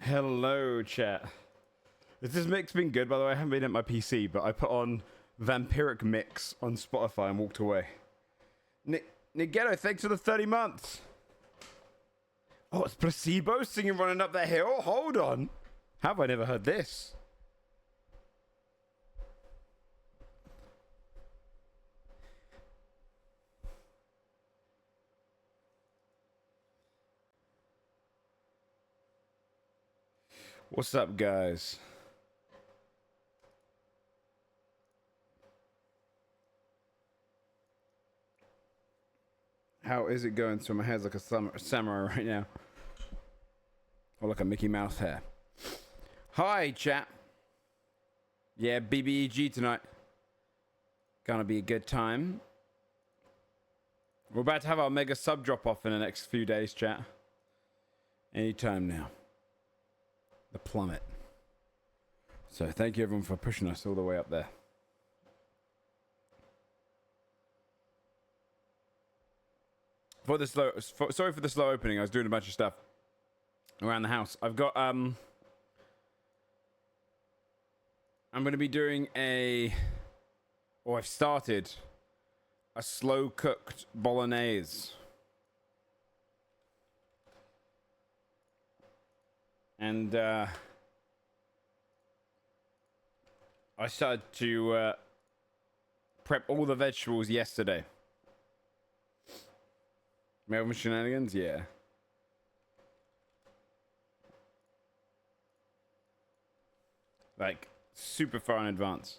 Hello, chat. This mix been good, by the way? I haven't been at my PC, but I put on Vampiric Mix on Spotify and walked away. Niggetto, thanks for the 30 months. Oh, it's Placebo singing Running Up That Hill? Hold on. How have I never heard this? What's up, guys? How is it going? So my hair's like a samurai right now. Or like a Mickey Mouse hair. Hi, chat. Yeah, BBEG tonight. Gonna be a good time. We're about to have our mega sub drop off in the next few days, chat. Anytime now. The plummet. So thank you everyone for pushing us all the way up there. Sorry for the slow opening. I was doing a bunch of stuff around the house. I've got I'm going to be doing I've started a slow cooked bolognese. And I started to prep all the vegetables yesterday. Melvin shenanigans? Yeah. Like, super far in advance.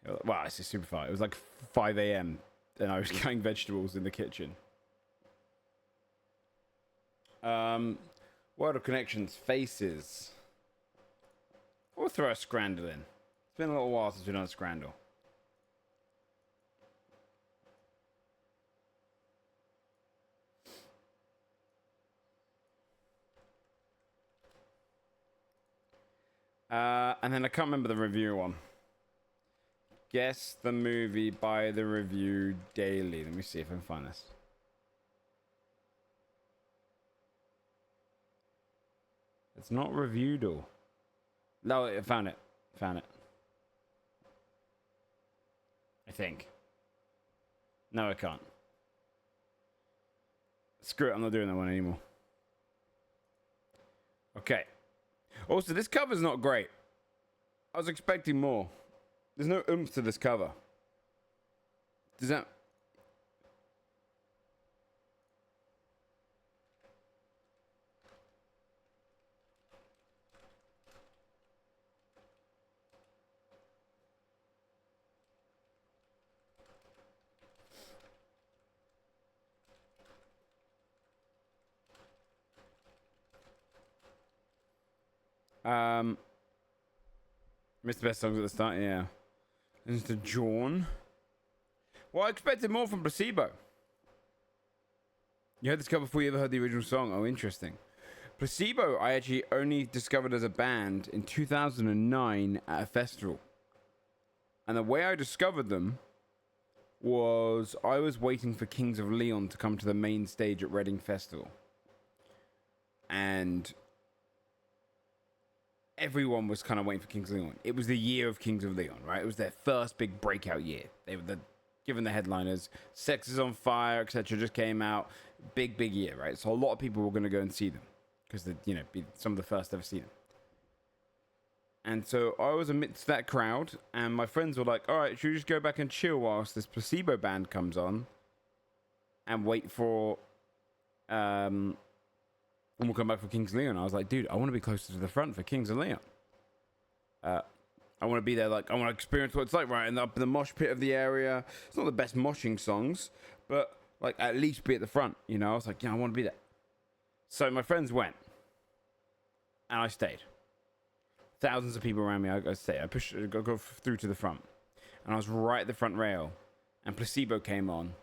Well, I say super far. It was like 5 a.m. and I was cutting vegetables in the kitchen. World of Connections, Faces. We'll throw a Scrandle in. It's been a little while since we've done a Scrandle. And then I can't remember the review one. Guess the movie by the review daily. Let me see if I can find this. It's not reviewed all. No, I found it. Found it. I think. No, I can't. Screw it, I'm not doing that one anymore. Okay. Also, this cover's not great. I was expecting more. There's no oomph to this cover. Does that... Missed the best songs at the start, yeah. This is the Jawn. Well, I expected more from Placebo. You heard this cover before you ever heard the original song? Oh, interesting. Placebo, I actually only discovered as a band in 2009 at a festival. And the way I discovered them was I was waiting for Kings of Leon to come to the main stage at Reading Festival. And everyone was kind of waiting for Kings of Leon. It was the year of Kings of Leon, right? It was their first big breakout year. They were given the headliners. Sex is on Fire, etc. just came out. Big year, right? So a lot of people were going to go and see them because they'd, be some of the first ever see them. And so I was amidst that crowd, and my friends were like, all right, should we just go back and chill whilst this Placebo band comes on and wait for... And we'll come back for Kings of Leon. I was like, dude, I want to be closer to the front for Kings of Leon. I want to be there, like, I want to experience what it's like, right? And up in the mosh pit of the area. It's not the best moshing songs, but, like, at least be at the front, I was like, yeah, I want to be there. So my friends went. And I stayed. Thousands of people around me, I stayed. I go through to the front. And I was right at the front rail. And Placebo came on.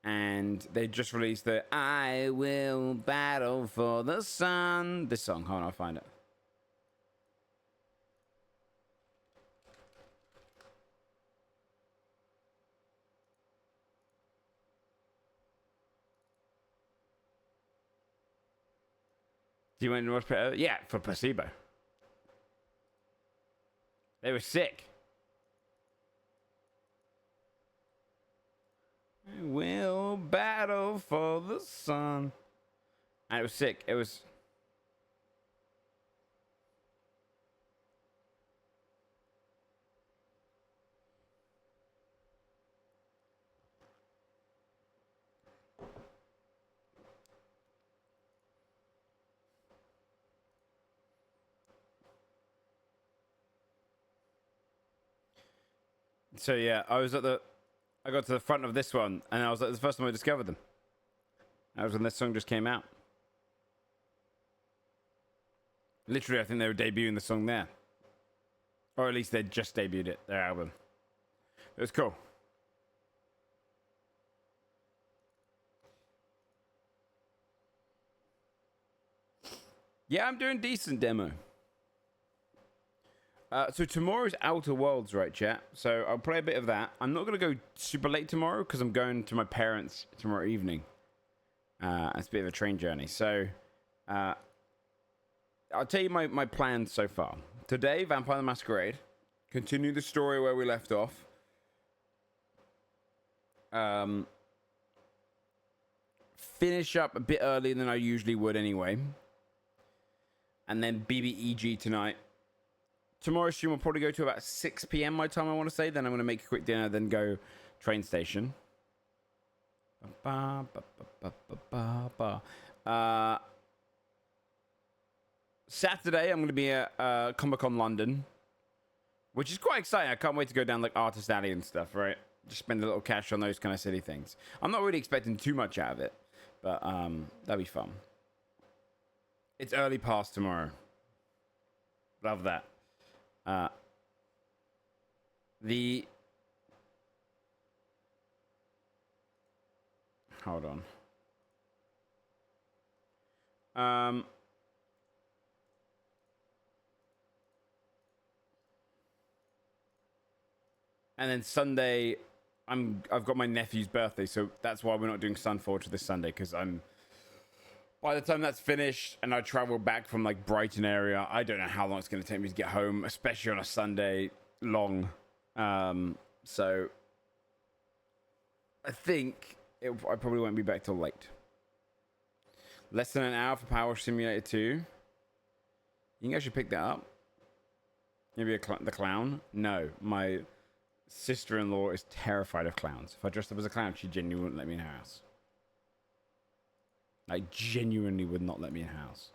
And they just released the I Will Battle for the Sun. This song. Hold on, I'll find it. Do you want to watch Placebo? Yeah, for Placebo. They were sick. We'll battle for the sun. And it was sick. It was. So yeah, I got to the front of this one, and I was like, the first time I discovered them. That was when this song just came out. Literally, I think they were debuting the song there. Or at least they just debuted it, their album. It was cool. Yeah, I'm doing decent demo. So tomorrow's Outer Worlds, right, chat? So I'll play a bit of that. I'm not going to go super late tomorrow because I'm going to my parents tomorrow evening. It's a bit of a train journey. So I'll tell you my plans so far. Today, Vampire the Masquerade. Continue the story where we left off. Finish up a bit earlier than I usually would anyway. And then BBEG tonight. Tomorrow's stream will probably go to about 6 p.m. my time, I want to say. Then I'm going to make a quick dinner, then go train station. Saturday, I'm going to be at Comic-Con London, which is quite exciting. I can't wait to go down like Artist Alley and stuff, right? Just spend a little cash on those kind of silly things. I'm not really expecting too much out of it, but that'll be fun. It's early pass tomorrow. Love that. Hold on. And then Sunday, I've got my nephew's birthday, so that's why we're not doing Sunforge this Sunday, because by the time that's finished and I travel back from like Brighton area, I don't know how long it's going to take me to get home, especially on a Sunday long. So I think I probably won't be back till late. Less than an hour for Power Simulator 2. You think I should pick that up? Maybe the clown? No, my sister-in-law is terrified of clowns. If I dressed up as a clown, she genuinely wouldn't let me in her house. Like, genuinely would not let me in her house.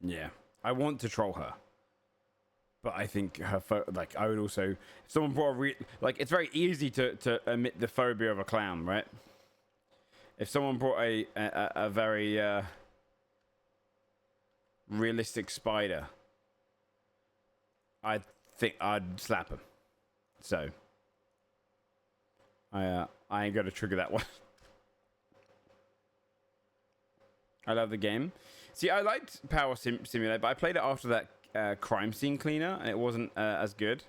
Yeah. I want to troll her. But I think her, like, I would also, if someone brought like, it's very easy to admit the phobia of a clown, right? If someone brought a very realistic spider, I think I'd slap him. So I ain't gonna trigger that one. I love the game. See, I liked Power Simulator, but I played it after that crime scene cleaner, and it wasn't as good.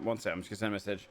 One sec, I'm just gonna send a message.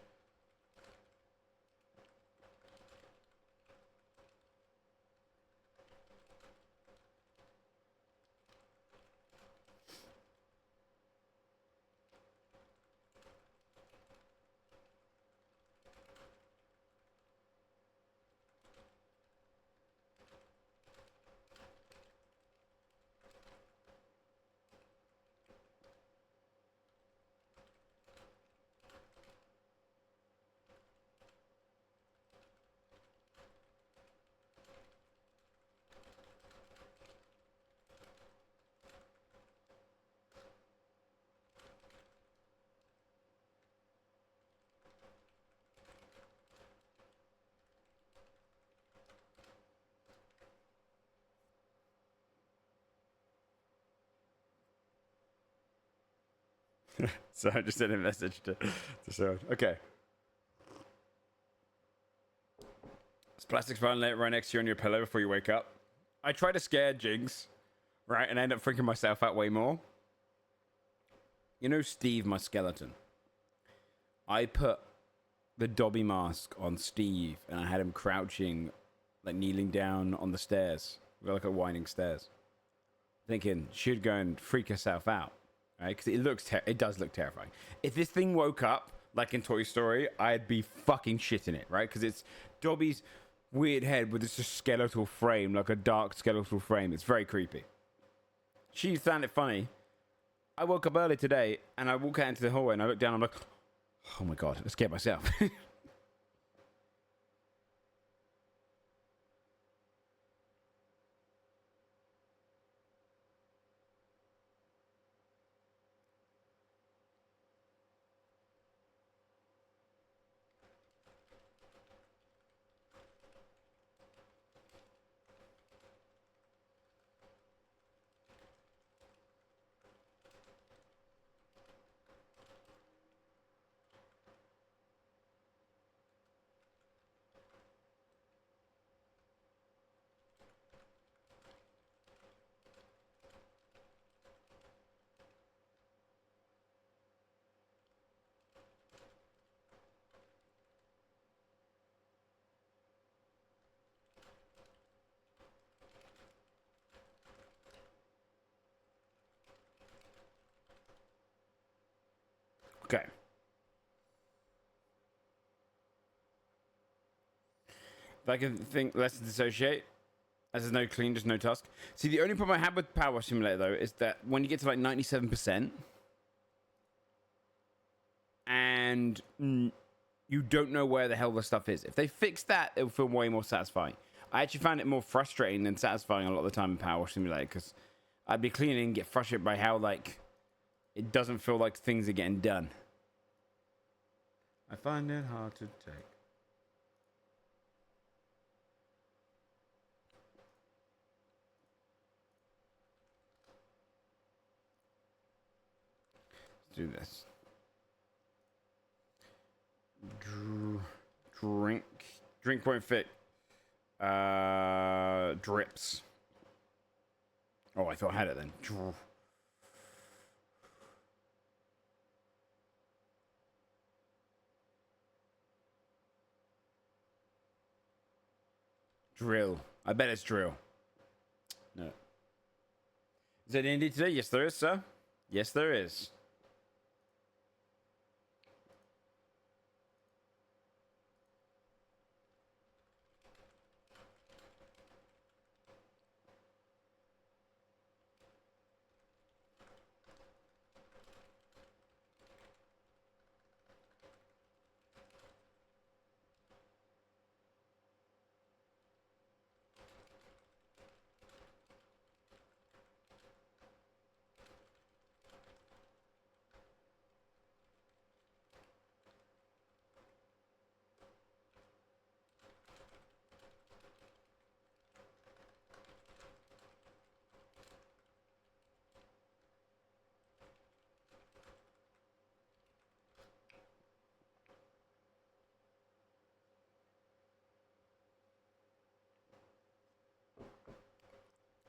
So I just sent a message to Sarah. Okay. plastic phone right next to you on your pillow before you wake up. I try to scare Jigs, right, and I end up freaking myself out way more. You know Steve, my skeleton? I put the Dobby mask on Steve, and I had him crouching, like kneeling down on the stairs. We like a winding stairs. Thinking she'd go and freak herself out, right? Because it does look terrifying. If this thing woke up, like in Toy Story, I'd be fucking shitting it, right? Because it's Dobby's weird head with this skeletal frame, like a dark skeletal frame. It's very creepy. She found it funny. I woke up early today, and I walk out into the hallway, and I look down, I'm like, oh my god, I scared myself. Okay. If I can think less dissociate, as there's no clean, just no tusk. See, the only problem I have with Power Simulator, though, is that when you get to like 97%, and you don't know where the hell the stuff is. If they fix that, it'll feel way more satisfying. I actually found it more frustrating than satisfying a lot of the time in Power Simulator, because I'd be cleaning and get frustrated by how, like, it doesn't feel like things are getting done. I find it hard to take. Let's do this. Drink won't fit. Drips. Oh, I thought I had it then. Drill. I bet it's drill. No. Is it Indy today? Yes, there is, sir. Yes, there is.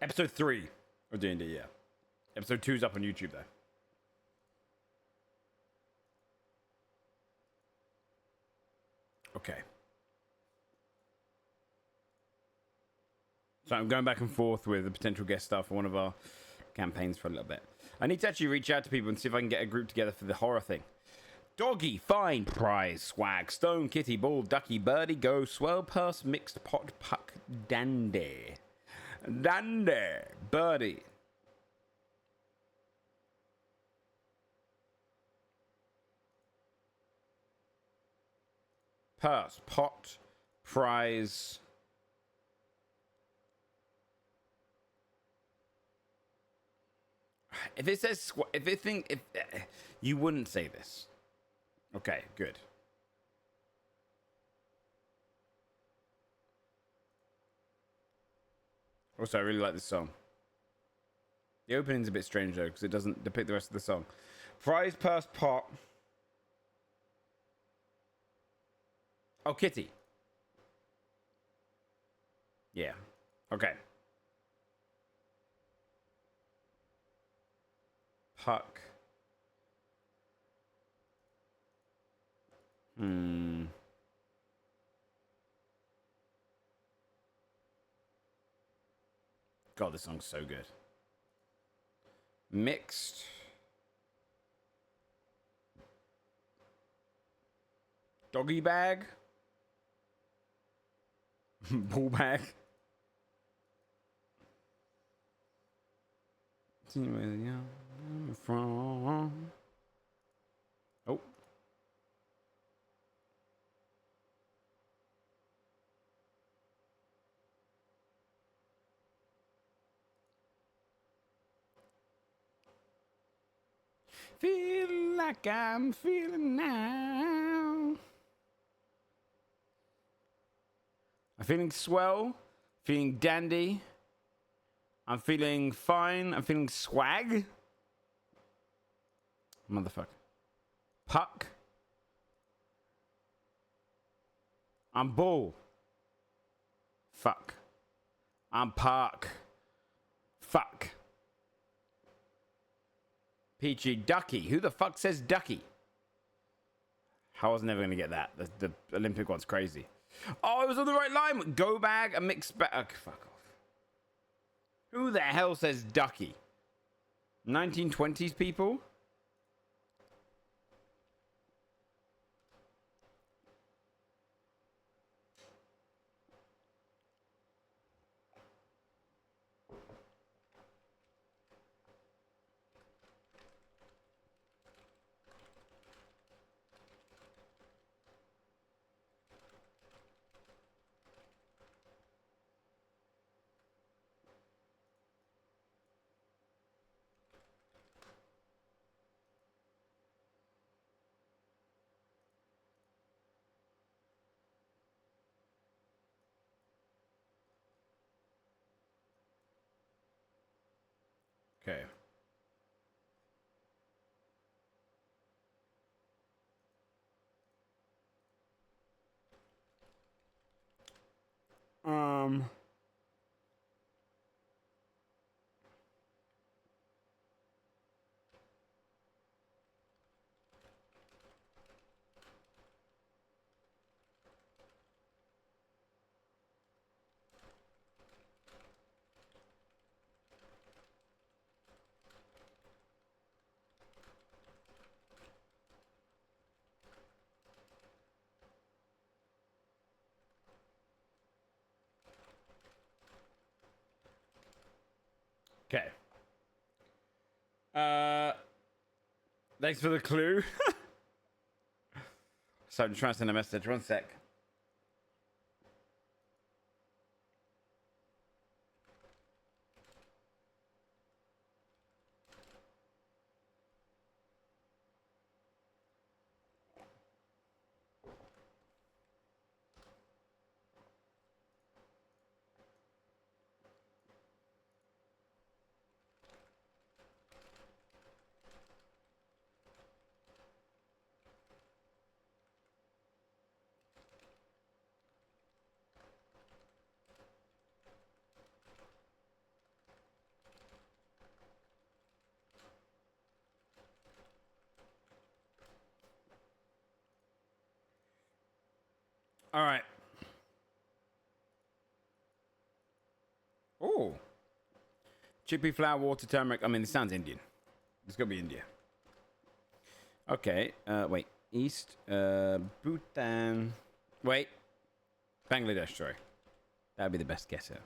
Episode 3 of D&D, yeah. Episode 2 is up on YouTube, though. Okay. So I'm going back and forth with the potential guest star for one of our campaigns for a little bit. I need to actually reach out to people and see if I can get a group together for the horror thing. Doggy, fine, prize, swag, stone, kitty, ball, ducky, birdie, go, swell, purse, mixed pot, puck, dandy. Dandy, birdie. Purse, pot, prize. If it says, if you wouldn't say this. Okay, good. Also, I really like this song. The opening's a bit strange, though, because it doesn't depict the rest of the song. Prize, purse, pot. Oh, kitty. Yeah. Okay. Puck. God, this song's so good. Mixed. Doggy bag. Ball bag. See where I'm from. Oh. Feel like I'm feeling now. I'm feeling swell. Feeling dandy. I'm feeling fine. I'm feeling swag. Motherfucker. Puck. I'm bull. Fuck. I'm park. Fuck. Peachy Ducky. Who the fuck says Ducky? I was never going to get that. The Olympic one's crazy. Oh, it was on the right line. Go bag, a mixed bag. Okay, fuck off. Who the hell says Ducky? 1920s people? Okay. Okay. Thanks for the clue. So I'm trying to send a message. One sec. All right. Oh. Chippy flour, water, turmeric. I mean, this sounds Indian. It's got to be India. Okay. Wait. East. Bhutan. Wait. Bangladesh, sorry. That would be the best guess here.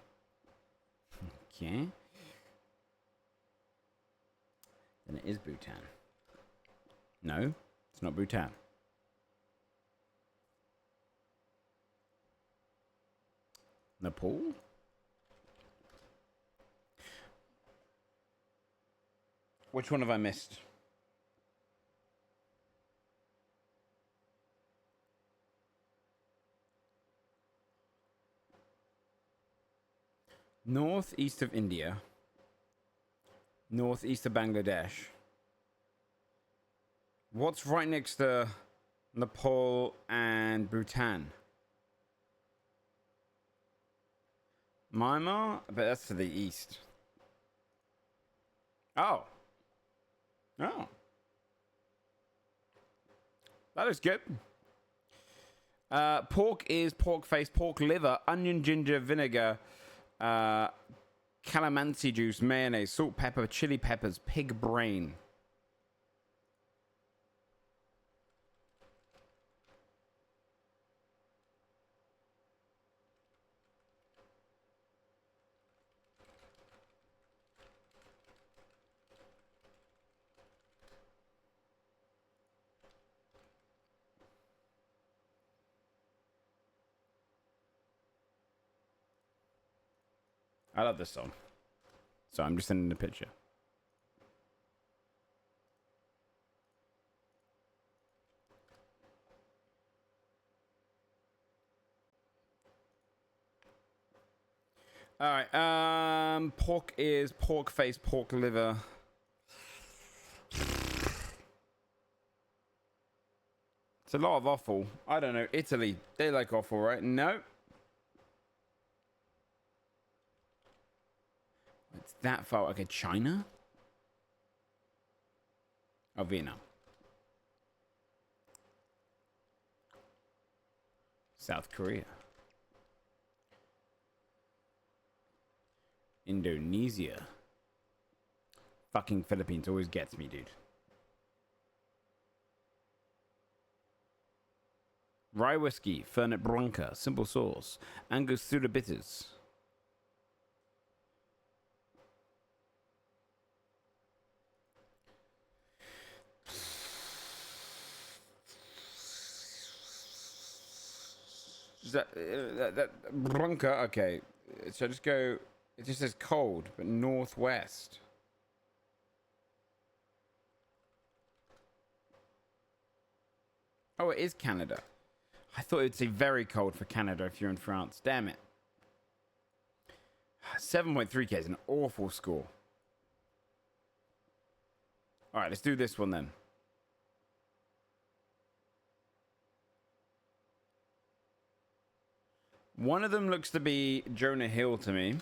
Okay. Then it is Bhutan. No, it's not Bhutan. Nepal? Which one have I missed? Northeast of India. Northeast of Bangladesh. What's right next to Nepal and Bhutan? Myanmar? But that's to the east. Oh. Oh. That is good. Pork is pork face, pork liver, onion, ginger, vinegar, calamansi juice, mayonnaise, salt, pepper, chili peppers, pig brain. I love this song. So I'm just sending the picture. All right. Pork is pork face, pork liver. It's a lot of offal. I don't know. Italy, they like offal, right? No. It's that far. Okay, China? Oh, Vietnam. South Korea. Indonesia. Fucking Philippines always gets me, dude. Rye whiskey, Fernet Branca, simple sauce, Angostura bitters. Is that Branca? Okay, so just go. It just says cold, but northwest. Oh, it is Canada. I thought it'd say very cold for Canada if you're in France. Damn it. 7.3k is an awful score. All right, let's do this one then. One of them looks to be Jonah Hill to me.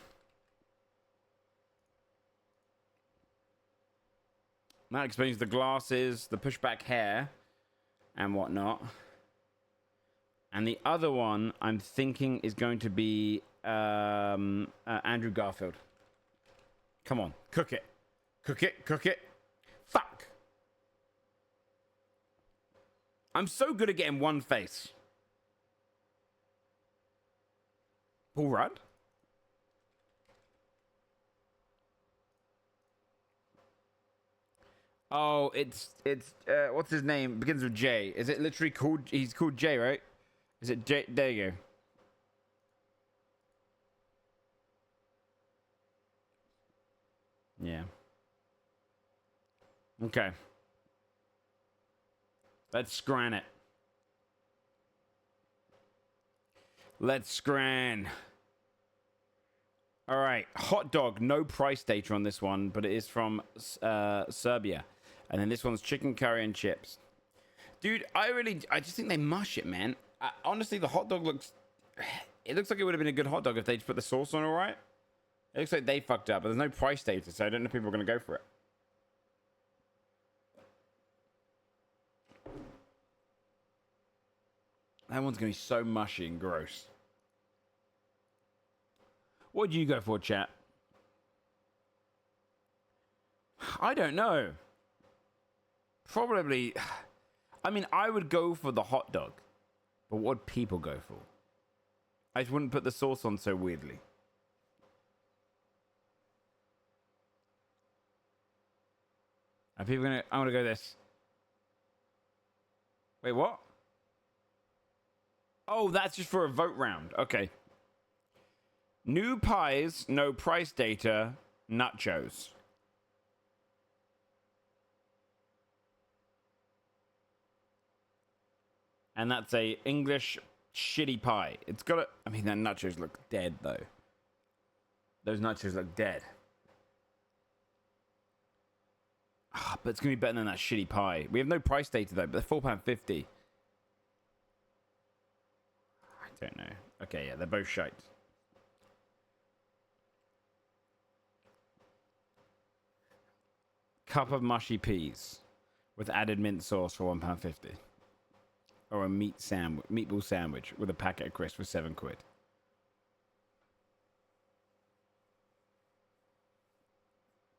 That explains the glasses, the pushback hair, and whatnot. And the other one I'm thinking is going to be Andrew Garfield. Come on, cook it. Cook it, cook it. Fuck. I'm so good at getting one face. Paul Rudd? Oh, it's what's his name? It begins with J. Is it literally called? He's called J, right? Is it J? There you go. Yeah. Okay. Let's scran it. Let's scran. All right. Hot dog. No price data on this one, but it is from Serbia. And then this one's chicken curry and chips. Dude, I just think they mush it, man. Honestly, the hot dog looks... It looks like it would have been a good hot dog if they just put the sauce on all right. It looks like they fucked up, but there's no price data, so I don't know if people are going to go for it. That one's going to be so mushy and gross. What do you go for, chat? I don't know. Probably... I mean, I would go for the hot dog. But what would people go for? I just wouldn't put the sauce on so weirdly. Are people gonna... I'm gonna go this. Wait, what? Oh, that's just for a vote round. Okay. New pies, no price data, nachos. And that's a English shitty pie. It's got a... I mean, that nachos look dead, though. Those nachos look dead. Ah, but it's going to be better than that shitty pie. We have no price data, though, but they're £4.50. I don't know. Okay, yeah, they're both shite. cup of mushy peas with added mint sauce for £1.50. Or a meatball sandwich with a packet of crisps for £7.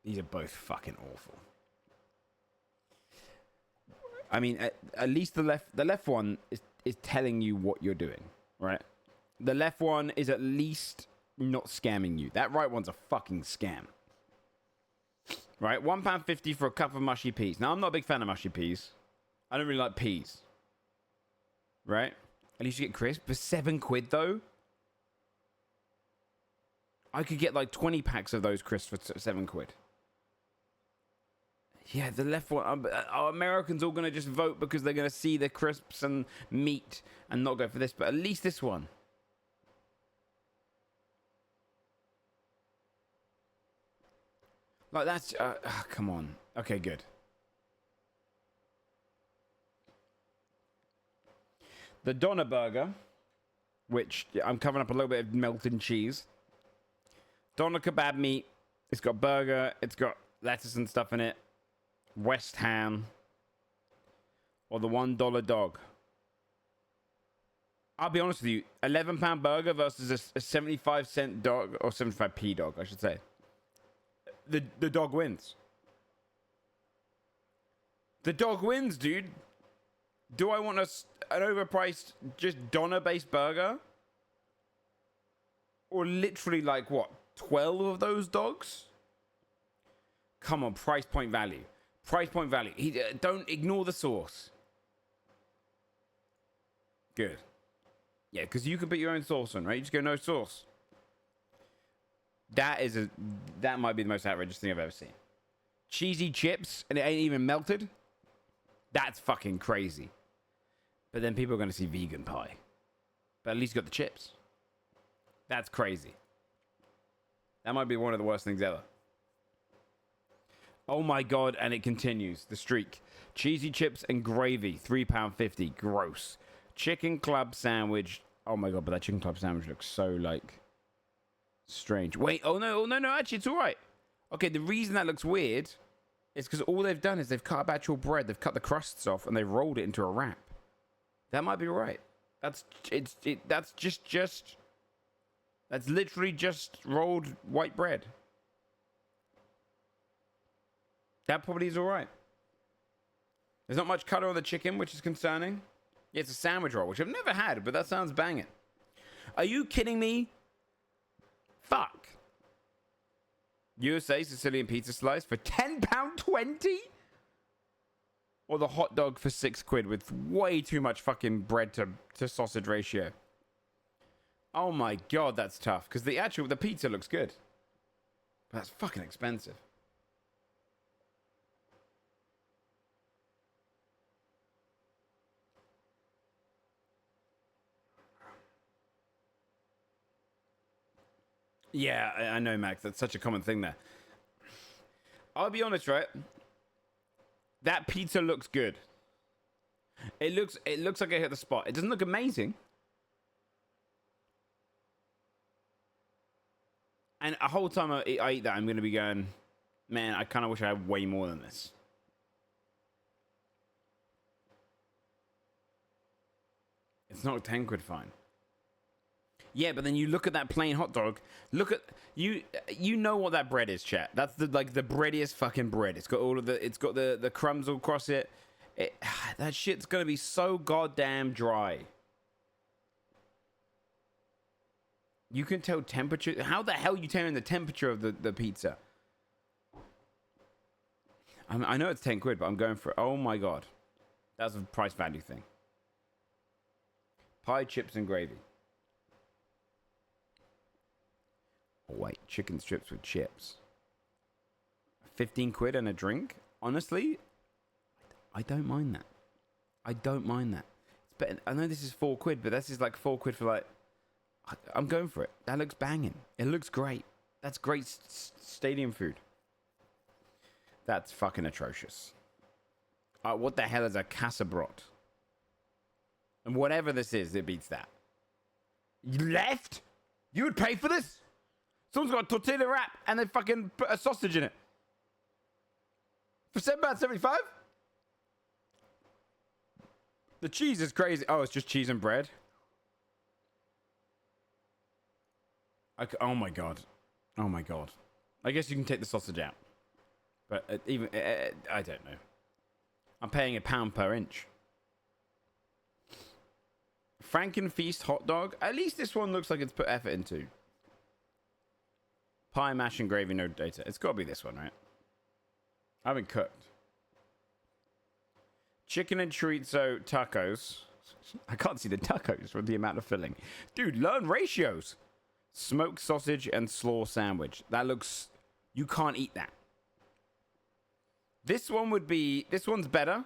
These are both fucking awful. I mean, at least the left one is telling you what you're doing, right? The left one is at least not scamming you. That right one's a fucking scam. Right? £1.50 for a cup of mushy peas. Now, I'm not a big fan of mushy peas. I don't really like peas. Right? At least you get crisp. For £7, though, I could get like 20 packs of those crisps for £7. Yeah, the left one. Are Americans all going to just vote because they're going to see the crisps and meat and not go for this? But at least this one. Like, that's... come on. Okay, good. The Doner Burger, which I'm covering up a little bit of melted cheese. Doner kebab meat. It's got burger. It's got lettuce and stuff in it. West Ham. Or the $1 dog. I'll be honest with you. £11 burger versus a 75-cent dog. Or 75p dog, I should say. The dog wins. The dog wins, dude. Do I want an overpriced, just Doner-based burger? Or literally like, what, 12 of those dogs? Come on, price point value. Price point value. Don't ignore the sauce. Good. Yeah, because you can put your own sauce on, right? You just go no sauce. That might be the most outrageous thing I've ever seen. Cheesy chips and it ain't even melted. That's fucking crazy. But then people are going to see vegan pie. But at least you got the chips. That's crazy. That might be one of the worst things ever. Oh my god, and it continues. The streak. Cheesy chips and gravy, £3.50. Gross. Chicken club sandwich. Oh my god, but that chicken club sandwich looks so like strange. Wait, oh no, actually it's alright. Okay, the reason that looks weird is because all they've done is they've cut up actual bread, they've cut the crusts off, and they've rolled it into a wrap. That might be right. That's literally just rolled white bread. That probably is alright. There's not much color on the chicken, which is concerning. Yeah, it's a sandwich roll, which I've never had, but that sounds banging. Are you kidding me? Fuck. USA Sicilian pizza slice for £10.20? Or the hot dog for £6 with way too much fucking bread to sausage ratio. Oh my god, that's tough. Because the pizza looks good. But that's fucking expensive. Yeah, I know, Max. That's such a common thing there. I'll be honest, right? That pizza looks good. It looks like I hit the spot. It doesn't look amazing. And a whole time I eat that, I'm going to be going, man, I kind of wish I had way more than this. It's not £10 fine. Yeah, but then you look at that plain hot dog. Look at you know what that bread is, chat. That's the breadiest fucking bread. It's got the crumbs all across it. That shit's gonna be so goddamn dry. You can tell temperature. How the hell are you telling the temperature of the pizza? I know it's £10, but I'm going for it. Oh my god, that's a price value thing. Pie, chips, and gravy. White chicken strips with chips. £15 and a drink. Honestly, I don't mind that. I don't mind that. It's better. I know this is £4, but this is like £4 for like. I'm going for it. That looks banging. It looks great. That's great stadium food. That's fucking atrocious. What the hell is a Casabrot? And whatever this is, it beats that. You left? You would pay for this? Someone's got a tortilla wrap and they fucking put a sausage in it. For £7.75? The cheese is crazy. Oh, it's just cheese and bread. Oh my god. Oh my god. I guess you can take the sausage out. But I don't know. I'm paying £1 per inch. Frankenfeast hot dog. At least this one looks like it's put effort into. Pie, mash, and gravy, no data. It's got to be this one, right? I haven't cooked. Chicken and chorizo tacos. I can't see the tacos for the amount of filling. Dude, learn ratios. Smoked sausage and slaw sandwich. That looks... You can't eat that. This one would be... This one's better.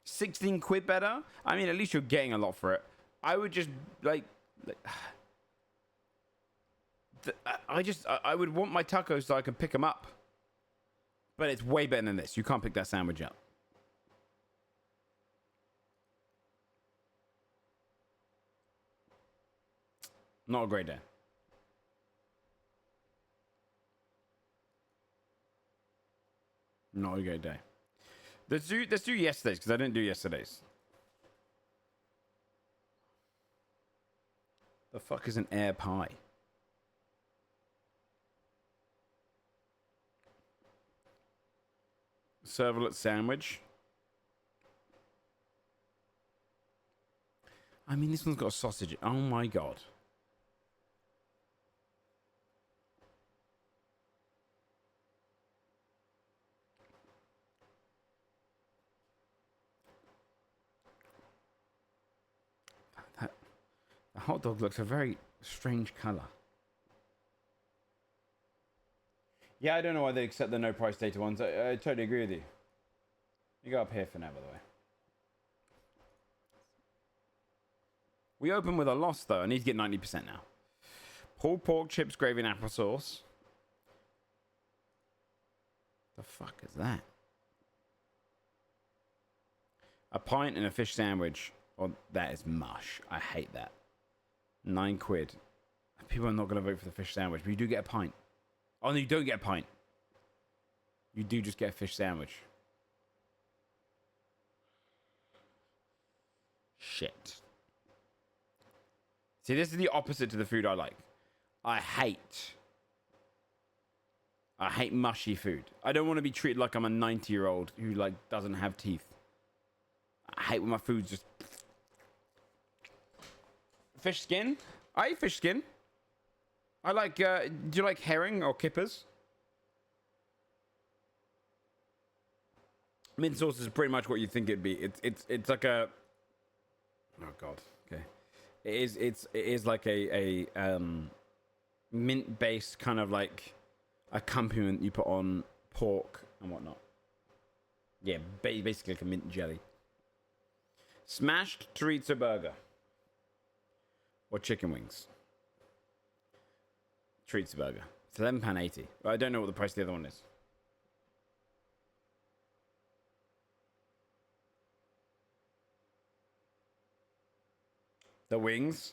16 quid better. I mean, at least you're getting a lot for it. I would just, I would want my tacos so I can pick them up. But it's way better than this. You can't pick that sandwich up. Not a great day. Not a great day. Let's do yesterday's, because I didn't do yesterday's. The fuck is an air pie? Servlet sandwich. I mean, this one's got a sausage. Oh my god. The hot dog looks a very strange color. Yeah, I don't know why they accept the no price data ones. I totally agree with you. You go up here for now, by the way. We open with a loss, though. I need to get 90% now. Pulled pork, chips, gravy, and applesauce. The fuck is that? A pint and a fish sandwich. Oh, that is mush. I hate that. 9 quid. People are not going to vote for the fish sandwich, but you do get a pint. Oh, no, you don't get a pint. You do just get a fish sandwich. Shit. See, this is the opposite to the food I like. I hate mushy food. I don't want to be treated like I'm a 90-year-old who, like, doesn't have teeth. I hate when my food's just... Fish skin? I eat fish skin. I like, do you like herring or kippers? Mint sauce is pretty much what you think it'd be. It's like a... Oh, God. Okay. It is like a mint-based kind of like accompaniment you put on pork and whatnot. Yeah, basically like a mint jelly. Smashed chorizo burger. Or chicken wings. Chorizo burger. It's £11.80. But I don't know what the price of the other one is. The wings.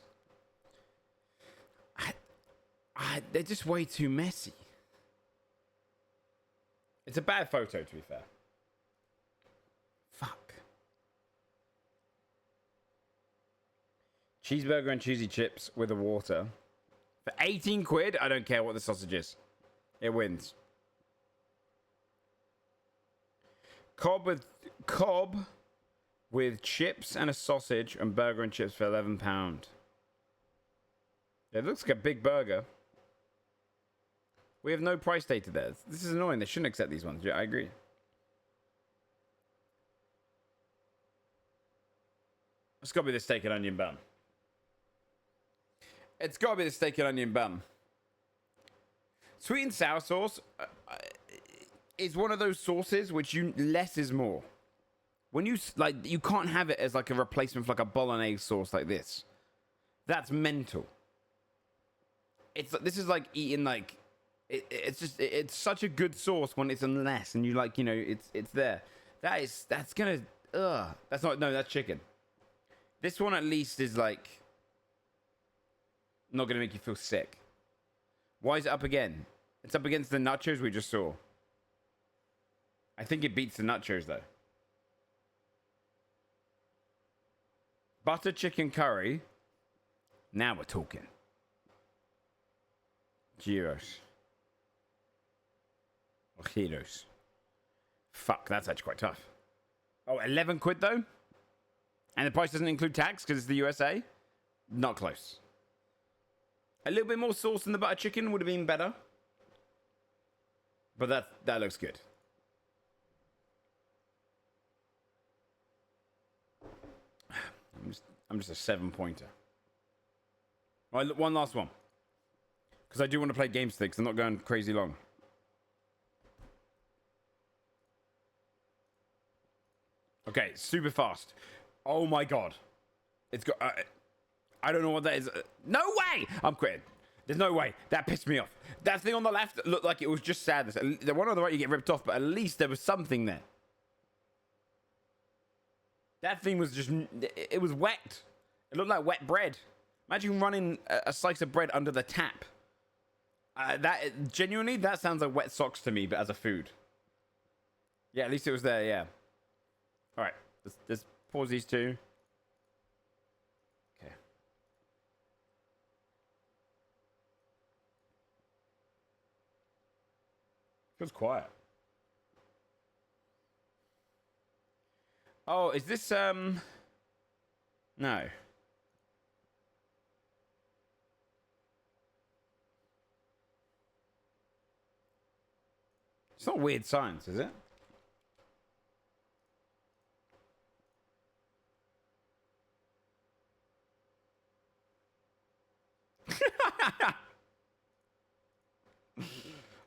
They're just way too messy. It's a bad photo, to be fair. Fuck. Cheeseburger and cheesy chips with a water. For 18 quid, I don't care what the sausage is. It wins. Cob with chips and a sausage and burger and chips for £11. It looks like a big burger. We have no price data there. This is annoying. They shouldn't accept these ones. Yeah, I agree. It's got to be the steak and onion bun. It's got to be the steak and onion bun. Sweet and sour sauce is one of those sauces which less is more. When you like, you can't have it as like a replacement for like a bolognese sauce like this. That's mental. This is like eating like it's such a good sauce when it's in less and you like, you know, it's there. That's chicken. This one at least is like not gonna make you feel sick. Why is it up again? It's up against the nachos we just saw. I think it beats the nachos though. Butter chicken curry. Now we're talking. Gyros. Or kilos. Fuck, that's actually quite tough. Oh, 11 quid though? And the price doesn't include tax because it's the USA? Not close. A little bit more sauce than the butter chicken would have been better. But that looks good. I'm just a 7-pointer. Right, one last one. Because I do want to play game sticks. I'm not going crazy long. Okay, super fast. Oh my god. It's got... I don't know what that is. No way! I'm quitting. There's no way. That pissed me off. That thing on the left looked like it was just sadness. The one on the right you get ripped off, but at least there was something there. That thing was just... It was wet. It looked like wet bread. Imagine running a slice of bread under the tap. Genuinely, that sounds like wet socks to me, but as a food. Yeah, at least it was there, yeah. All right, let's pause these two. Okay. Feels quiet. Oh, is this, no. It's not weird science, is it?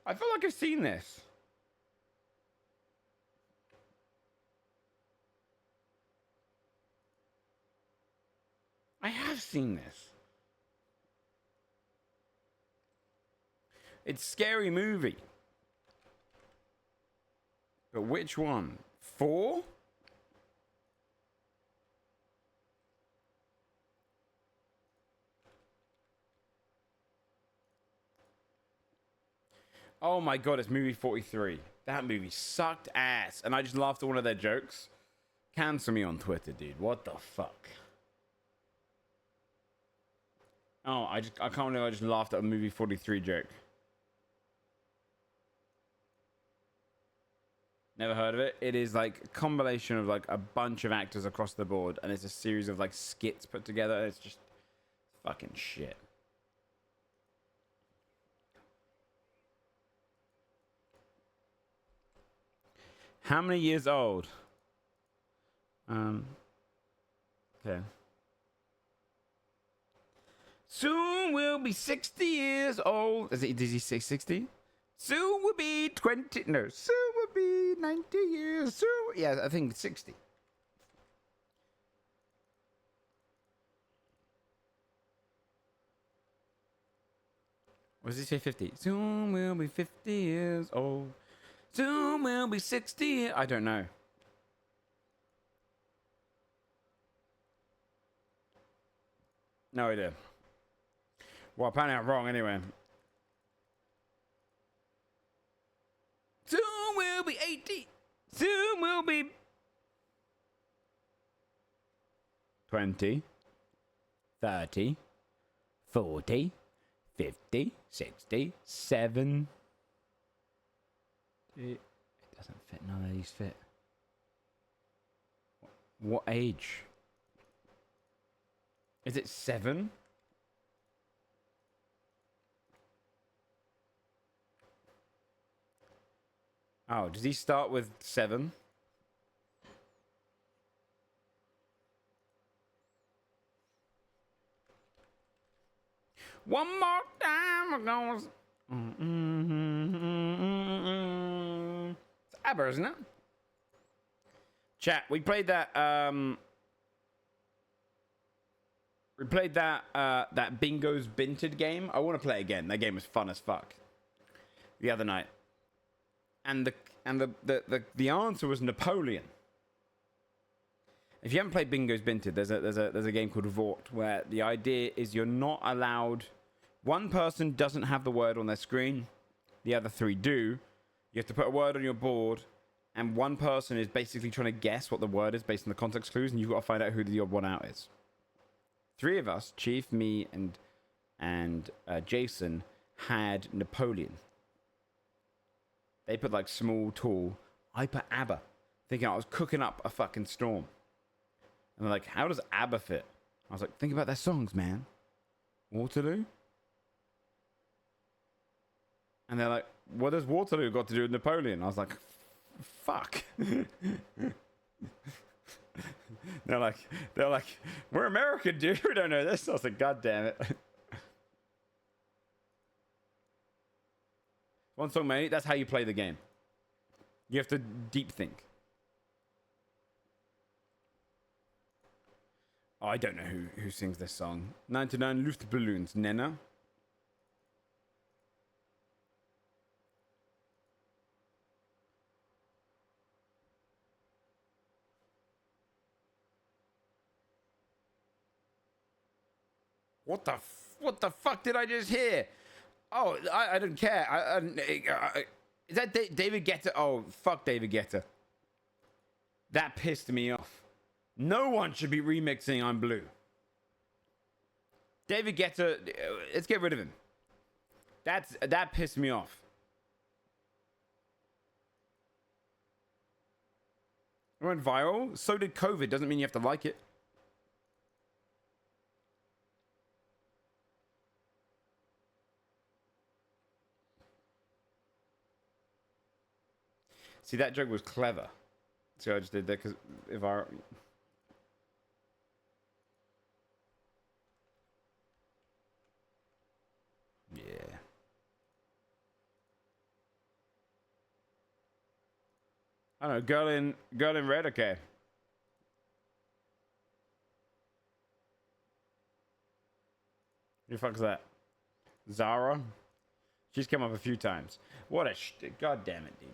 I feel like I've seen this. I have seen this. It's a scary movie. But which one? 4? Oh my god, it's movie 43. That movie sucked ass. And I just laughed at one of their jokes. Cancel me on Twitter, dude. What the fuck? Oh, I can't believe I just laughed at a movie 43 joke. Never heard of it. It is like a combination of like a bunch of actors across the board, and it's a series of like skits put together. It's just fucking shit. How many years old? Okay. Soon we'll be 60 years old. Does he say 60? Soon we'll be 20. No, soon we'll be 90 years. Soon, yeah, I think 60. What does he say? 50. Soon we'll be 50 years old. Soon we'll be 60. I don't know. No idea. Well, apparently I'm wrong anyway. Soon we'll be 80. Soon we'll be 20, 30, 40, 50, 60, 7. It doesn't fit. None of these fit. What age? Is it 7? Oh, does he start with 7? One more time, we're going. It's ABBA, isn't it? Chat, we played that. We played that Bingo's Binted game. I want to play it again. That game was fun as fuck. The other night. And the answer was Napoleon. If you haven't played Bingo's Binted, there's a game called Vort where the idea is you're not allowed. One person doesn't have the word on their screen, the other 3 do. You have to put a word on your board, and one person is basically trying to guess what the word is based on the context clues, and you've got to find out who the odd one out is. 3 of us, Chief, me, and Jason, had Napoleon. They put like small, tall. I put ABBA, thinking I was cooking up a fucking storm. And they're like, how does ABBA fit? I was like, think about their songs, man. Waterloo? And they're like, what does Waterloo got to do with Napoleon? I was like, fuck. they're like, we're American, dude. We don't know this. I was like, God damn it. One song, mate. That's how you play the game. You have to deep think. Oh, I don't know who sings this song. 99 Luftballons, Nenna. What the fuck did I just hear? Oh, I don't care. Is that David Guetta? Oh, fuck David Guetta. That pissed me off. No one should be remixing I'm Blue. David Guetta, let's get rid of him. That pissed me off. It went viral. So did COVID. Doesn't mean you have to like it. See, that joke was clever. So I just did that because if I... Yeah. I don't know, girl in red, okay. Who the fuck's that? Zara? She's come up a few times. What a god damn it, dude.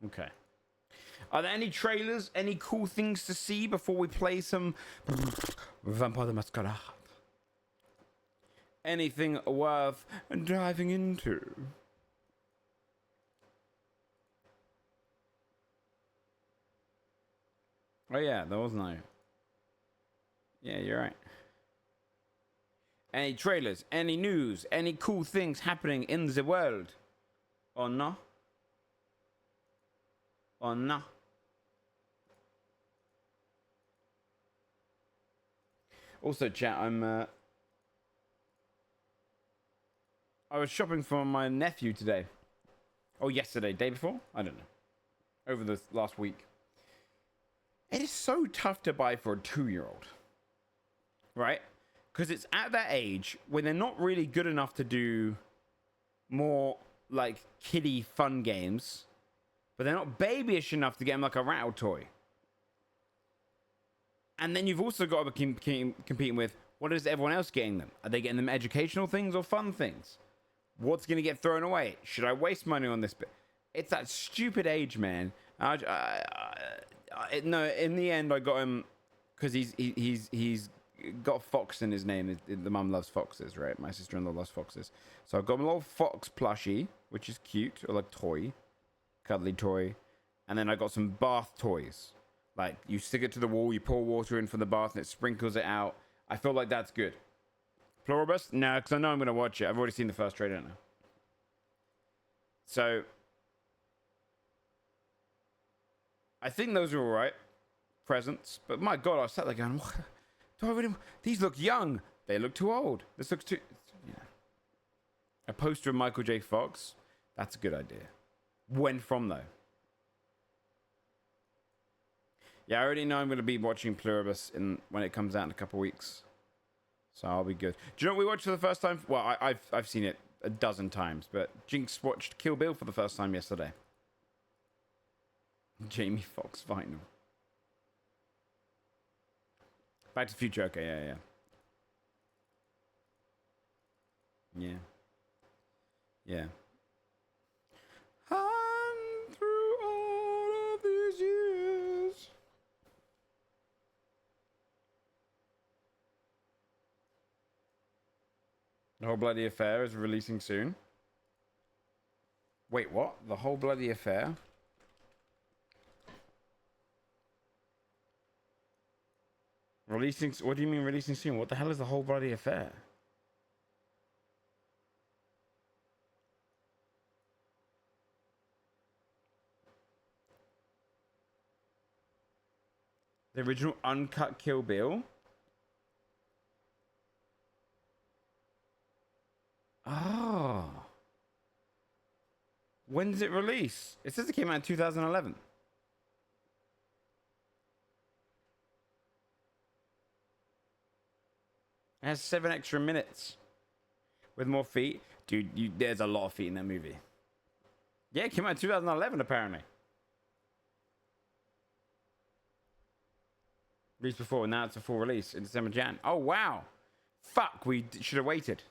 Okay. Are there any trailers, any cool things to see before we play some Vampire the Masquerade? Anything worth diving into? Oh yeah, there was no. Yeah, you're right. Any trailers, any news, any cool things happening in the world? Or no? Or no? Also, chat, I was shopping for my nephew today. Or yesterday, day before? I don't know. Over the last week. It is so tough to buy for a 2-year-old. Right? Because it's at that age when they're not really good enough to do more, like, kiddie fun games. But they're not babyish enough to get them, like, a rattle toy. And then you've also got to be competing with, what is everyone else getting them? Are they getting them educational things or fun things? What's going to get thrown away? Should I waste money on this? It's that stupid age, man. No, in the end, I got him because he's got a fox in his name. The mum loves foxes, right? My sister-in-law loves foxes. So I got him a little fox plushie, which is cute, or like toy, cuddly toy. And then I got some bath toys. Like, you stick it to the wall, you pour water in from the bath, and it sprinkles it out. I feel like that's good. Pluribus? No, because I know I'm going to watch it. I've already seen the first trailer now. So, I think those are all right presents. But my God, I sat there going, what? Do I really? These look young. They look too old. This looks too... Yeah. A poster of Michael J. Fox? That's a good idea. When from, though? Yeah, I already know I'm going to be watching Pluribus when it comes out in a couple weeks. So I'll be good. Do you know what we watched for the first time? Well, I've seen it a dozen times, but Jinx watched Kill Bill for the first time yesterday. Jamie Foxx vinyl. Back to the Future. Okay, yeah. Yeah. And through all of these years. The Whole Bloody Affair is releasing soon. Wait, what? The Whole Bloody Affair? Releasing... What do you mean releasing soon? What the hell is The Whole Bloody Affair? The original uncut Kill Bill? Oh. When does it release? It says it came out in 2011. It has 7 extra minutes. With more feet. Dude, there's a lot of feet in that movie. Yeah, it came out in 2011, apparently. Released before, and now it's a full release in December, Jan. Oh, wow. Fuck, we should have waited.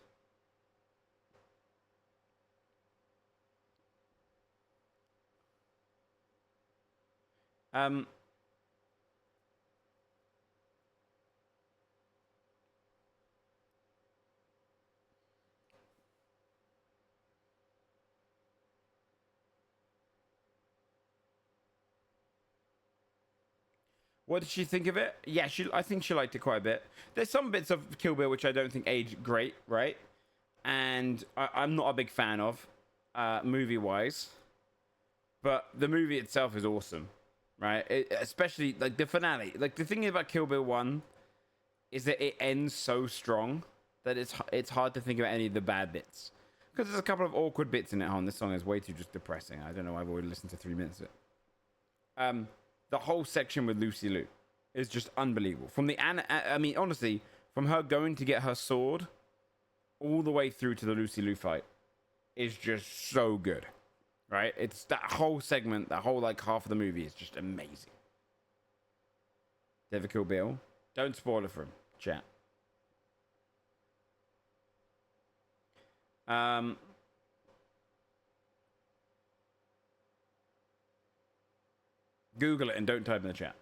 What did she think of it? Yeah, I think she liked it quite a bit. There's some bits of Kill Bill which I don't think age great, right? And I'm not a big fan of, movie-wise. But the movie itself is awesome, right? Especially, like, the finale. Like, the thing about Kill Bill 1 is that it ends so strong that it's hard to think of any of the bad bits. Because there's a couple of awkward bits in it. Oh, and this song is way too just depressing. I don't know why I've already listened to 3 minutes of it. The whole section with Lucy Liu is just unbelievable. From the I mean, honestly, from her going to get her sword all the way through to the Lucy Liu fight is just so good, right? It's that whole segment, that whole like half of the movie is just amazing. Ever Kill Bill? Don't spoil it for him, chat. Google it and don't type in the chat.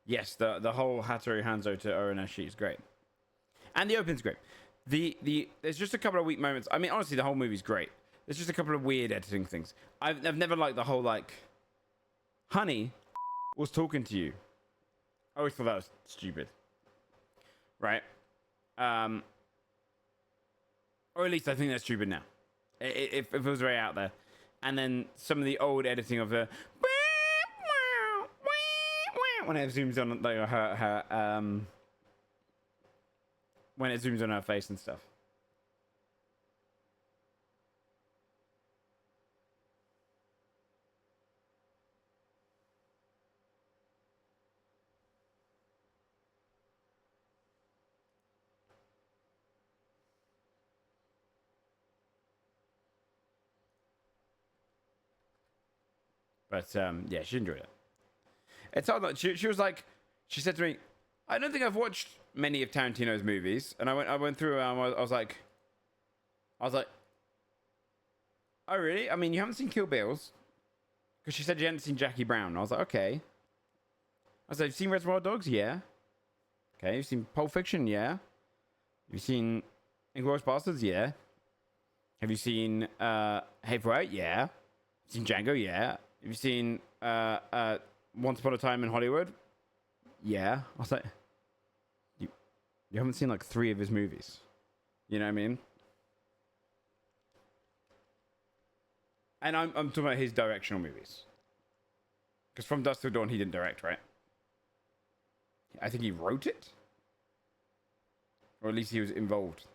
Yes, the whole Hattori Hanzo to Oronashi is great. And the opening's great. There's just a couple of weak moments. I mean, honestly, the whole movie's great. There's just a couple of weird editing things. I've never liked the whole, like, honey was talking to you. I always thought that was stupid. Right? Or at least I think that's stupid now. If it was very out there. And then some of the old editing of the... when it zooms on like, her when it zooms on her face and stuff. But yeah, she enjoyed it. It's hard. Like, she was like, she said to me, "I don't think I've watched many of Tarantino's movies." And I went through. I was like, "Oh really? I mean, you haven't seen Kill Bills?" Because she said you hadn't seen Jackie Brown. I was like, "Okay." I said, "You've seen Reservoir Dogs? Yeah." Okay. You've seen Pulp Fiction? Yeah. You've seen Inglourious Basterds? Yeah. Have you seen Hateful Eight? Yeah. You've seen Django? Yeah. Have you seen Once Upon a Time in Hollywood? Yeah. I was like, you haven't seen like 3 of his movies. You know what I mean? And I'm talking about his directional movies. Because From Dusk Till Dawn he didn't direct, right? I think he wrote it. Or at least he was involved.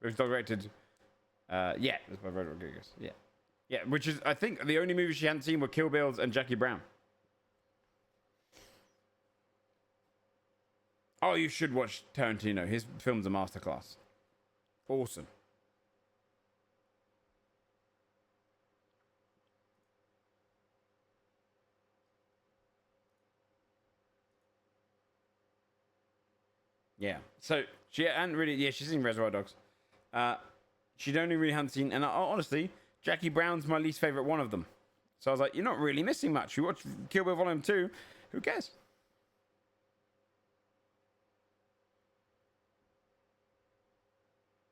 It was directed. Yeah, it was by Rodriguez. Yeah. Yeah, which is, I think, the only movies she hadn't seen were Kill Bills and Jackie Brown. Oh, you should watch Tarantino. His film's a masterclass. Awesome. Yeah. So, she hadn't really... Yeah, she's seen Reservoir Dogs. She'd only really hadn't seen... And honestly, Jackie Brown's my least favorite one of them. So I was like, you're not really missing much. You watch Kill Bill Volume 2. Who cares?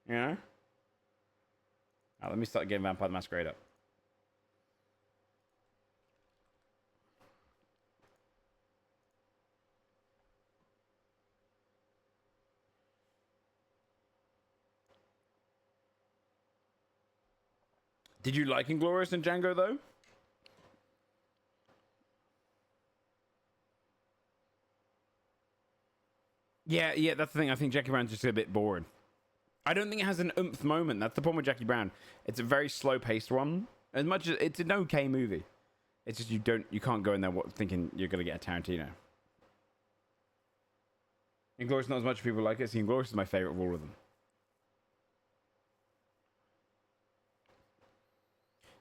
You know? Let me start getting Vampire the Masquerade up. Did you like Inglourious and Django, though? Yeah, that's the thing. I think Jackie Brown's just a bit boring. I don't think it has an oomph moment. That's the problem with Jackie Brown. It's a very slow-paced one. As much as it's an okay movie, it's just you can't go in there thinking you're gonna get a Tarantino. Inglourious, not as much people like it. See, Inglourious is my favorite of all of them.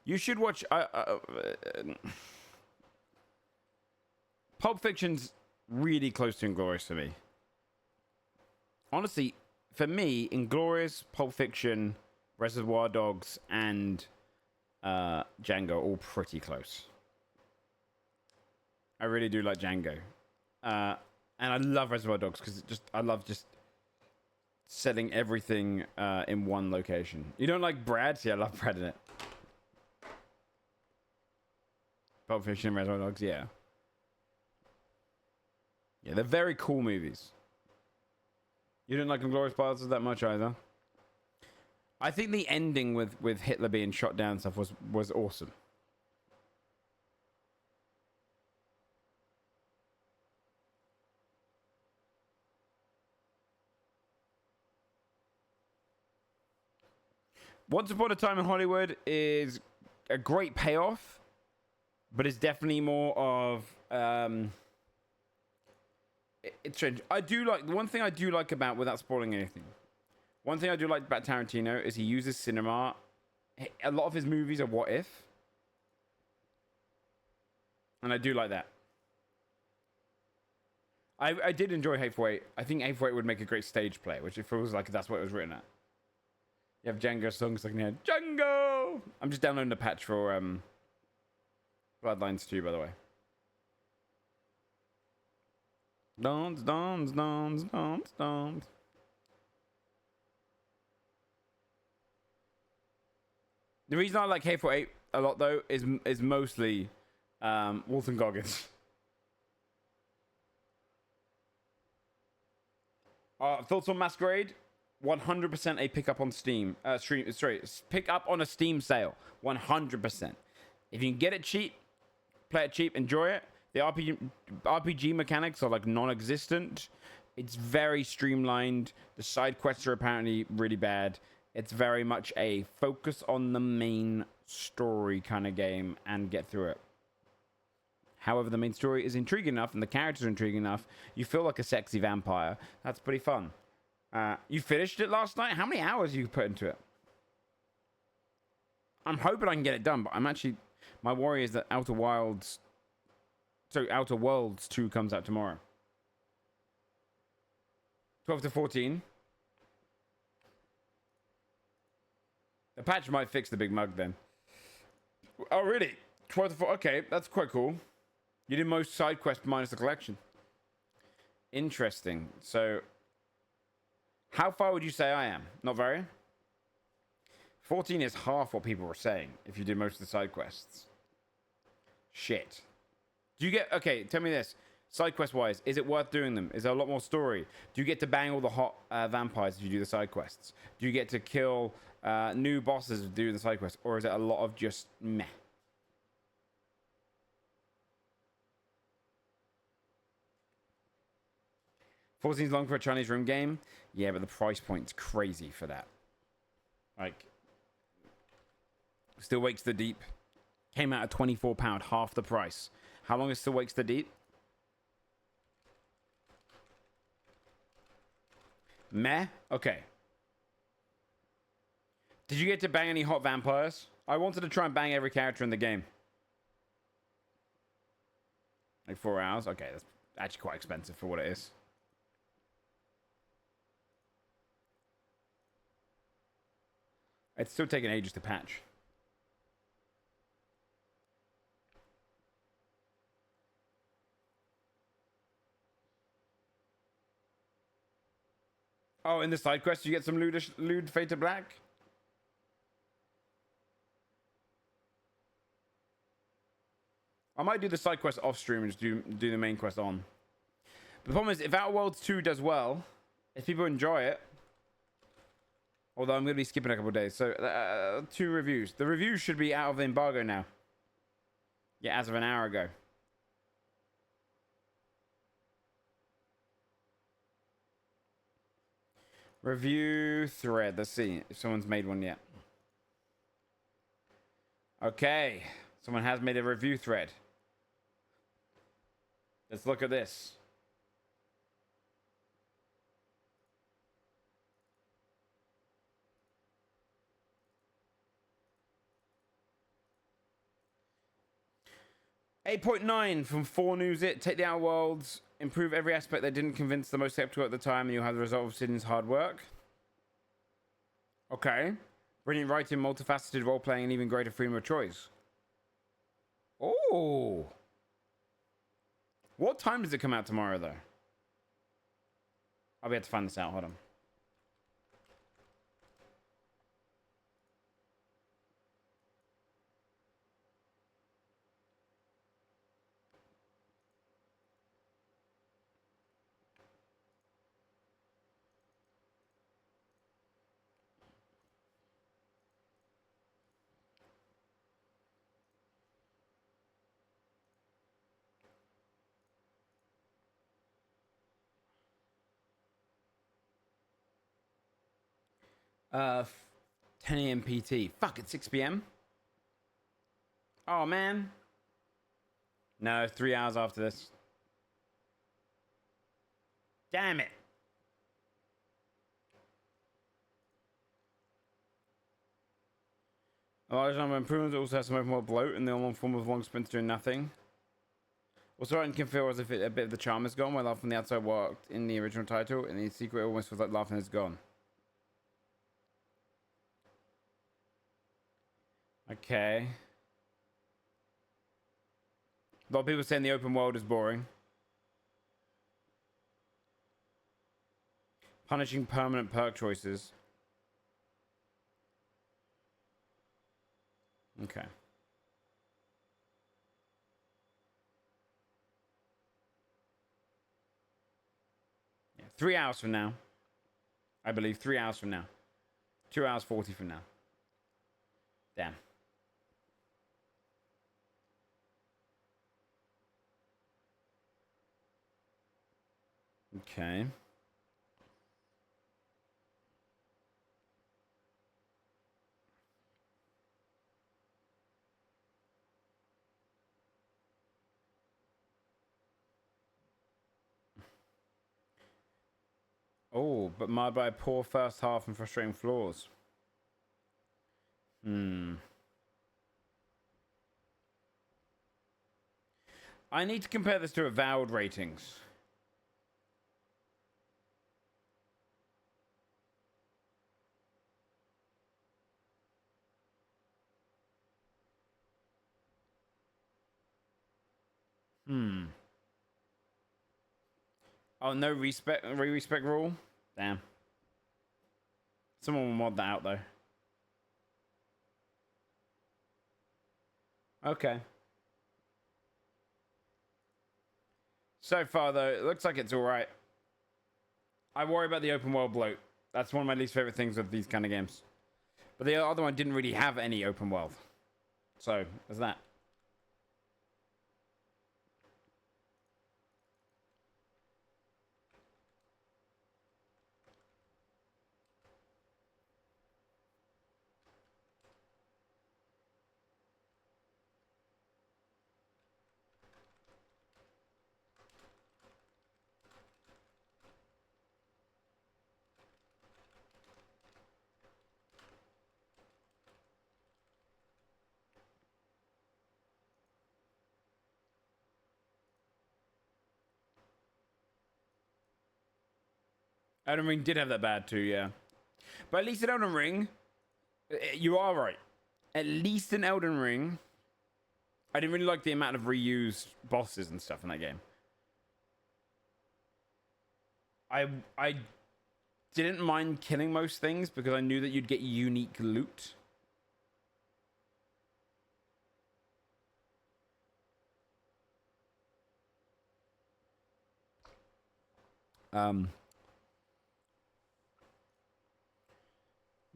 You should watch. Pulp Fiction's really close to Inglourious for me. Honestly, for me, Inglourious, Pulp Fiction, Reservoir Dogs, and Django are all pretty close. I really do like Django. And I love Reservoir Dogs because I love just setting everything in one location. You don't like Brad? See, I love Brad in it. Pulp Fiction and Reservoir Dogs, yeah. Yeah, they're very cool movies. You didn't like Inglourious Basterds that much either? I think the ending with Hitler being shot down and stuff was awesome. Once Upon a Time in Hollywood is a great payoff, but it's definitely more of it's strange. I do like the one thing I do like about, without spoiling anything, one thing I do like about Tarantino is he uses cinema. A lot of his movies are what if, and I do like that. I did enjoy Hateful Eight. I think Hateful Eight would make a great stage play, which it feels like that's what it was written at. You have Django songs like Django. I'm just downloading the patch for Bloodlines 2, by the way. Dons. The reason I like Hateful Eight a lot, though, is mostly Walton Goggins. Thoughts on Masquerade? 100% a pick up on Steam. Pick up on a Steam sale. 100%. If you can get it cheap, play it cheap, enjoy it. The RPG mechanics are like non-existent. It's very streamlined. The side quests are apparently really bad. It's very much a focus on the main story kind of game and get through it. However, the main story is intriguing enough and the characters are intriguing enough. You feel like a sexy vampire. That's pretty fun. You finished it last night? How many hours you put into it? I'm hoping I can get it done, but I'm actually... My worry is that Outer Worlds 2 comes out tomorrow. 12 to 14. The patch might fix the big mug then. Oh, really? 12 to 4. Okay, that's quite cool. You did most side quests minus the collection. Interesting. So, how far would you say I am? Not very? 14 is half what people were saying if you did most of the side quests. Shit. Do you get... Okay, tell me this. Side quest wise, is it worth doing them? Is there a lot more story? Do you get to bang all the hot vampires if you do the side quests? Do you get to kill new bosses if you do the side quests? Or is it a lot of just meh? Four scenes long for a Chinese room game? Yeah, but the price point's crazy for that. Like, Still Wakes the Deep came out at £24, half the price. How long is Still Wakes the Deep? Meh? Okay. Did you get to bang any hot vampires? I wanted to try and bang every character in the game. Like 4 hours? Okay, that's actually quite expensive for what it is. It's still taking ages to patch. Oh, in the side quest, you get some lewd Fade to Black? I might do the side quest off stream and just do the main quest on. But the problem is, if Outer Worlds 2 does well, if people enjoy it, although I'm going to be skipping a couple of days, so 2 reviews. The reviews should be out of the embargo now. Yeah, as of an hour ago. Review thread. Let's see if someone's made one yet. Okay. Someone has made a review thread. Let's look at this. "8.9 from 4 News It. Take the Outer Worlds. Improve every aspect that didn't convince the most skeptical at the time, and you'll have the result of Sidney's hard work." Okay. Brilliant writing, multifaceted role-playing, and even greater freedom of choice. Oh. What time does it come out tomorrow, though? I'll be able to find this out. Hold on. Uh, 10 a.m. PT. Fuck, it's 6 p.m. Oh, man. No, 3 hours after this. Damn it. A large number of improvements also has some more bloat in the one form of long sprints doing nothing. Also, it can feel as if a bit of the charm is gone, while laughing from the outside worked in the original title, and the secret almost feels like laughing is gone. Okay. A lot of people saying the open world is boring. Punishing permanent perk choices. Okay. Yeah, 3 hours from now. I believe 3 hours from now. 2 hours 40 from now. Damn. Okay. Oh, but marred by a poor first half and frustrating flaws. I need to compare this to Avowed ratings. Oh, no respec rule? Damn. Someone will mod that out, though. Okay. So far, though, it looks like it's alright. I worry about the open world bloat. That's one of my least favorite things with these kind of games. But the other one didn't really have any open world. So, there's that. Elden Ring did have that bad too, yeah. But at least in Elden Ring, you are right. At least in Elden Ring, I didn't really like the amount of reused bosses and stuff in that game. I didn't mind killing most things because I knew that you'd get unique loot.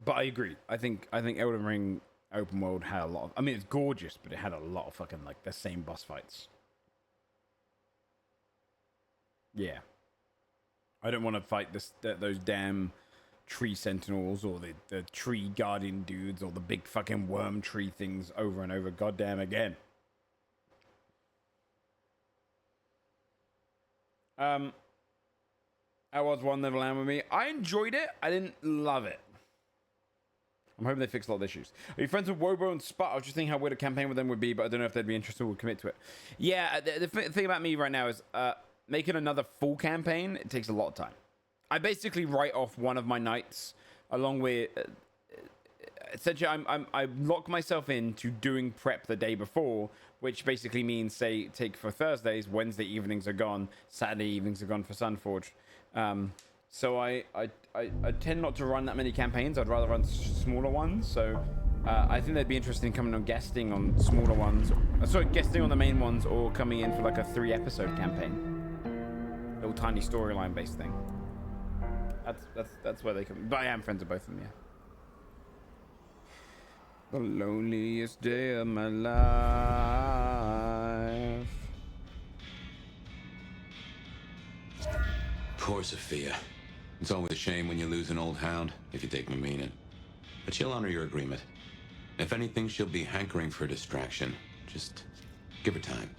But I agree. I think Elden Ring open world had a lot of, I mean, it's gorgeous, but it had a lot of fucking like the same boss fights. Yeah. I don't want to fight those damn tree sentinels or the tree guardian dudes or the big fucking worm tree things over and over goddamn again. How was One Never Land with me? I enjoyed it. I didn't love it. I'm hoping they fix a lot of issues. Are you friends with Wobo and Spot? I was just thinking how weird a campaign with them would be, but I don't know if they'd be interested or would commit to it. Yeah, the thing about me right now is making another full campaign, it takes a lot of time. I basically write off one of my nights along with... essentially, I lock myself into doing prep the day before, which basically means, say, take for Thursdays, Wednesday evenings are gone, Saturday evenings are gone for Sunforged. So I tend not to run that many campaigns. I'd rather run smaller ones. So I think they'd be interested in coming on guesting on smaller ones. Sorry, guesting on the main ones or coming in for like a 3-episode campaign. Little tiny storyline based thing. That's where they come. But I am friends with both of them, yeah. The loneliest day of my life. Poor Sophia. It's always a shame when you lose an old hound, if you take my meaning. But she'll honor your agreement. If anything, she'll be hankering for distraction. Just give her time.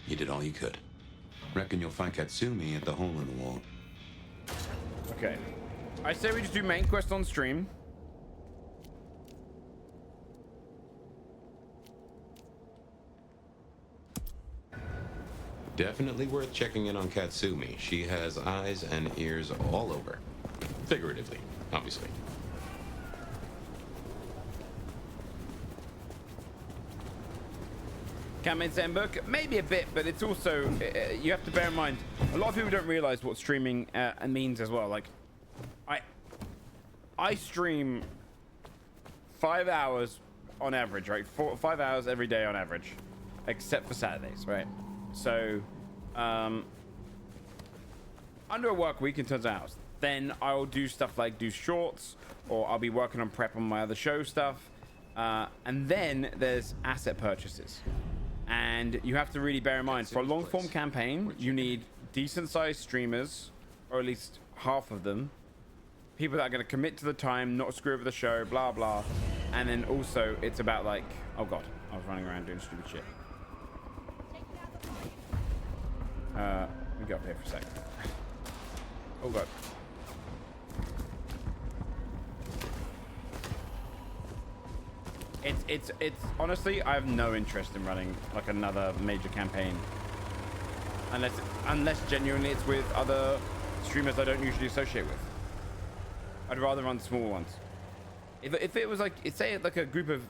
You did all you could. Reckon you'll find Katsumi at the hole in the wall. Okay. I say we just do main quest on stream. Definitely worth checking in on Katsumi. She has eyes and ears all over. Figuratively, obviously. Campaign Zenbook, maybe a bit, but it's also, you have to bear in mind, a lot of people don't realize what streaming means as well. Like, I stream 5 hours on average, right? 5 hours every day on average, except for Saturdays, right? So, under a work week in terms of hours, then I'll do stuff like do shorts, or I'll be working on prep on my other show stuff, and then there's asset purchases. And you have to really bear in mind, for a long form campaign, you need decent sized streamers, or at least half of them, people that are going to commit to the time, not screw over the show, blah blah. And then also it's about like, oh god, I was running around doing stupid shit. Let me get up here for a sec. Oh god. It's honestly, I have no interest in running like another major campaign unless genuinely it's with other streamers I don't usually associate with. I'd rather run small ones. If it was like, say like a group of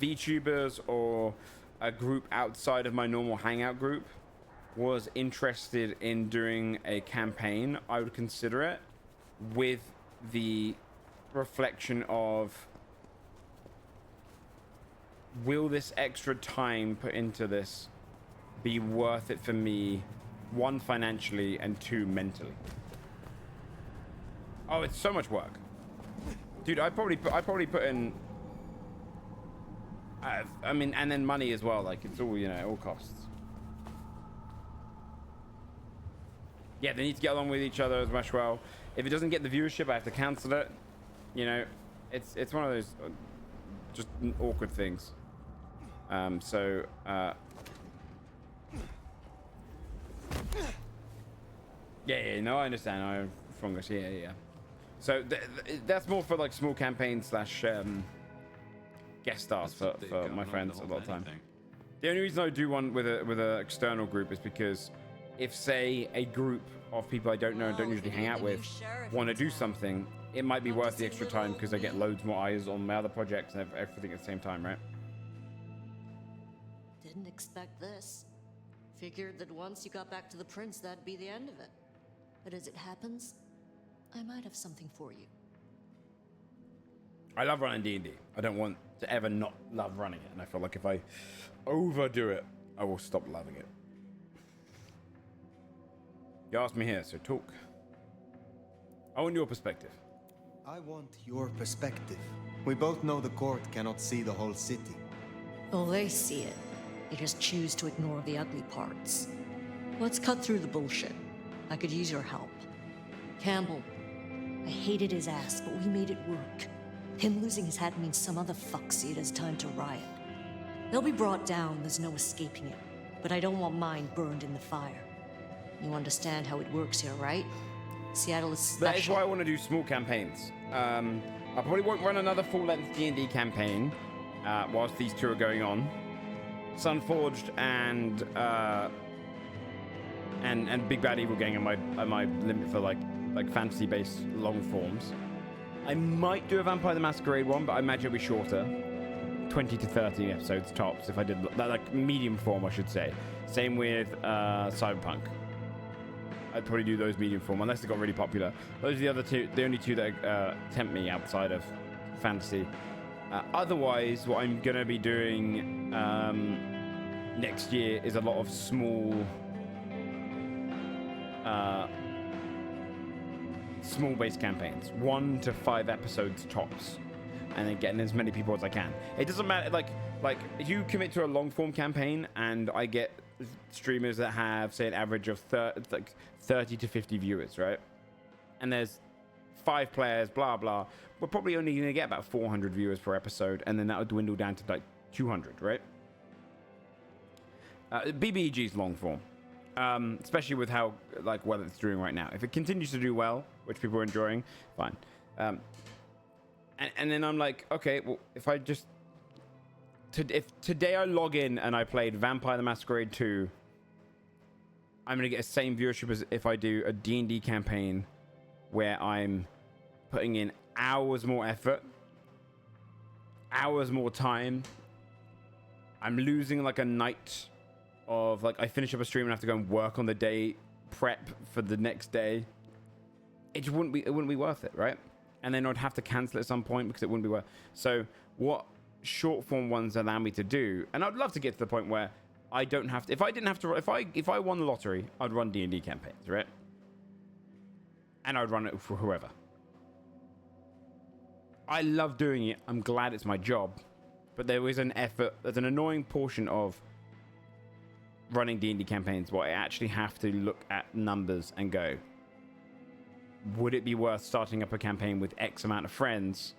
VTubers or a group outside of my normal hangout group was interested in doing a campaign, I would consider it with the reflection of, will this extra time put into this be worth it for me, 1, financially, and 2, mentally? Oh, it's so much work, dude. I probably put in I mean, and then money as well, like it's all, you know, all costs. Yeah, they need to get along with each other as much. Well, if it doesn't get the viewership, I have to cancel it. You know, it's one of those just awkward things. Yeah, no, I understand. I'm fungus. Yeah. So that's more for like small campaigns slash guest stars for my friends a lot of time. The only reason I do one with a external group is because if, say, a group of people I don't know and don't usually hang out with want to do something, it might be worth the extra time because I get loads more eyes on my other projects and everything at the same time, right? Didn't expect this. Figured that once you got back to the prince, that'd be the end of it. But as it happens, I might have something for you. I love running D&D. I don't want to ever not love running it. And I feel like if I overdo it, I will stop loving it. You asked me here, so talk. I want your perspective. I want your perspective. We both know the court cannot see the whole city. Oh, they see it. They just choose to ignore the ugly parts. Let's cut through the bullshit. I could use your help. Campbell. I hated his ass, but we made it work. Him losing his hat means some other fuck see it as time to riot. They'll be brought down, there's no escaping it. But I don't want mine burned in the fire. You understand how it works here, right? Seattle is special. That is why I want to do small campaigns. I probably won't run another full-length D&D campaign whilst these two are going on. Sunforged and Big Bad Evil Gang are my limit for like fantasy-based long forms. I might do a Vampire the Masquerade one, but I imagine it'll be shorter. 20 to 30 episodes tops if I did that, like medium form, I should say. Same with Cyberpunk. I'd probably do those medium form unless they got really popular. Those are the only two that tempt me outside of fantasy. Otherwise, what I'm gonna be doing next year is a lot of small base campaigns, 1 to 5 episodes tops, and then getting as many people as I can. It doesn't matter, like if you commit to a long form campaign and I get streamers that have, say, an average of 30 to 50 viewers, right? And there's 5 players, blah blah. We're probably only going to get about 400 viewers per episode, and then that would dwindle down to like 200, right? BBEG's long form, especially with how well it's doing right now. If it continues to do well, which people are enjoying, fine. And then I'm like, okay, well, if I just if today I log in and I played Vampire the Masquerade 2, I'm gonna get the same viewership as if I do a D&D campaign where I'm putting in hours more effort, hours more time. I'm losing like a night of I finish up a stream and have to go and work on the day, prep for the next day. It wouldn't be worth it, right? And then I'd have to cancel at some point because it wouldn't be worth. So what short form ones allow me to do, and I'd love to get to the point where I don't have to. If I won the lottery, I'd run D&D campaigns, right? And I'd run it for whoever. I love doing it. I'm glad it's my job, but there is an effort. There's an annoying portion of running D&D campaigns where I actually have to look at numbers and go, would it be worth starting up a campaign with X amount of friends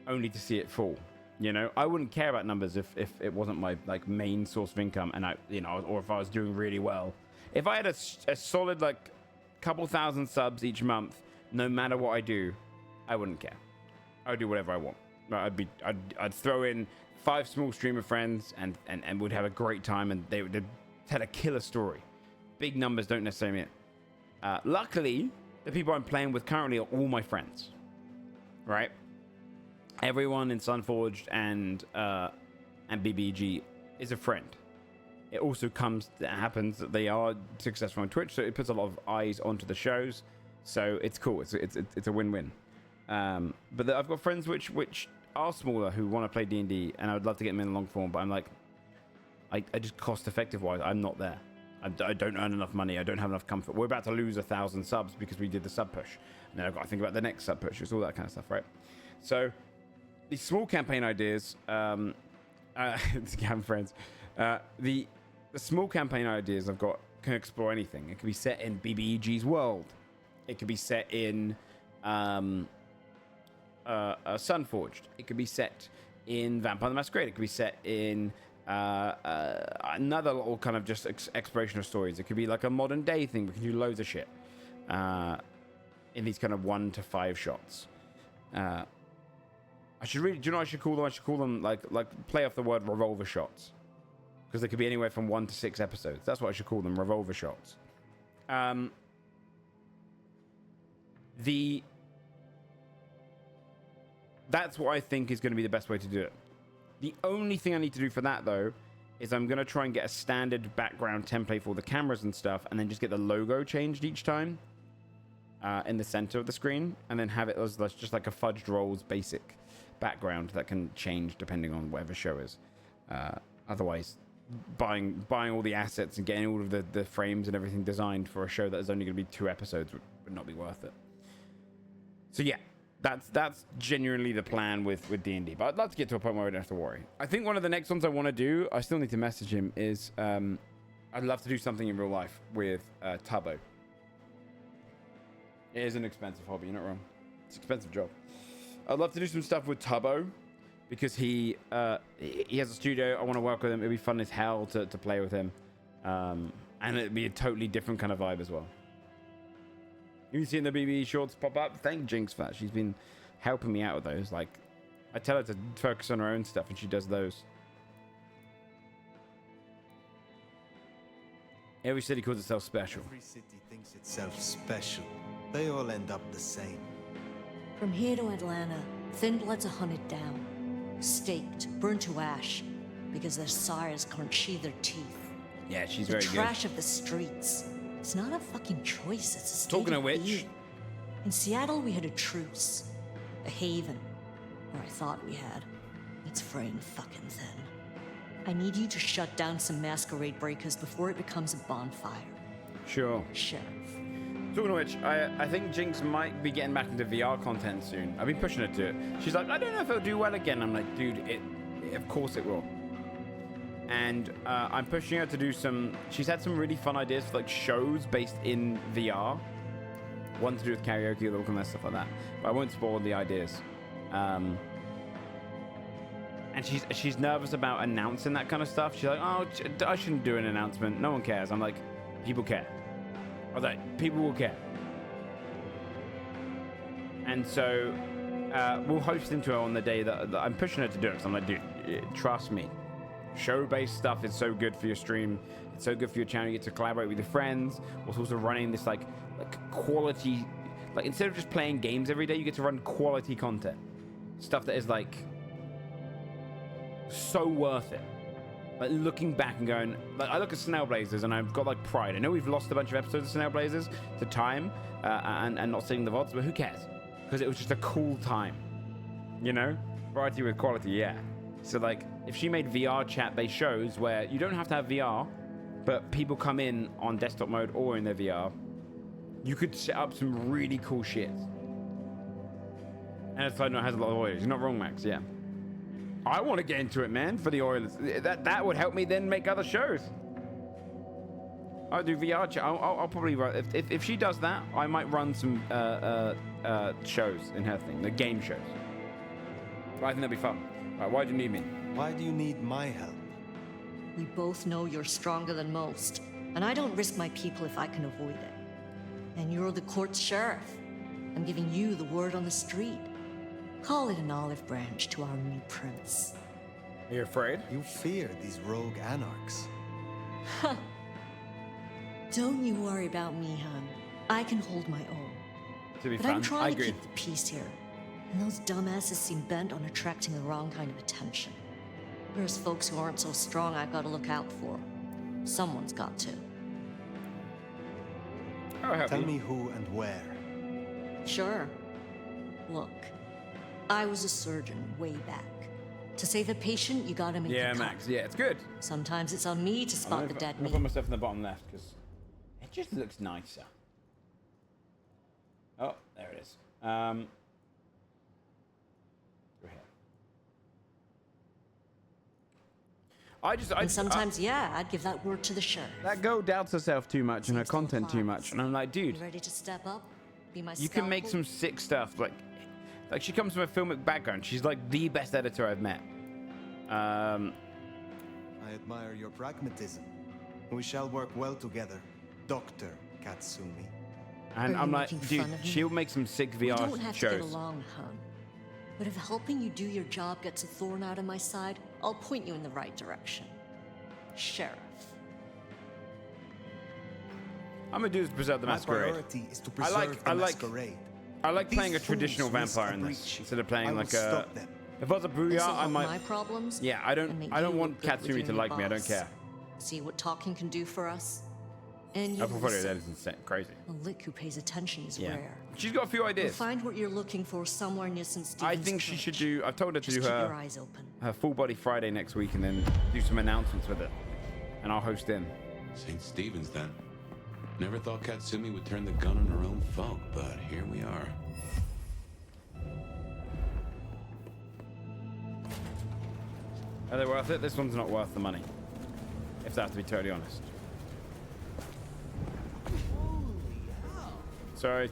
only to see it fall? You know, I wouldn't care about numbers if it wasn't my main source of income, and or if I was doing really well. If I had a solid couple thousand subs each month, no matter what I do, I wouldn't care. I would do whatever I want. I'd throw in 5 small streamer friends and would have a great time, and they'd tell a killer story. Big numbers don't necessarily mean it. Luckily, the people I'm playing with currently are all my friends, right? Everyone in Sunforged and BBG is a friend. It also happens that they are successful on Twitch, so it puts a lot of eyes onto the shows. So it's cool. It's a win-win. But I've got friends which are smaller who want to play D&D, and I would love to get them in long form. But I'm like, I just cost-effective wise, I'm not there. I don't earn enough money. I don't have enough comfort. We're about to lose 1,000 subs because we did the sub push. And then I've got to think about the next sub push. It's all that kind of stuff, right? So these small campaign ideas, scam friends. The small campaign ideas I've got can explore anything. It could be set in BBEG's world. It could be set in Sunforged. It could be set in Vampire the Masquerade. It could be set in another little kind of just exploration of stories. It could be like a modern day thing. We can do loads of shit in these kind of 1 to 5 shots. I should really, do you know what I should call them? I should call them like play off the word revolver shots, because they could be anywhere from 1 to 6 episodes. That's what I should call them, revolver shots. That's what I think is going to be the best way to do it. The only thing I need to do for that, though, is I'm going to try and get a standard background template for all the cameras and stuff, and then just get the logo changed each time. in the center of the screen, and then have it as just like a fudged rolls basic background that can change depending on whatever show is. Otherwise, buying all the assets and getting all of the frames and everything designed for a show that is only going to be 2 episodes would not be worth it. So yeah, that's genuinely the plan with D&D. But I'd love to get to a point where I don't have to worry. I think one of the next ones I want to do, I still need to message him, is I'd love to do something in real life with Tubbo. It is an expensive hobby, you're not wrong. It's an expensive job. I'd love to do some stuff with Tubbo because he has a studio. I want to work with him. It'd be fun as hell to play with him. And it'd be a totally different kind of vibe as well. You've seen the BB shorts pop up? Thank Jinx for that. She's been helping me out with those. Like, I tell her to focus on her own stuff and she does those. Every city calls itself special. Every city thinks itself special. They all end up the same. From here to Atlanta, thin bloods are hunted down, staked, burned to ash, because their sires can't sheathe their teeth. Yeah, she's The very good. trash of the streets. It's not a fucking choice, it's a state Talking of which- being. In Seattle, we had a truce. A haven. Or I thought we had. It's fraying fucking thin. I need you to shut down some masquerade breakers before it becomes a bonfire. Sure. Sheriff. Talking of which, I think Jinx might be getting back into VR content soon. I've been pushing her to it. She's like, I don't know if it'll do well again. I'm like, dude, of course it will. And I'm pushing her to do some... She's had some really fun ideas for like shows based in VR. One to do with karaoke, all kind of stuff like that. But I won't spoil the ideas. And she's nervous about announcing that kind of stuff. She's like, oh, I shouldn't do an announcement. No one cares. I'm like, people care. I was like, people will care. And so we'll host into her on the day that I'm pushing her to do it. So I'm like, dude, trust me. Show-based stuff is so good for your stream. It's so good for your channel. You get to collaborate with your friends. We're also running this like quality, like instead of just playing games every day, you get to run quality content. Stuff that is like so worth it. Like looking back and going, like I look at Snail Blazers and I've got like pride. I know we've lost a bunch of episodes of Snail Blazers to time and not seeing the VODs, but who cares? Because it was just a cool time, you know? Variety with quality, yeah. So like, if she made VR chat-based shows where you don't have to have VR, but people come in on desktop mode or in their VR, you could set up some really cool shit. And it's like, no, it has a lot of Oilers. You're not wrong, Max, yeah. I want to get into it, man, for the Oilers. That would help me then make other shows. I'll do VR chat. I'll probably run, if she does that, I might run some shows in her thing, the game shows. But I think that'd be fun. Right, why do you need me? Why do you need my help? We both know you're stronger than most, and I don't risk my people if I can avoid it. And you're the court's sheriff. I'm giving you the word on the street. Call it an olive branch to our new prince. Are you afraid? You fear these rogue anarchs. Don't you worry about me, hon. I can hold my own. To be But fun, I'm I trying to agree. keep the peace here. And those dumbasses seem bent on attracting the wrong kind of attention. There's folks who aren't so strong I've got to look out for. Someone's got to. I'll help Tell you. me who and where. Sure. Look, I was a surgeon way back. To save a patient, you gotta make Yeah, the cut. Max. Yeah, it's good. Sometimes it's on me to spot the dead I'm gonna meat. put myself in the bottom left because it just looks nicer. Oh, there it is. Go ahead. And sometimes, yeah, I'd give that word to the sheriff. that girl doubts herself too much and her Seems to content too apply. much, and I'm like, dude, You ready to step up? Be my you can make scalpel? some sick stuff. Like she comes from a filmic background. She's like the best editor I've met. I admire your pragmatism. We shall work well together, Dr. Katsumi. And Are I'm you like, making dude, fun of me? she'll make some sick We VR don't have to get shows. along, hon. But if helping you do your job gets a thorn out of my side, I'll point you in the right direction. Sheriff. I'm gonna do this to preserve the My Masquerade. priority is to preserve the Masquerade. I like These playing a traditional fools risk vampire a in this breach. instead of I playing will like a. stop them. If I was a This'll Booyah, I help might. my problems. Yeah, I and make don't you want look good with Katsumi your to new like me. I don't boss. care. See what talking can do for us? And Her you portfolio there is insane, crazy. A lick who pays attention is Yeah. rare. She's got a few You'll ideas. find what you're looking for somewhere near St. Stephen's I think she should do. I've told her to Just do keep your her eyes open. full body Friday next week, and then do some announcements with it, and I'll host in. St. Stephen's, then. Never thought Katsumi would turn the gun on her own folk, but here we are. Are they worth it? This one's not worth the money, if I have to be totally honest. Sorry.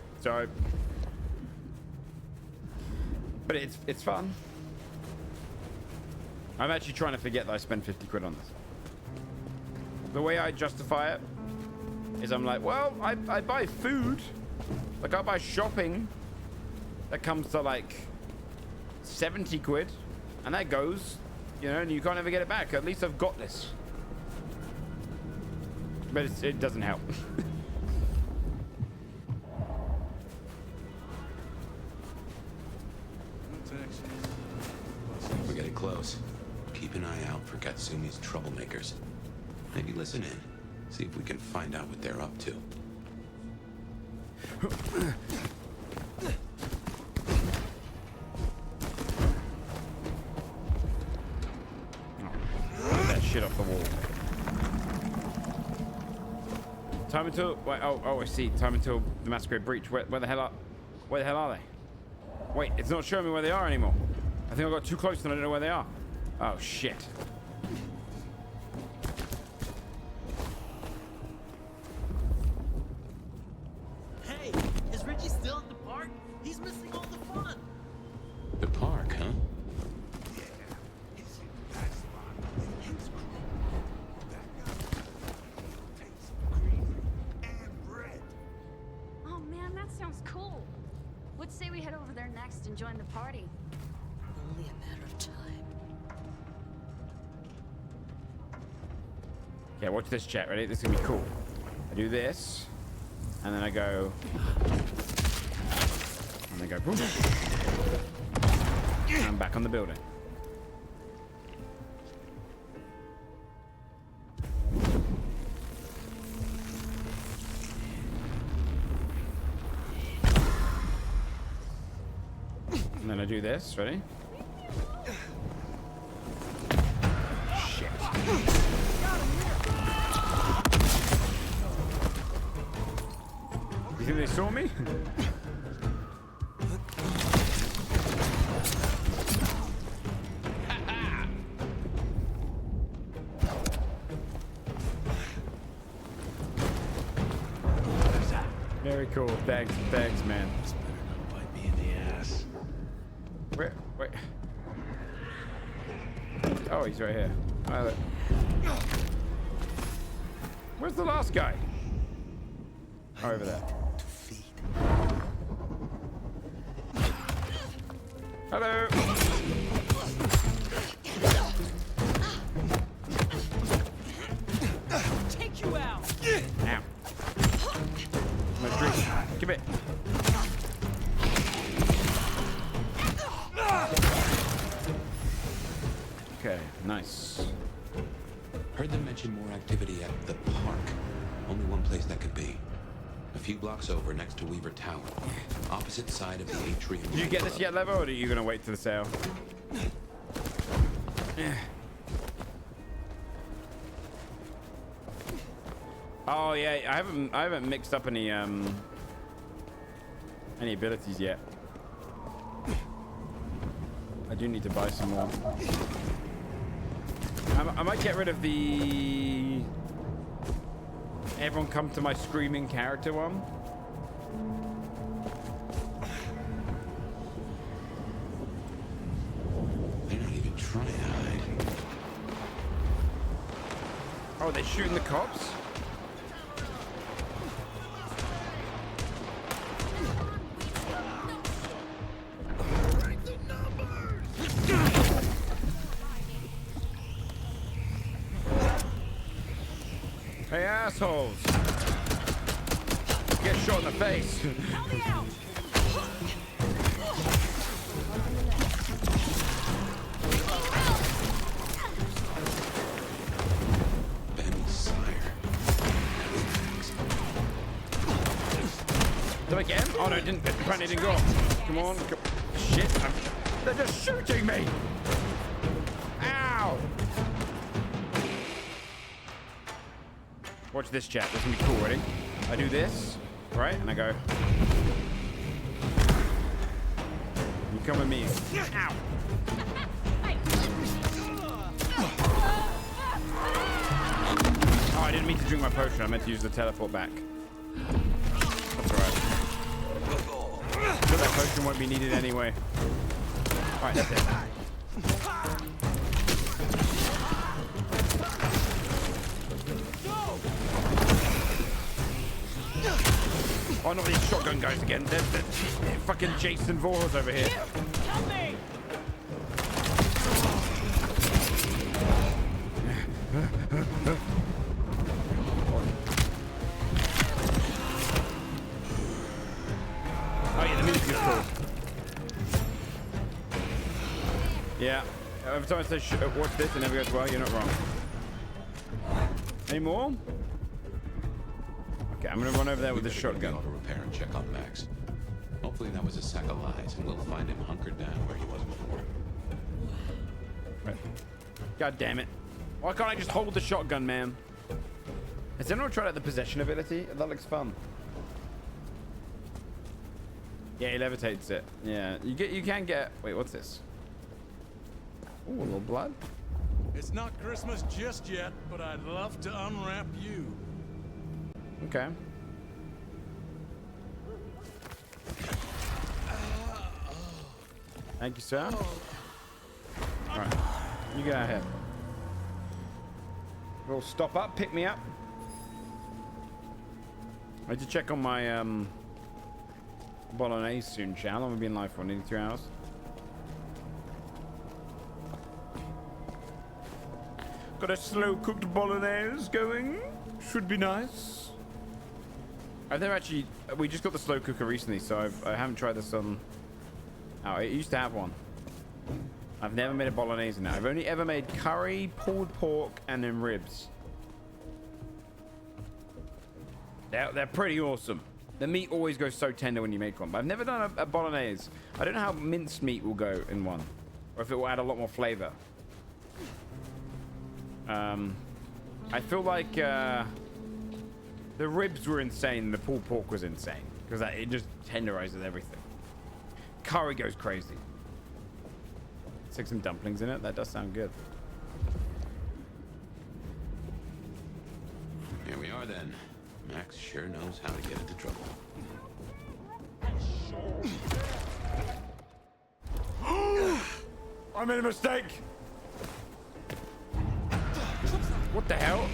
But it's fun. I'm actually trying to forget that I spent 50 quid on this. The way I justify it is I'm like, well, I buy food. Like, I buy shopping that comes to like 70 quid. And that goes, you know, and you can't ever get it back. At least I've got this. But it doesn't help. We're getting close. Keep an eye out for Katsumi's troublemakers. Maybe listen in. See if we can find out what they're up to. Get that shit off the wall. Time until... Wait, oh, I see. Time until the Masquerade breach. Where the hell are they? Wait, it's not showing me where they are anymore. I think I got too close and I don't know where they are. Oh, shit. Hey, is Richie still at the park? He's missing all the fun. The park, huh? Oh man, that sounds cool. Let's say we head over there next and join the party. Only a matter of time. Okay, watch this chat. Ready? This is gonna be cool. I do this, and then I go, and then go, boom. And I'm back on the building. And then I do this. Ready? Shit. You think they saw me? Very cool. Thanks, man. This better not bite me in the ass. Wait. Oh, he's right here. Violet. Where's the last guy? Oh, over there. To feed. Hello. Take you out. Ow. My drink. Give it. Okay, nice. Heard them mention more activity at the park. Only one place that could be. A few blocks over next to Weaver Tower. Opposite side of the atrium. Did you get this yet, Levo, or are you gonna wait till the sale? Oh yeah, I haven't mixed up any abilities yet. I do need to buy some more. I might get rid of the everyone come to my screaming character one. They're not even trying to hide. Oh, they're shooting the cops? Hey, assholes! Get shot in the face. Help me out! Ben's sire. Oh no, it didn't. Apparently it didn't go off. Come on. Shit. They're just shooting me. Ow. Watch this, chat. This is gonna be cool. Ready? I do this, right? And I go. You come with me. Ow. Oh, I didn't mean to drink my potion. I meant to use the teleport back. That's alright. But that potion won't be needed anyway. Alright, that's it. Oh, not these shotgun guys again. They're fucking Jason Voorhees over here. Help me! Oh yeah, the music is cool. Yeah. Every time I say watch this, it never goes well. You're not wrong. Any more? Okay, I'm gonna run over there with the shotgun. Auto repair and check on Max. Hopefully that was a sack of lies, and we'll find him hunkered down where he was before. Right. God damn it! Why can't I just hold the shotgun, man? Has anyone tried out the possession ability? That looks fun. Yeah, he levitates it. Yeah, you can get. Wait, what's this? Ooh, a little blood. It's not Christmas just yet, but I'd love to unwrap you. Okay. Thank you, sir. All right, you go ahead. We'll stop up, pick me up. I need to check on my bolognese soon, chat. How long have we been live for? Nearly 3 hours. Got a slow cooked bolognese going. Should be nice. I've never actually. We just got the slow cooker recently, so I haven't tried this on. Oh, I used to have one. I've never made a bolognese now. I've only ever made curry, pulled pork, and then ribs. They're pretty awesome. The meat always goes so tender when you make one, but I've never done a bolognese. I don't know how minced meat will go in one, or if it will add a lot more flavor. I feel like the ribs were insane. The pulled pork was insane because it just tenderizes everything. Curry goes crazy. Stick some dumplings in it. That does sound good. Here we are then. Max sure knows how to get into trouble. I made a mistake. What the hell?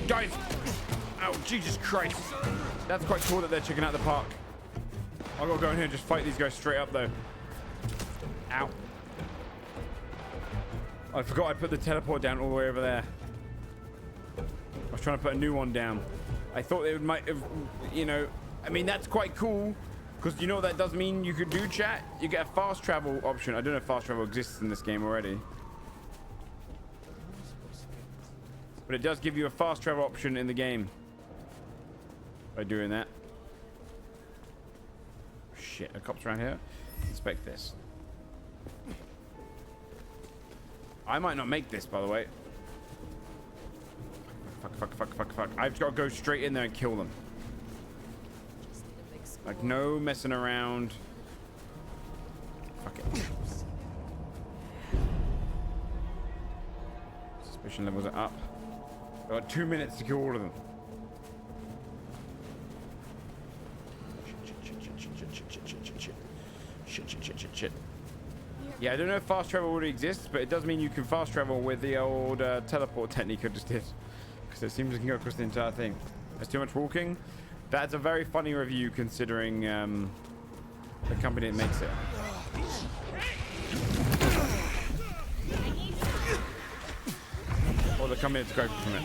Guys. Oh, Jesus Christ. That's quite cool that they're checking out the park. I've got to go in here and just fight these guys straight up, though. Ow. I forgot I put the teleport down all the way over there. I was trying to put a new one down. I thought they might have, you know, I mean, that's quite cool. Because you know what that does mean you could do, chat? You get a fast travel option. I don't know if fast travel exists in this game already. But it does give you a fast travel option in the game. By doing that. Shit, a cop's around here. Inspect this. I might not make this, by the way. Fuck. I've got to go straight in there and kill them. Like, no messing around. Fuck it. Suspicion levels are up. I've got 2 minutes to kill all of them. Shit. Yeah, I don't know if fast travel already exists, but it does mean you can fast travel with the old teleport technique I just did. Because it seems you can go across the entire thing. There's too much walking. That's a very funny review considering the company that makes it. Or the company that's going from it.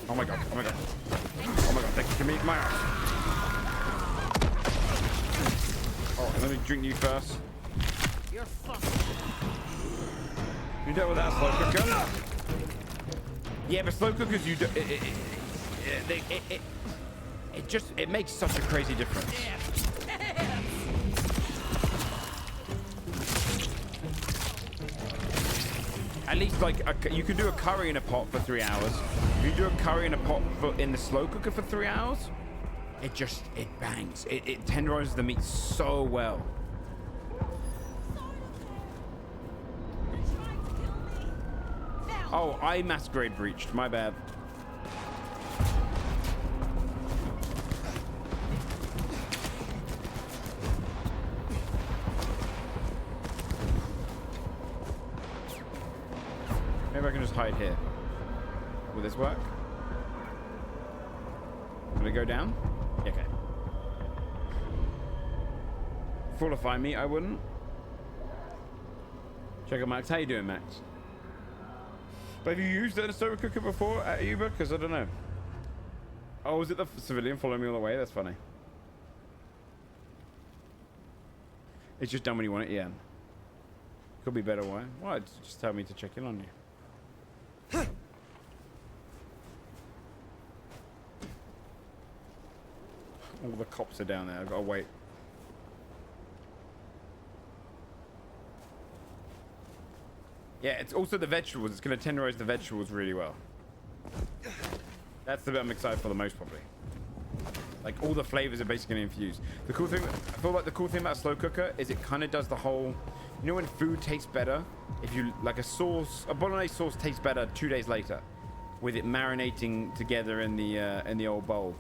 Oh my god. Give me my ass. Oh, let me drink you first. You're fucked. You dealt with that slow cooker? It makes such a crazy difference. At least like you can do a curry in a pot for 3 hours. If you do a curry in a pot in the slow cooker for 3 hours, it bangs. It tenderizes the meat so well. Oh, I Masquerade breached. My bad. Maybe I can just hide here. Will this work? Will it go down? Okay. Fortify me, I wouldn't. Check out Max. How you doing, Max? But have you used it in a slow cooker before at Uber? Because I don't know. Oh, was it the civilian following me all the way? That's funny. It's just done when you want it, yeah. Could be better, why? Why? Just tell me to check in on you. All the cops are down there. I've got to wait. Yeah, it's also the vegetables. It's going to tenderize the vegetables really well. That's the bit I'm excited for the most, probably. Like, all the flavors are basically going to infuse. The cool thing, I feel like the cool thing about a slow cooker is it kind of does the whole... You know when food tastes better? If you, like a bolognese sauce tastes better 2 days later. With it marinating together in the old bowl.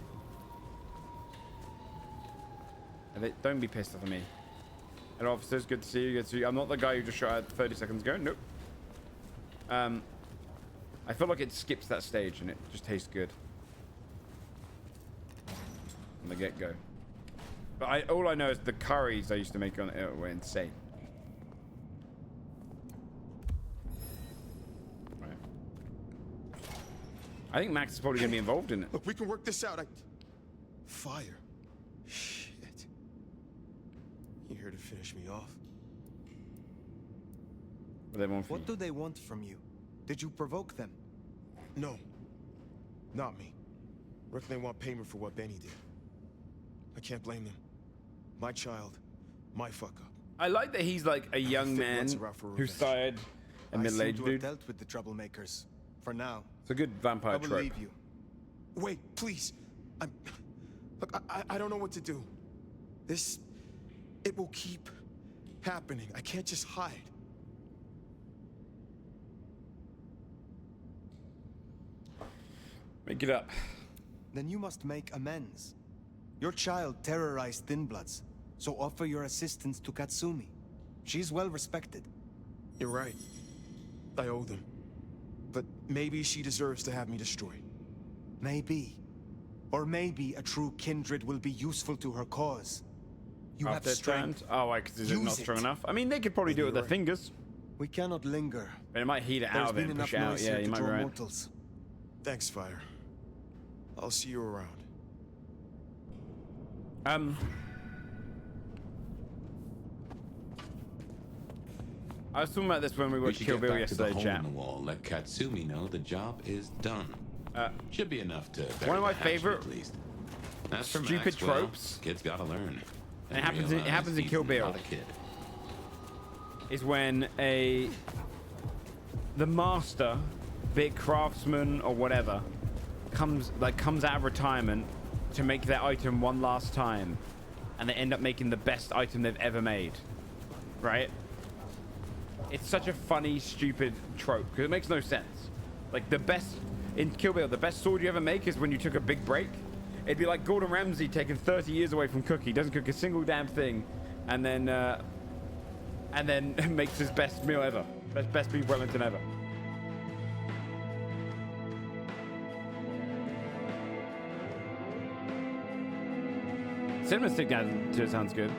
Don't be pissed off at me. Hello, officers. Good to see you. Good to see you. I'm not the guy who just shot at 30 seconds ago. Nope. I feel like it skips that stage and it just tastes good from the get-go. But all I know is the curries I used to make on it were insane. Right. I think Max is probably going to be involved in it. Look, we can work this out. Fire. Shit. You here to finish me off? What do they want from you? Did you provoke them? No. Not me. Reckon they want payment for what Benny did. I can't blame them. My child. My fuck up. I like that he's like a young man who's tired and middle-aged dude. Dealt with the troublemakers. For now. It's a good vampire I trope. believe you. Wait, please. Look, I don't know what to do. It will keep happening. I can't just hide. Make it up. Then you must make amends. Your child terrorized Thin Bloods, so offer your assistance to Katsumi. She's well respected. You're right. I owe them. But maybe she deserves to have me destroyed. Maybe. Or maybe a true kindred will be useful to her cause. You have strength. Oh, because is it not strong enough? I mean, they could probably do it with their fingers. We cannot linger. But it might heat it out of it and push it out. Yeah, you might be right. Mortals. Thanks, Fire. I'll see you around. I was talking about this when we watched Kill Bill yesterday, chat. Let Katsumi know the job is done. Should be enough to. One of my favorite at least. As for stupid Max, tropes. Kids gotta learn. And it happens in Kill Bill. Is when the master, big craftsman or whatever, comes out of retirement to make their item one last time, and they end up making the best item they've ever made, right? It's such a funny, stupid trope because it makes no sense. Like the best in Kill Bill, the best sword you ever make is when you took a big break. It'd be like Gordon Ramsay taking 30 years away from cooking, doesn't cook a single damn thing, and then makes his best meal ever, best beef Wellington ever. Cinnamon stick down to it sounds good.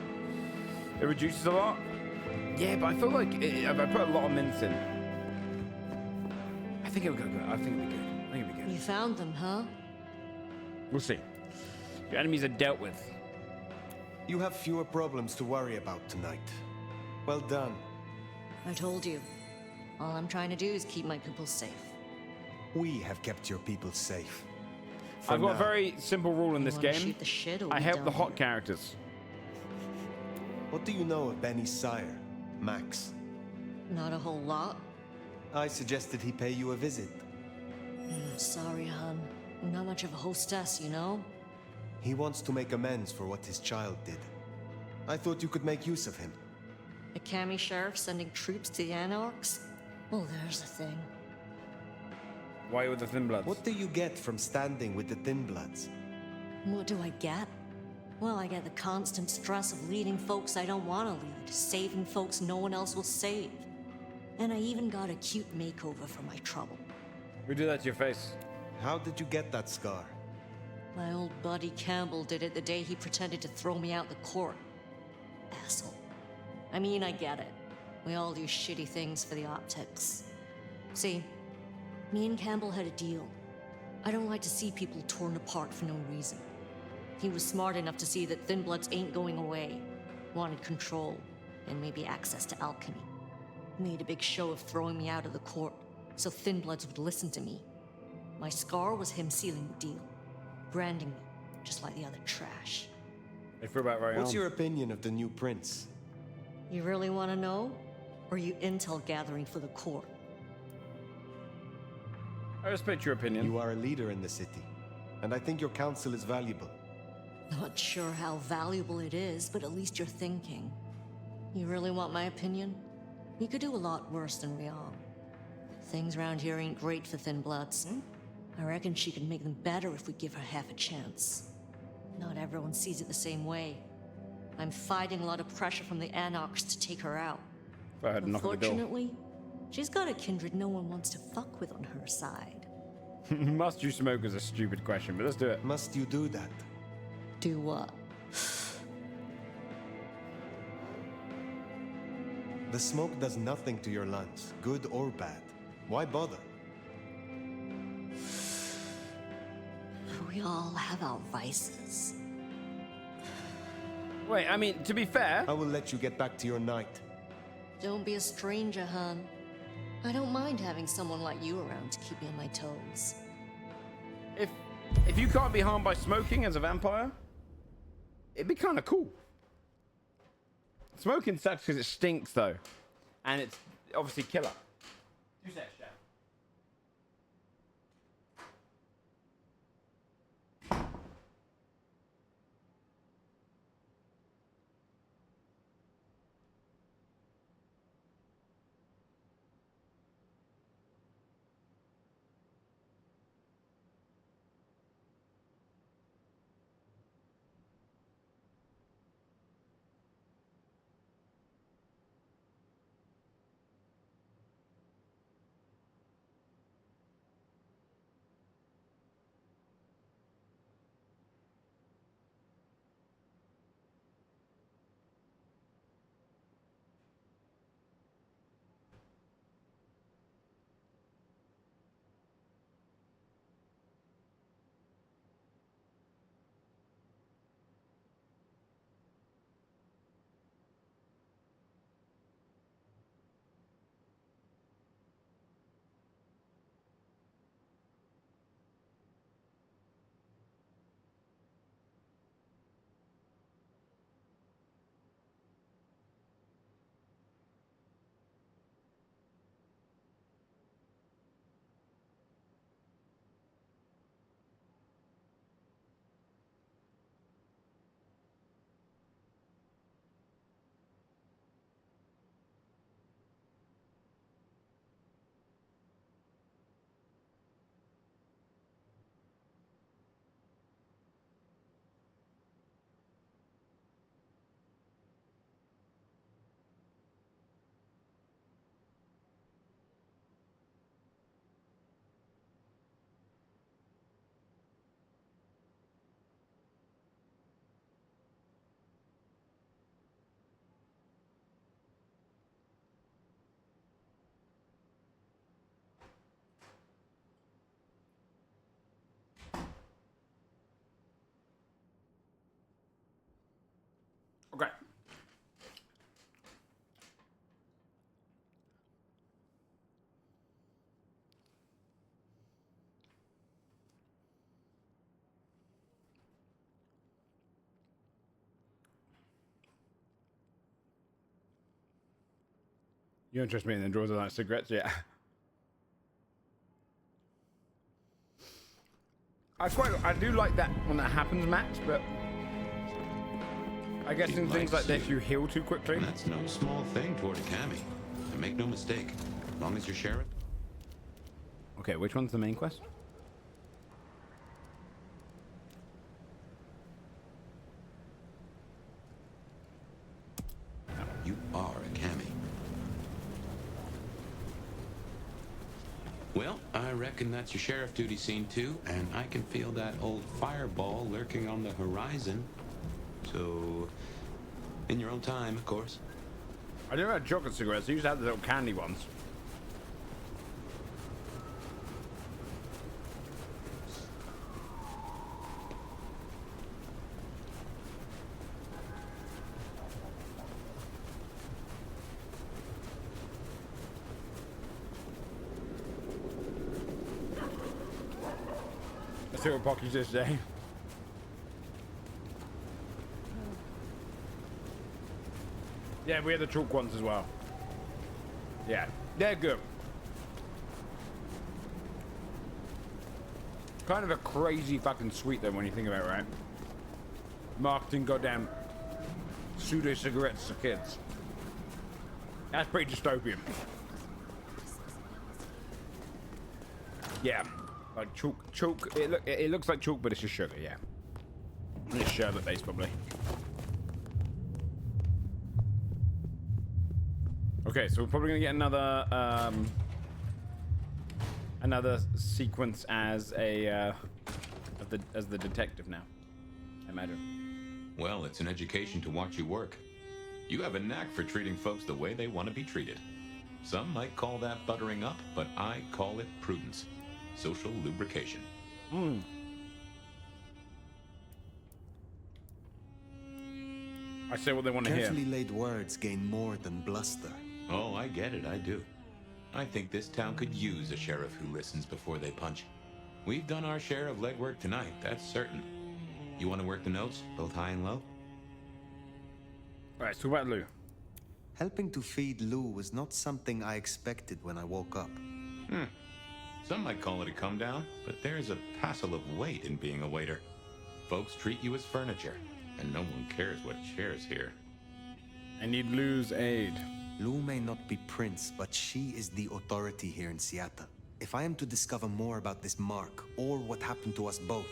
It reduces a lot. Yeah, but I feel like if I put a lot of mince in, I think it'll go good. I think it'll be good. I think it'll be good. You found them, huh? We'll see. Your enemies are dealt with. You have fewer problems to worry about tonight. Well done. I told you. All I'm trying to do is keep my people safe. We have kept your people safe. For I've got a now. very simple rule in You this wanna game. shoot the shit or I be help done the hot here? characters. What do you know of Benny's sire, Max? Not a whole lot. I suggested he pay you a visit. Sorry, hon. I'm not much of a hostess, you know? He wants to make amends for what his child did. I thought you could make use of him. A Cammy sheriff sending troops to the Anarchs? Well, there's the thing. Why with the Thin Bloods? What do you get from standing with the Thin Bloods? What do I get? Well, I get the constant stress of leading folks I don't want to lead, saving folks no one else will save. And I even got a cute makeover for my trouble. We do that to your face. How did you get that scar? My old buddy Campbell did it the day he pretended to throw me out the court. Asshole. I mean, I get it. We all do shitty things for the optics. See, me and Campbell had a deal. I don't like to see people torn apart for no reason. He was smart enough to see that Thin Bloods ain't going away. Wanted control, and maybe access to alchemy. Made a big show of throwing me out of the court, so Thin Bloods would listen to me. My scar was him sealing the deal. Branding me, just like the other trash. They feel about right What's on. your opinion of the new prince? You really want to know? Or are you intel gathering for the court? I respect your opinion. You are a leader in the city, and I think your counsel is valuable. Not sure how valuable it is, but at least you're thinking. You really want my opinion? You could do a lot worse than Rion. Things around here ain't great for Thin Bloods. I reckon she could make them better if we give her half a chance. Not everyone sees it the same way. I'm fighting a lot of pressure from the Anarchs to take her out. If I had knocked on the door. Unfortunately, she's got a kindred no one wants to fuck with on her side. Must you smoke is a stupid question, but let's do it. Must you do that? Do what? The smoke does nothing to your lungs, good or bad. Why bother? We all have our vices. Wait, I mean, to be fair, I will let you get back to your night. Don't be a stranger, hon. I don't mind having someone like you around to keep me on my toes. if you can't be harmed by smoking as a vampire, it'd be kind of cool. Smoking sucks because it stinks, though, and it's obviously killer. Do that, chef. You interest me in the drawers of like cigarettes, yeah. I do like that when that happens, Max, but I guess He in things like likes this you. you heal too quickly. And that's no small thing toward a cammie. And make no mistake, as long as you're sheriff. Okay, which one's the main quest? You are a cammie. Well, I reckon that's your sheriff duty scene too, and I can feel that old fireball lurking on the horizon. So, in your own time, of course. I never had chocolate cigarettes. I used to have the little candy ones. Let's see what Pocky's this day. Yeah, we had the chalk ones as well. Yeah, they're good. Kind of a crazy fucking sweet though when you think about it, right? Marketing goddamn pseudo cigarettes to kids. That's pretty dystopian. Yeah, like chalk. It looks like chalk, but it's just sugar. Yeah, it's sherbet based probably. Okay, so we're probably gonna get another sequence as a as the detective now, I imagine. Well, it's an education to watch you work. You have a knack for treating folks the way they want to be treated. Some might call that buttering up, but I call it prudence. Social lubrication. I say what they want to hear. Carefully laid words gain more than bluster. Oh, I get it, I do. I think this town could use a sheriff who listens before they punch. We've done our share of legwork tonight, that's certain. You want to work the notes, both high and low? Alright, so what about Lou? Helping to feed Lou was not something I expected when I woke up. Some might call it a come down, but there's a passel of weight in being a waiter. Folks treat you as furniture, and no one cares what shares here. I need Lou's aid. Lou may not be Prince, but she is the authority here in Seattle. If I am to discover more about this mark, or what happened to us both,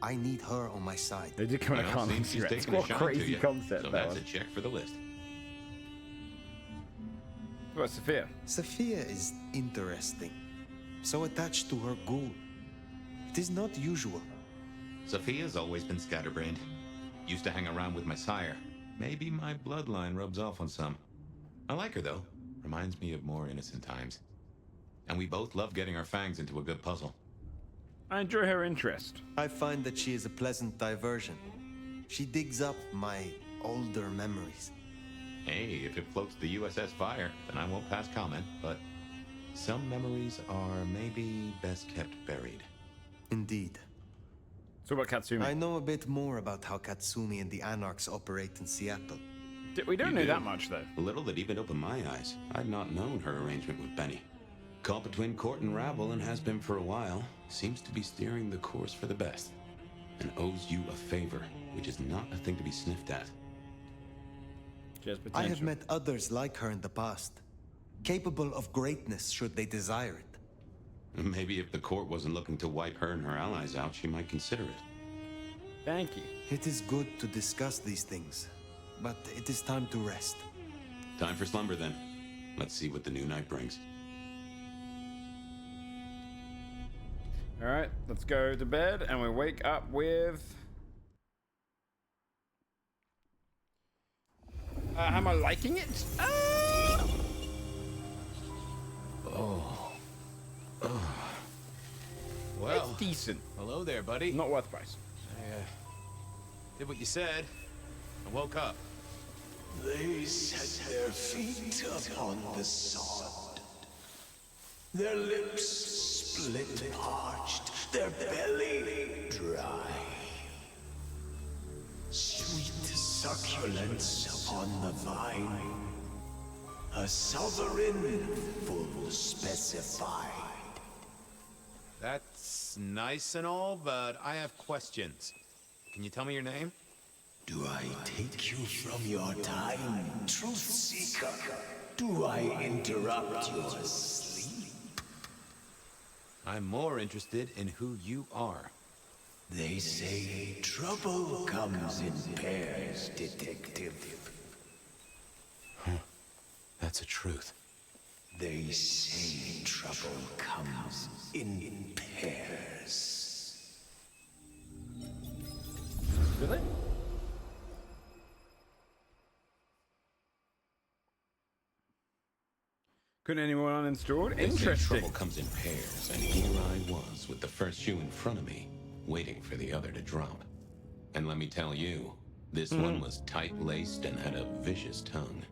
I need her on my side. They did come Well, out seems she's taking a What a shine to crazy you, concept so that that's was. a check for the list. What about Sophia? Sophia is interesting. So attached to her ghoul. It is not usual. Sophia's always been scatterbrained. Used to hang around with my sire. Maybe my bloodline rubs off on some. I like her, though. Reminds me of more innocent times. And we both love getting our fangs into a good puzzle. I enjoy her interest. I find that she is a pleasant diversion. She digs up my older memories. Hey, if it floats the USS Fire, then I won't pass comment, but some memories are maybe best kept buried. Indeed. So what about Katsumi? I know a bit more about how Katsumi and the Anarchs operate in Seattle. We don't You know do? that much though. Little that even opened my eyes. I'd not known her arrangement with Benny. Caught between court and rabble and has been for a while. Seems to be steering the course for the best. And owes you a favor, which is not a thing to be sniffed at. Just I have potential. met others like her in the past, capable of greatness should they desire it. Maybe if the court wasn't looking to wipe her and her allies out, she might consider it. Thank you. It is good to discuss these things, but it is time to rest. Time for slumber then. Let's see what the new night brings. All right, let's go to bed, and we wake up with. Am I liking it? Well, It's decent. hello there, buddy. Not worth the price. I did what you said. I woke up. They set their feet upon the sod. Their lips split parched, their belly dry. Sweet succulence upon the vine. A sovereign full specified. That's nice and all, but I have questions. Can you tell me your name? Do I take you from your time, truth seeker? Do I interrupt your sleep? I'm more interested in who you are. They say trouble comes in pairs, detective. That's a truth. They say trouble comes in pairs. Really? Couldn't anyone uninstall? They say Interesting. trouble comes in pairs, and here I was with the first shoe in front of me, waiting for the other to drop. And let me tell you, this one was tight-laced and had a vicious tongue.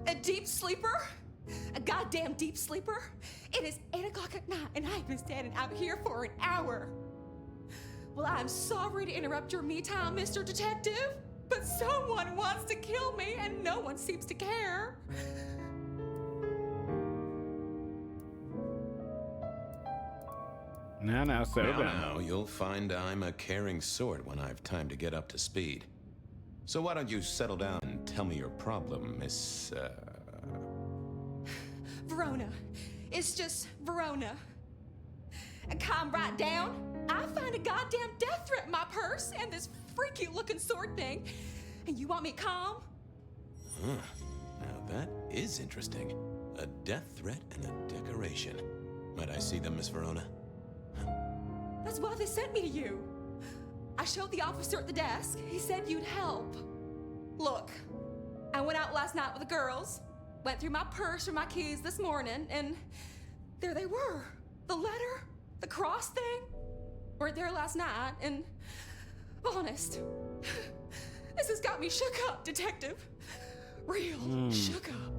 A deep sleeper? A goddamn deep sleeper? It is 8 o'clock at night and I've been standing out here for an hour. Well, I'm sorry to interrupt your me time, Mr. Detective, but someone wants to kill me and no one seems to care. Now, settle down. Now, you'll find I'm a caring sort when I've time to get up to speed. So why don't you settle down and tell me your problem, Miss, Verona. It's just Verona. And calm right down. I find a goddamn death threat in my purse and this freaky looking sword thing. And you want me calm? Huh. Now that is interesting. A death threat and a decoration. Might I see them, Miss Verona? That's why they sent me to you. I showed the officer at the desk. He said you'd help. Look, I went out last night with the girls, went through my purse for my keys this morning, and there they were. The letter, the cross thing, were there last night, and honest, this has got me shook up, Detective. Real shook up.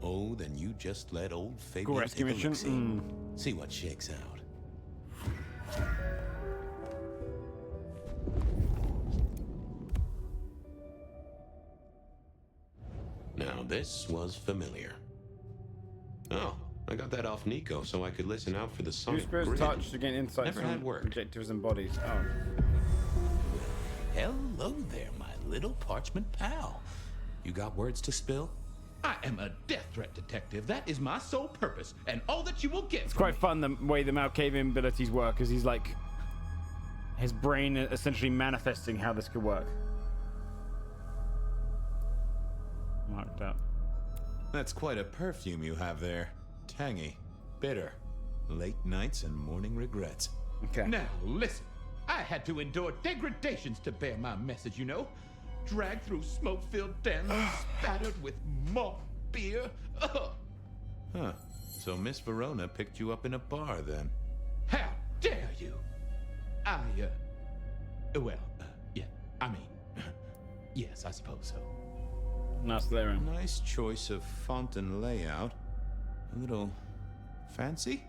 Oh, then you just let old Go Fabian rescue take a mission. look-see. See what shakes out. Now this was familiar. Oh, I got that off Nico so I could listen out for the Use sonic Spirit's grid. touch to gain insights Never had on worked. objectives and bodies. Oh. Hello there, my little parchment pal. You got words to spill? I am a death threat detective. That is my sole purpose, and all that you will get. It's quite fun the way the Malkavian abilities work, because he's like his brain essentially manifesting how this could work. Marked up. That's quite a perfume you have there. Tangy, bitter, late nights and morning regrets. Okay. Now, listen. I had to endure degradations to bear my message, you know. Dragged through smoke-filled dens, spattered with malt beer. Ugh. Huh. So Miss Verona picked you up in a bar then? How dare you? Yeah, I mean, yes, I suppose so. Nice layering. Nice choice of font and layout. A little fancy?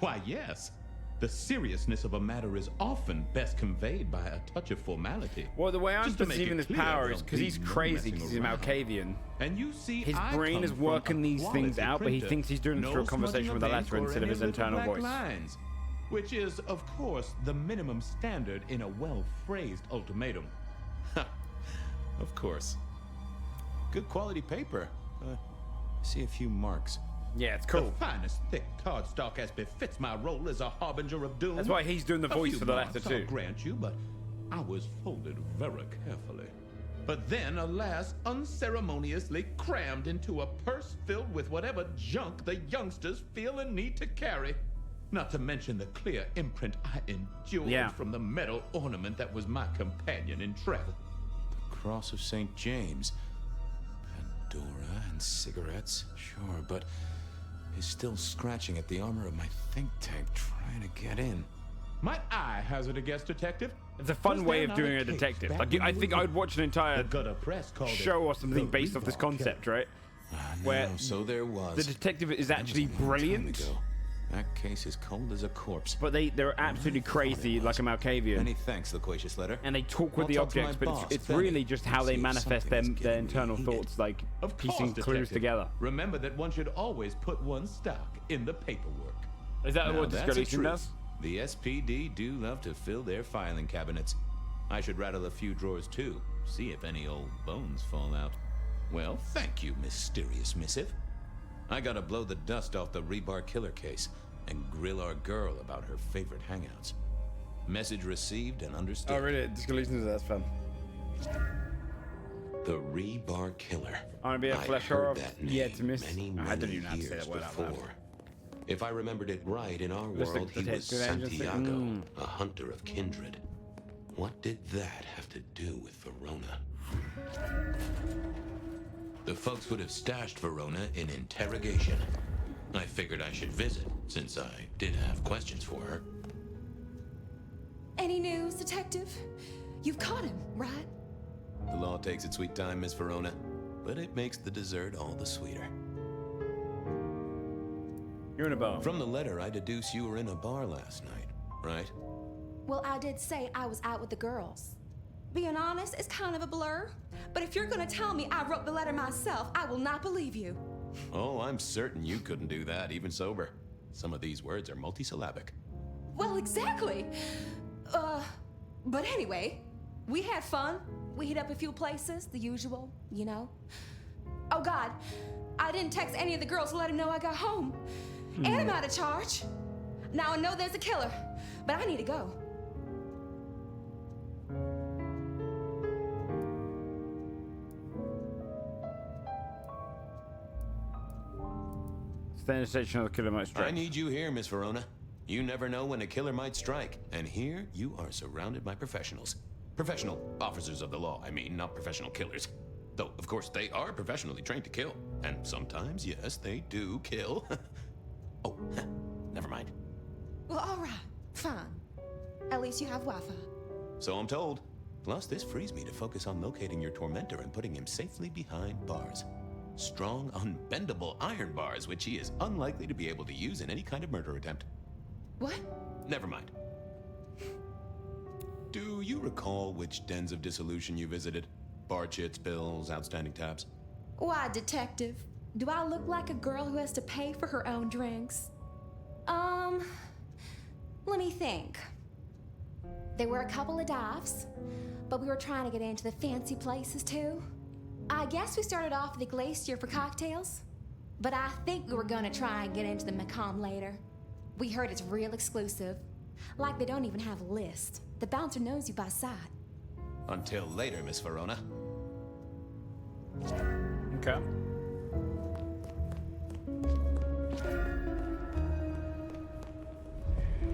Why, yes. The seriousness of a matter is often best conveyed by a touch of formality. Well, the way I'm Just to make perceiving it this clear, power is there'll because be he's no crazy messing because he's around. Malkavian. And you see, His I brain come is from working a these things quality out, but he printer. thinks he's doing it No through a conversation smudging with a of letter ink or instead of any his little internal black voice. lines, which is, of course, the minimum standard in a well-phrased ultimatum. Of course. Good quality paper. See a few marks. Yeah, it's cool. The finest thick cardstock as befits my role as a harbinger of doom. That's why he's doing the A voice few for the marks letter I'll too. grant you, but I was folded very carefully. But then, alas, unceremoniously crammed into a purse filled with whatever junk the youngsters feel a need to carry. Not to mention the clear imprint I endured from the metal ornament that was my companion in travel. The Cross of St. James. Pandora and cigarettes. Sure, but he's still scratching at the armor of my think tank, trying to get in. Might I hazard a guess, detective? It's a fun way of doing a detective. Like, I think I would watch an entire show or something based off this concept, right? Where so there was. The detective is actually brilliant, That case is cold as a corpse. But they're absolutely crazy, like a Malkavian. Many thanks, loquacious letter. And they talk with the objects, but it's really just how they manifest their internal thoughts, like piecing clues together. Remember that one should always put one's stock in the paperwork. Is that Now, what that's a Discretion truth. does? The SPD do love to fill their filing cabinets. I should rattle a few drawers too, see if any old bones fall out. Well, thank you, mysterious missive. I gotta blow the dust off the rebar killer case and grill our girl about her favorite hangouts. Message received and understood. Oh, really? Discretion, that's fun. The rebar killer. I want to be a flesh heard horror. that name Yeah, to miss. many, I many don't even have to say years that word out loud. before. If I remembered it right, in our Just world, the he was detective agency? Santiago, a hunter of kindred. What did that have to do with Verona? The folks would have stashed Verona in interrogation. I figured I should visit, since I did have questions for her. Any news, detective? You've caught him, right? The law takes its sweet time, Miss Verona, but it makes the dessert all the sweeter. You're in a bar. From the letter, I deduce you were in a bar last night, right? Well, I did say I was out with the girls. Being honest, it's kind of a blur. But if you're gonna tell me I wrote the letter myself, I will not believe you. Oh, I'm certain you couldn't do that, even sober. Some of these words are multisyllabic. Well, exactly. But anyway, we had fun. We hit up a few places, the usual, you know. Oh God, I didn't text any of the girls to let them know I got home. And I'm out of charge. Now I know there's a killer, but I need to go. Stay in the station or the killer might strike. I need you here, Miss Verona. You never know when a killer might strike, and here you are surrounded by professionals. Professional officers of the law, I mean, not professional killers. Though, of course, they are professionally trained to kill. And sometimes, yes, they do kill. Oh, never mind. Well, all right, fine. At least you have Wi-Fi. So I'm told. Plus, this frees me to focus on locating your tormentor and putting him safely behind bars. Strong, unbendable iron bars, which he is unlikely to be able to use in any kind of murder attempt. What? Never mind. Do you recall which dens of dissolution you visited? Bar chits, bills, outstanding tabs? Why, detective? Do I look like a girl who has to pay for her own drinks? Let me think. There were a couple of dives, but we were trying to get into the fancy places too. I guess we started off at the Glacier for cocktails, but I think we were gonna try and get into the Macomb later. We heard it's real exclusive. Like they don't even have a list. The bouncer knows you by sight. Until later, Miss Verona. Okay.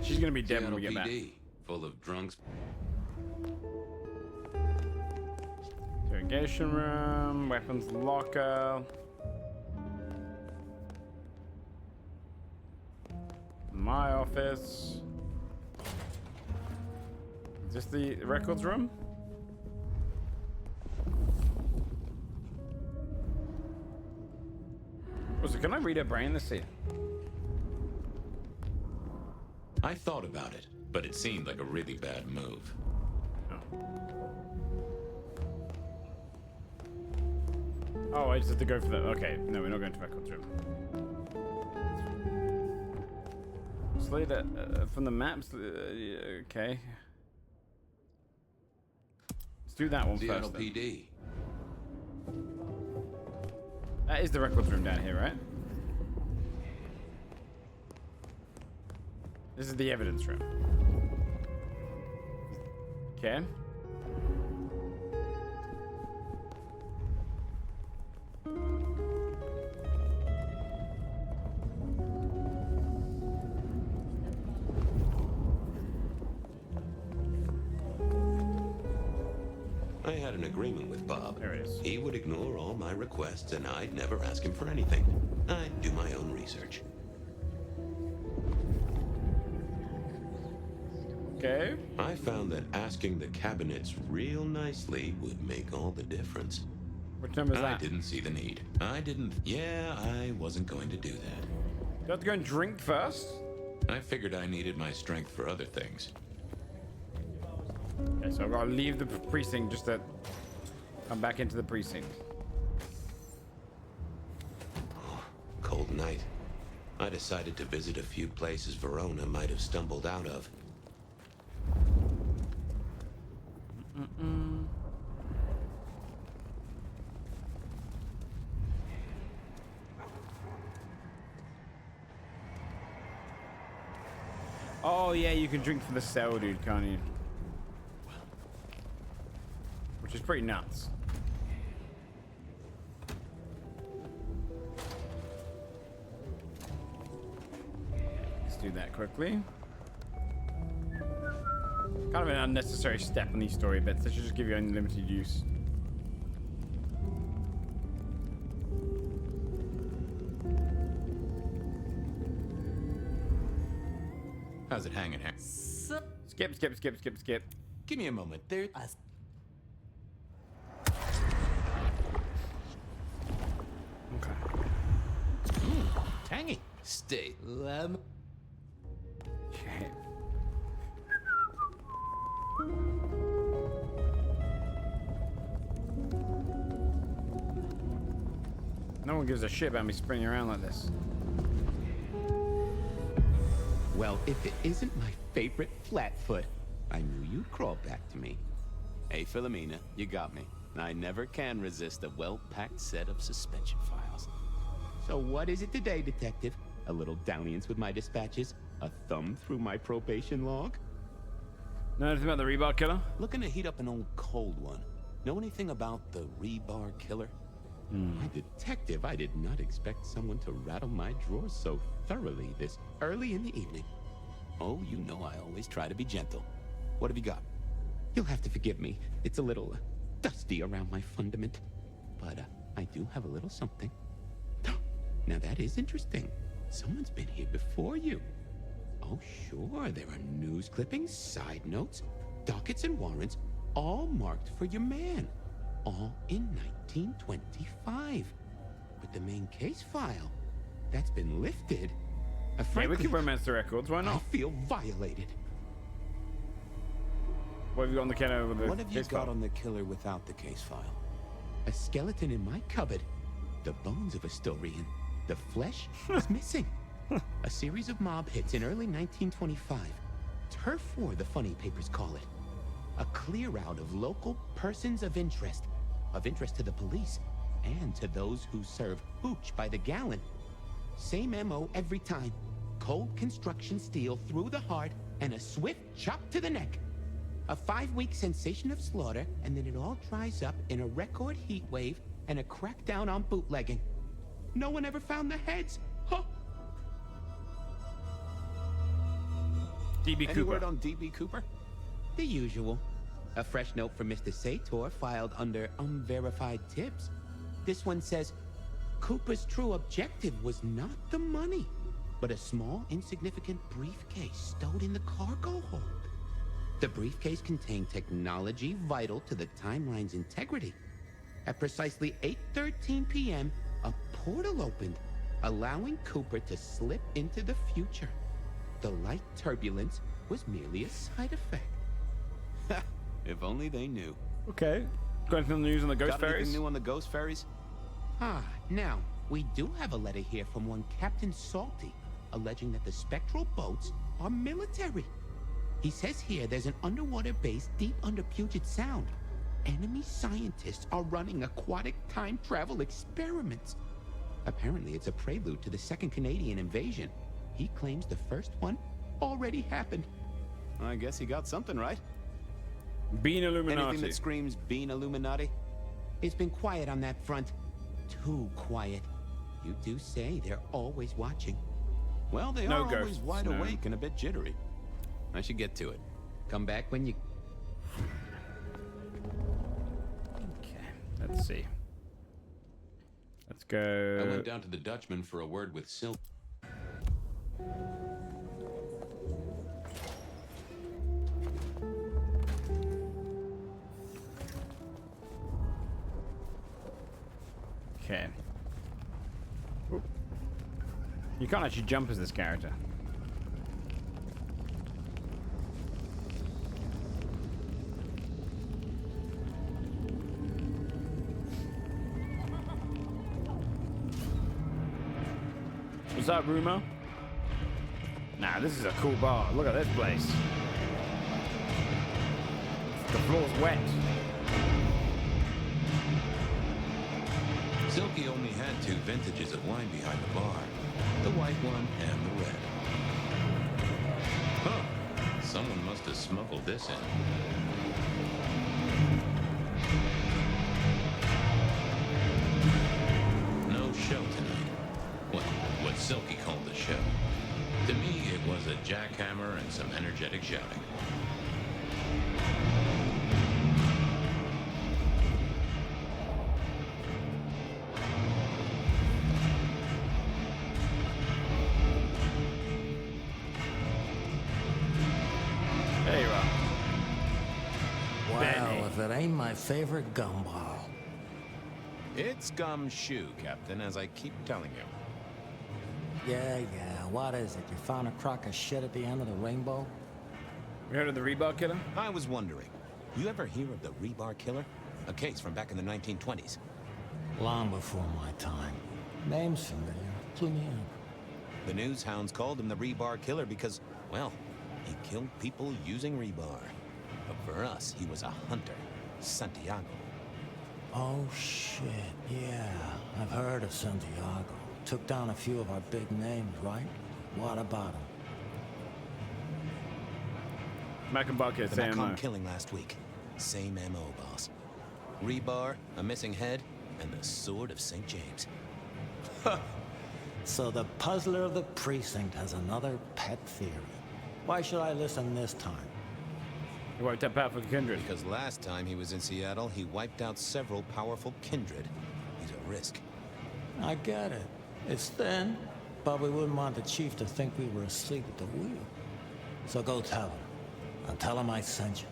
She's gonna be dead when we get back. PD, full of drunks. Interrogation room, weapons locker. My office. Is this the records room? Also, can I read her brain? Let's see. I thought about it, but it seemed like a really bad move. Oh, I just have to go for the. Okay, no, we're not going to records room. Slater from the maps. Okay. Let's do that one Seattle first. Then. PD. That is the records room down here, right? This is the evidence room. Okay. I had an agreement with Bob. There it is. He would ignore all my requests, and I'd never ask him for anything. I'd do my own research. Okay. I found that asking the cabinets real nicely would make all the difference. Which number is I that? didn't see the need. I wasn't going to do that. you have to go and drink first? I figured I needed my strength for other things. Okay, so I've got to leave the precinct just to come back into the precinct. Cold night. I decided to visit a few places Verona might have stumbled out of. Oh yeah, you can drink from the cell, dude, can't you? Which is pretty nuts. Let's do that quickly. Kind of an unnecessary step in these story bits. They should just give you unlimited use. How's it hanging here? Skip, skip, skip, skip, skip. Give me a moment. There. Okay. Tangy. Stay. Okay. No one gives a shit about me spinning around like this. Well, if it isn't my favorite Flatfoot, I knew you'd crawl back to me. Hey, Philomena, you got me. I never can resist a well-packed set of suspension files. So what is it today, Detective? A little dalliance with my dispatches? A thumb through my probation log? Know anything about the rebar killer? Looking to heat up an old cold one. Know anything about the rebar killer? My detective, I did not expect someone to rattle my drawers so thoroughly this early in the evening. Oh, you know I always try to be gentle. What have you got? You'll have to forgive me. It's a little dusty around my fundament. But I do have a little something. Now that is interesting. Someone's been here before you. Oh, sure, there are news clippings, side notes, dockets and warrants, all marked for your man. All in 1925. But the main case file, that's been lifted. Yeah, we can romance the records, why not? I feel violated. What have you got on the killer with the What have you case got file? on the killer without the case file? A skeleton in my cupboard. The bones of a Storian. The flesh is missing. A series of mob hits in early 1925. Turf war, the funny papers call it. A clear out of local persons of interest to the police and to those who serve hooch by the gallon. Same MO every time. Cold construction steel through the heart and a swift chop to the neck. A 5-week sensation of slaughter, and then it all dries up in a record heat wave and a crackdown on bootlegging. No one ever found the heads. Huh? DB Any Cooper. word on DB Cooper? The usual. A fresh note from Mr. Sator filed under unverified tips. This one says, Cooper's true objective was not the money, but a small, insignificant briefcase stowed in the cargo hold. The briefcase contained technology vital to the timeline's integrity. At precisely 8:13 p.m., a portal opened, allowing Cooper to slip into the future. The light turbulence was merely a side effect. If only they knew. Okay. Got anything on the news on the ghost Got fairies? anything new on the ghost fairies? Now, we do have a letter here from one Captain Salty, alleging that the spectral boats are military. He says here there's an underwater base deep under Puget Sound. Enemy scientists are running aquatic time travel experiments. Apparently, it's a prelude to the Second Canadian invasion. He claims the first one already happened. I guess he got something right. Bean Illuminati. Anything that screams Bean Illuminati? It's been quiet on that front. Too quiet. You do say they're always watching. Well, they No are always ghosts, wide no. awake and a bit jittery. I should get to it. Come back when you... Okay, let's see. Let's I go. went down to the Dutchman for a word with Sil. Okay. Oop. You can't actually jump as this character. Was that rumor? Nah, this is a cool bar. Look at this place. The floor's wet. Silky only had 2 vintages of wine behind the bar. The white one and the red. Huh. Someone must have smuggled this in. No show tonight. Well, what Silky called the show. To me, it was a jackhammer and some energetic shouting. There you are. Well, if it ain't my favorite gumball. It's gumshoe, Captain, as I keep telling you. Yeah, what is it? You found a crock of shit at the end of the rainbow? You heard of the Rebar Killer? I was wondering, you ever hear of the Rebar Killer? A case from back in the 1920s. Long before my time. Name's familiar. Clue me in. The news hounds called him the Rebar Killer because, well, he killed people using rebar. But for us, he was a hunter. Santiago. Oh, shit. Yeah, I've heard of Santiago. Took down a few of our big names, right? What about him? Mac and Bucket, The same Macomb killing last week. Same MO, boss. Rebar, a missing head, and the Sword of St. James. So the puzzler of the precinct has another pet theory. Why should I listen this time? He wiped out powerful kindred. Because last time he was in Seattle, he wiped out several powerful kindred. He's a risk. I get it. It's thin, but we wouldn't want the chief to think we were asleep at the wheel. So go tell him. And tell him I sent you.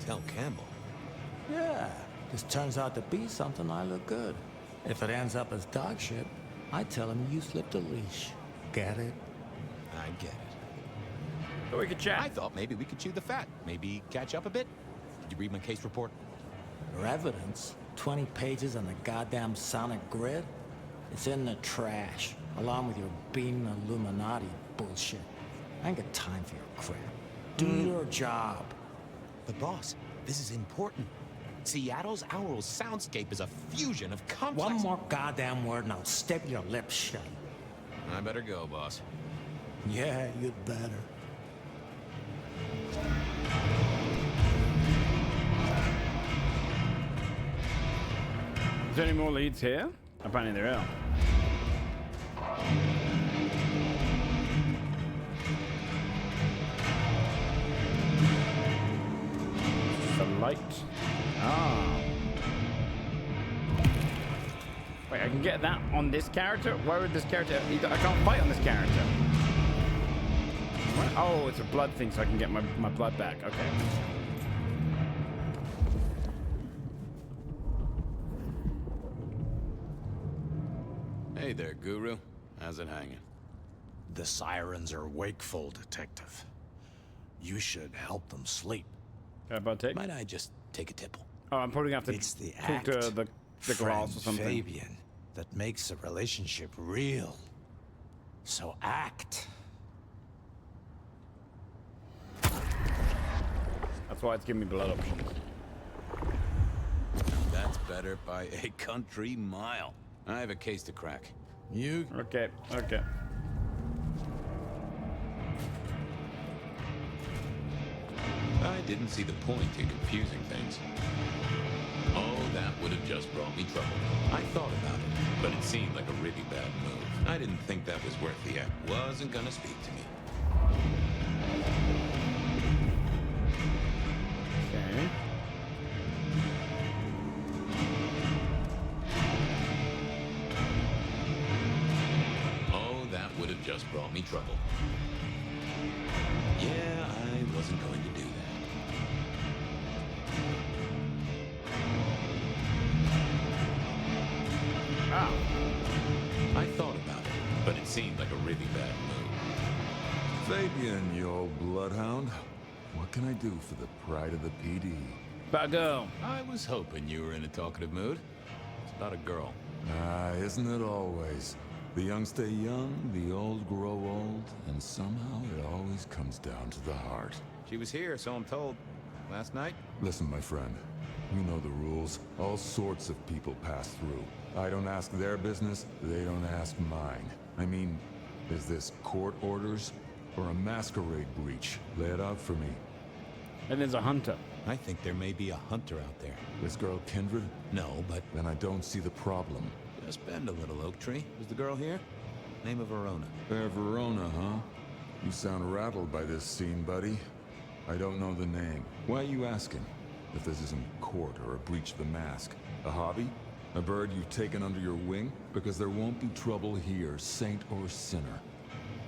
Tell Campbell? Yeah, this turns out to be something I look good. If it ends up as dog shit, I tell him you slipped a leash. Get it? I get it. So we could chat. I thought maybe we could chew the fat. Maybe catch up a bit. Did you read my case report? For evidence? 20 pages on the goddamn sonic grid? It's in the trash, along with your bean Illuminati bullshit. I ain't got time for your crap. Do your job. But boss, this is important. Seattle's aural soundscape is a fusion of complex... One more goddamn word and I'll step your lips shut. I better go, boss. Yeah, you'd better. Is there any more leads here? Apparently there are. The light. Ah. Wait, I can get that on this character? Why would this character... I can't fight on this character. What? Oh, it's a blood thing, so I can get my blood back. Okay. Hey there, Guru. How's it hanging? The sirens are wakeful, Detective. You should help them sleep. Can I partake? Might I just take a tipple? Oh, I'm probably gonna have to It's the talk act, to the glass or something. Fabian, that makes a relationship real. So act. That's why it's giving me blood options. That's better by a country mile. I have a case to crack. You? Okay, okay. I didn't see the point in confusing things. Oh, that would have just brought me trouble. I thought about it, but it seemed like a really bad move. I didn't think that was worth the act. Wasn't gonna speak to me. Okay. Oh, that would have just brought me trouble. Yeah, I wasn't going to do that. I thought about it, but it seemed like a really bad move. Fabian, you old bloodhound. What can I do for the pride of the PD? About a girl. I was hoping you were in a talkative mood. It's about a girl. Isn't it always? The young stay young, the old grow old, and somehow it always comes down to the heart. She was here, so I'm told. Last night? Listen, my friend. You know the rules. All sorts of people pass through. I don't ask their business, they don't ask mine. I mean, is this court orders or a masquerade breach? Lay it out for me. And there's a hunter. I think there may be a hunter out there. This girl Kindred? No, but... Then I don't see the problem. Just bend a little, Oak Tree. Is the girl here? Name of Verona. Fair Verona, huh? You sound rattled by this scene, buddy. I don't know the name. Why are you asking? If this isn't court or a breach of the mask. A hobby? A bird you've taken under your wing? Because there won't be trouble here, saint or sinner.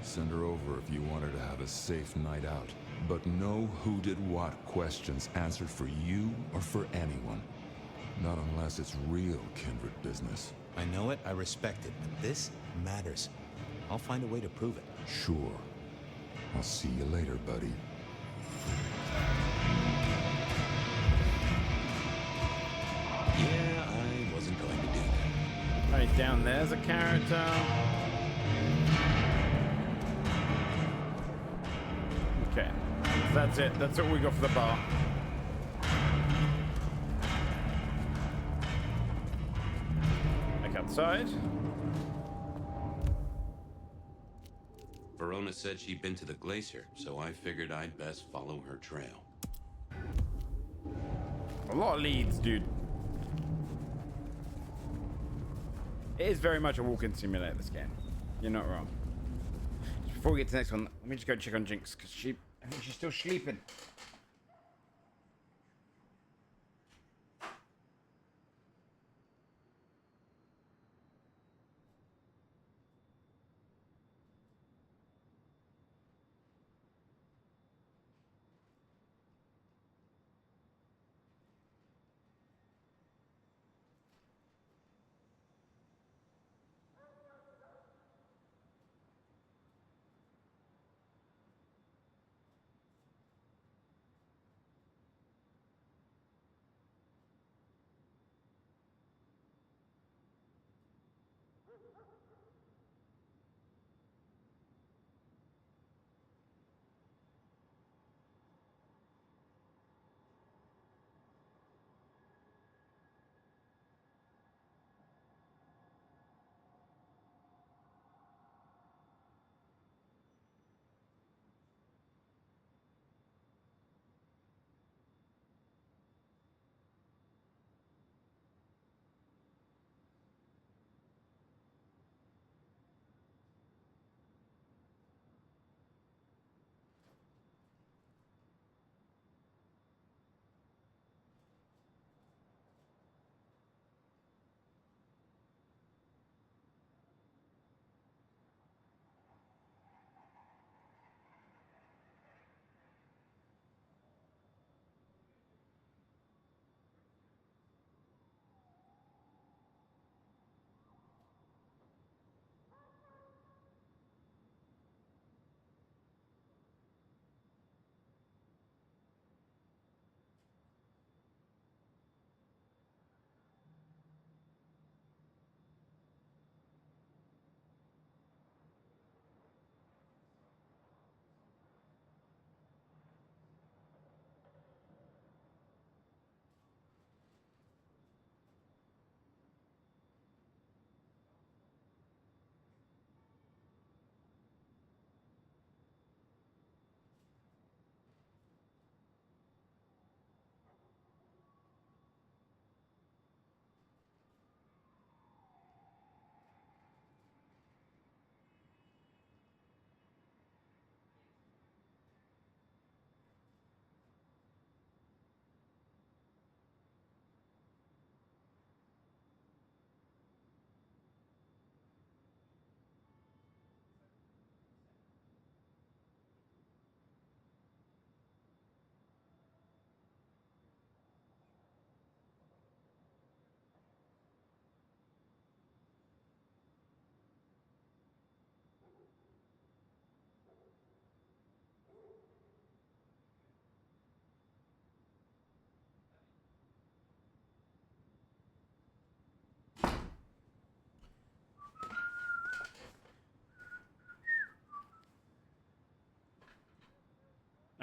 Send her over if you want her to have a safe night out. But no who did what questions answered for you or for anyone. Not unless it's real kindred business. I know it, I respect it, but this matters. I'll find a way to prove it. Sure. I'll see you later, buddy. Yeah, I wasn't going to do that. Right down there's a character. Okay. That's it. That's all we got for the bar. Back outside. Verona said she'd been to the glacier, so I figured I'd best follow her trail. A lot of leads, dude. It is very much a walk-in simulator, this game. You're not wrong. Just before we get to the next one, let me just go check on Jinx, because I think she's still sleeping.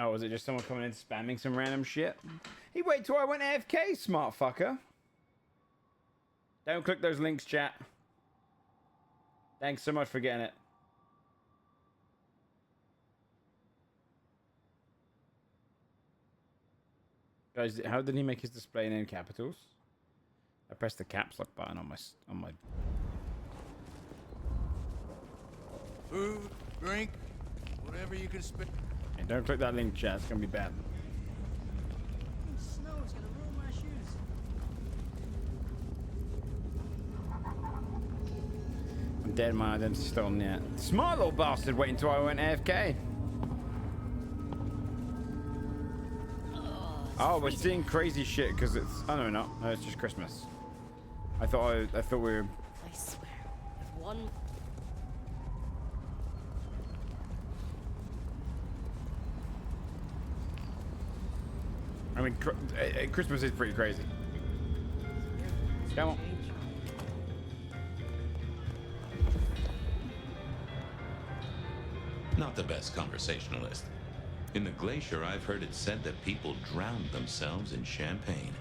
Oh, was it just someone coming in spamming some random shit? He waited till I went AFK, smart fucker. Don't click those links, chat. Thanks so much for getting it. Guys, how did he make his display name capitals? I pressed the caps lock button on my. Food, drink, whatever you can spend. Hey, don't click that link, chat. It's gonna be bad. Snow's gonna ruin my shoes. I'm dead. My identity's stolen yet. Smart little bastard waiting until I went AFK. Oh, we're seeing crazy shit because it's. Oh no, we're not. No, it's just Christmas. I thought we were. I swear, if one. I mean, Christmas is pretty crazy. Come on. Not the best conversationalist. In the glacier, I've heard it said that people drowned themselves in champagne.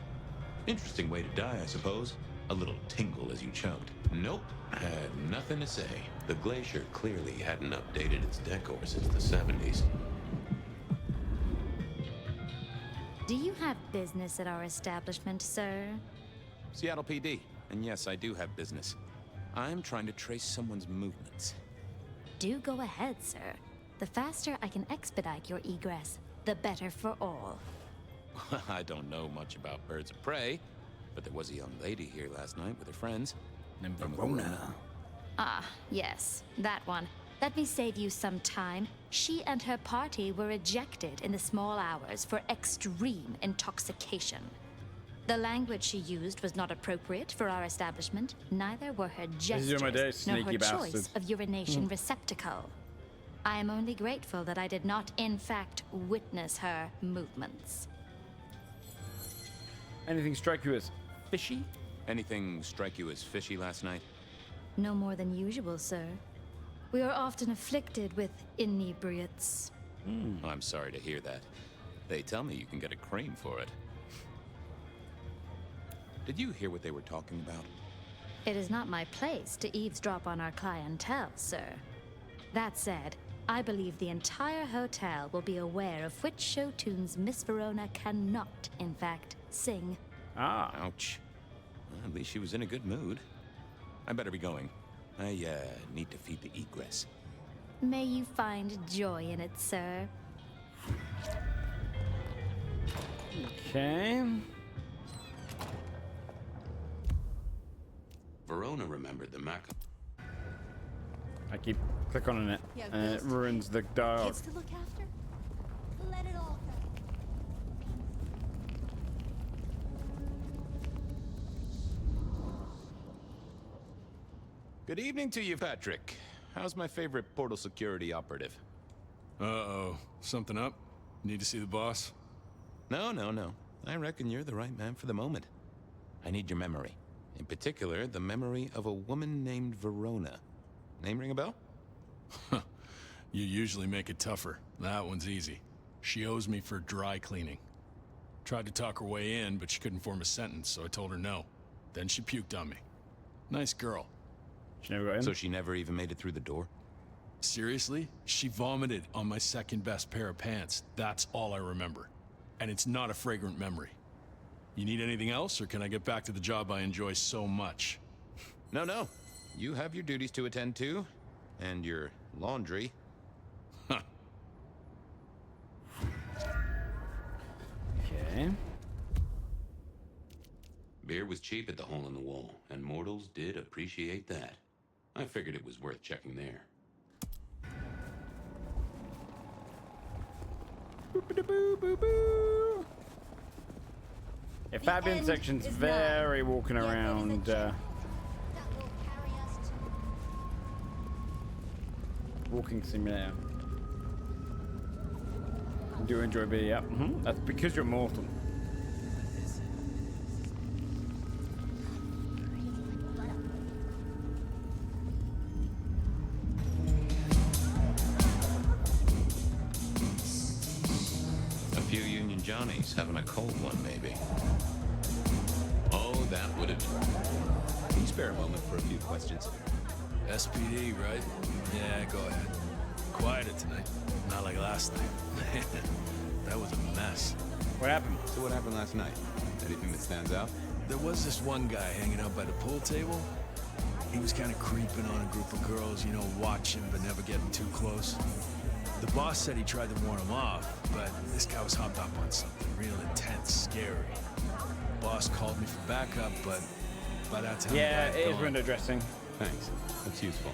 Interesting way to die, I suppose. A little tingle as you choked. Nope, had nothing to say. The glacier clearly hadn't updated its decor since the 70s. Do you have business at our establishment, sir? Seattle PD. And yes, I do have business. I'm trying to trace someone's movements. Do go ahead, sir. The faster I can expedite your egress, the better for all. I don't know much about birds of prey, but there was a young lady here last night with her friends. Named Verona. Ah, yes, that one. Let me save you some time. She and her party were ejected in the small hours for extreme intoxication. The language she used was not appropriate for our establishment. Neither were her gestures, nor her choice of urination receptacle. I am only grateful that I did not, in fact, witness her movements. Anything strike you as fishy? Anything strike you as fishy last night? No more than usual, sir. We are often afflicted with inebriates. I'm sorry to hear that. They tell me you can get a cream for it. Did you hear what they were talking about? It is not my place to eavesdrop on our clientele, sir. That said, I believe the entire hotel will be aware of which show tunes Miss Verona cannot, in fact, sing. Ah. Ouch. Well, at least she was in a good mood. I better be going. I, need to feed the egress. May you find joy in it, sir. Okay. Verona remembered the Mac. I keep clicking on it, and it ruins the dialogue. Kids to look after? Let it all go. Good evening to you, Patrick. How's my favorite portal security operative? Uh-oh. Something up? Need to see the boss? No. I reckon you're the right man for the moment. I need your memory. In particular, the memory of a woman named Verona. Name ring a bell? You usually make it tougher. That one's easy. She owes me for dry cleaning. Tried to talk her way in, but she couldn't form a sentence, so I told her no. Then she puked on me. Nice girl. She never got in? So she never even made it through the door? Seriously? She vomited on my second best pair of pants. That's all I remember. And it's not a fragrant memory. You need anything else, or can I get back to the job I enjoy so much? No. You have your duties to attend to, and your laundry. Okay. Beer was cheap at the hole in the wall, and mortals did appreciate that. I figured it was worth checking there. Yeah, Fabian section's very walking around. Walking simulator. Do you enjoy beer? Yep. That's because you're mortal. brownies, having a cold one, maybe. Oh, that would have... Can you spare a moment for a few questions? SPD, right? Yeah, go ahead. Quieter tonight. Not like last night. That was a mess. What happened? So what happened last night? Anything that stands out? There was this one guy hanging out by the pool table. He was kind of creeping on a group of girls, you know, watching but never getting too close. The boss said he tried to warn him off, but this guy was hopped up on something real intense, scary. The boss called me for backup, but by that time... Yeah, it is window dressing. Thanks. That's useful.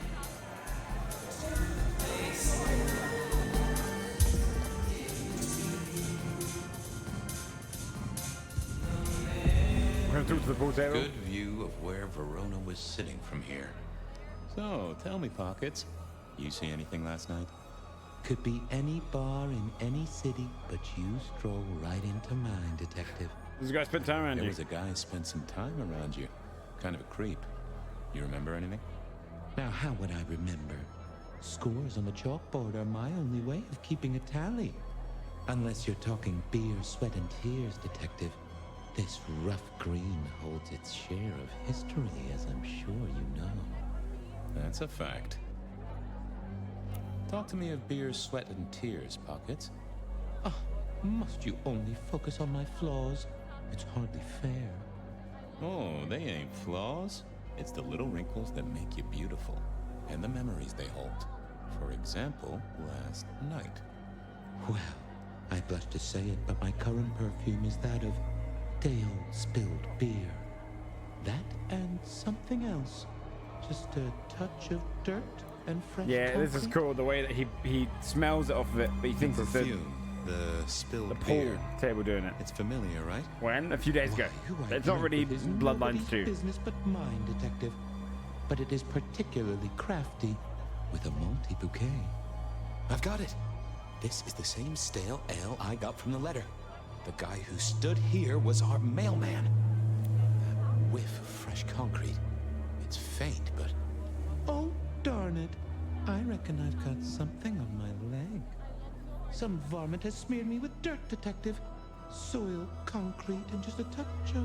We're gonna talk to the pool table. Good view of where Verona was sitting from here. So, tell me, Pockets, you see anything last night? Could be any bar in any city, but you stroll right into mine, Detective. This guy spent time around you. There was a guy spent some time around you. Kind of a creep. You remember anything? Now, how would I remember? Scores on the chalkboard are my only way of keeping a tally. Unless you're talking beer, sweat, and tears, Detective. This rough green holds its share of history, as I'm sure you know. That's a fact. Talk to me of beer, sweat, and tears, Pockets. Ah, must you only focus on my flaws? It's hardly fair. Oh, they ain't flaws. It's the little wrinkles that make you beautiful, and the memories they hold. For example, last night. Well, I blush to say it, but my current perfume is that of day-old spilled beer. That and something else. Just a touch of dirt and fresh Yeah, this is concrete. cool. The way that he smells it off of it, but he thinks it's The spilled the pool beer. table doing it. It's familiar, right? When? A few days ago. Who I It's not drink really with is Bloodlines nobody's 2. business but mine, Detective. But it is particularly crafty, with a malty bouquet. I've got it. This is the same stale ale I got from the letter. The guy who stood here was our mailman. That whiff of fresh concrete. It's faint, but... Oh, darn it. I reckon I've got something on my leg. Some varmint has smeared me with dirt, Detective. Soil, concrete, and just a touch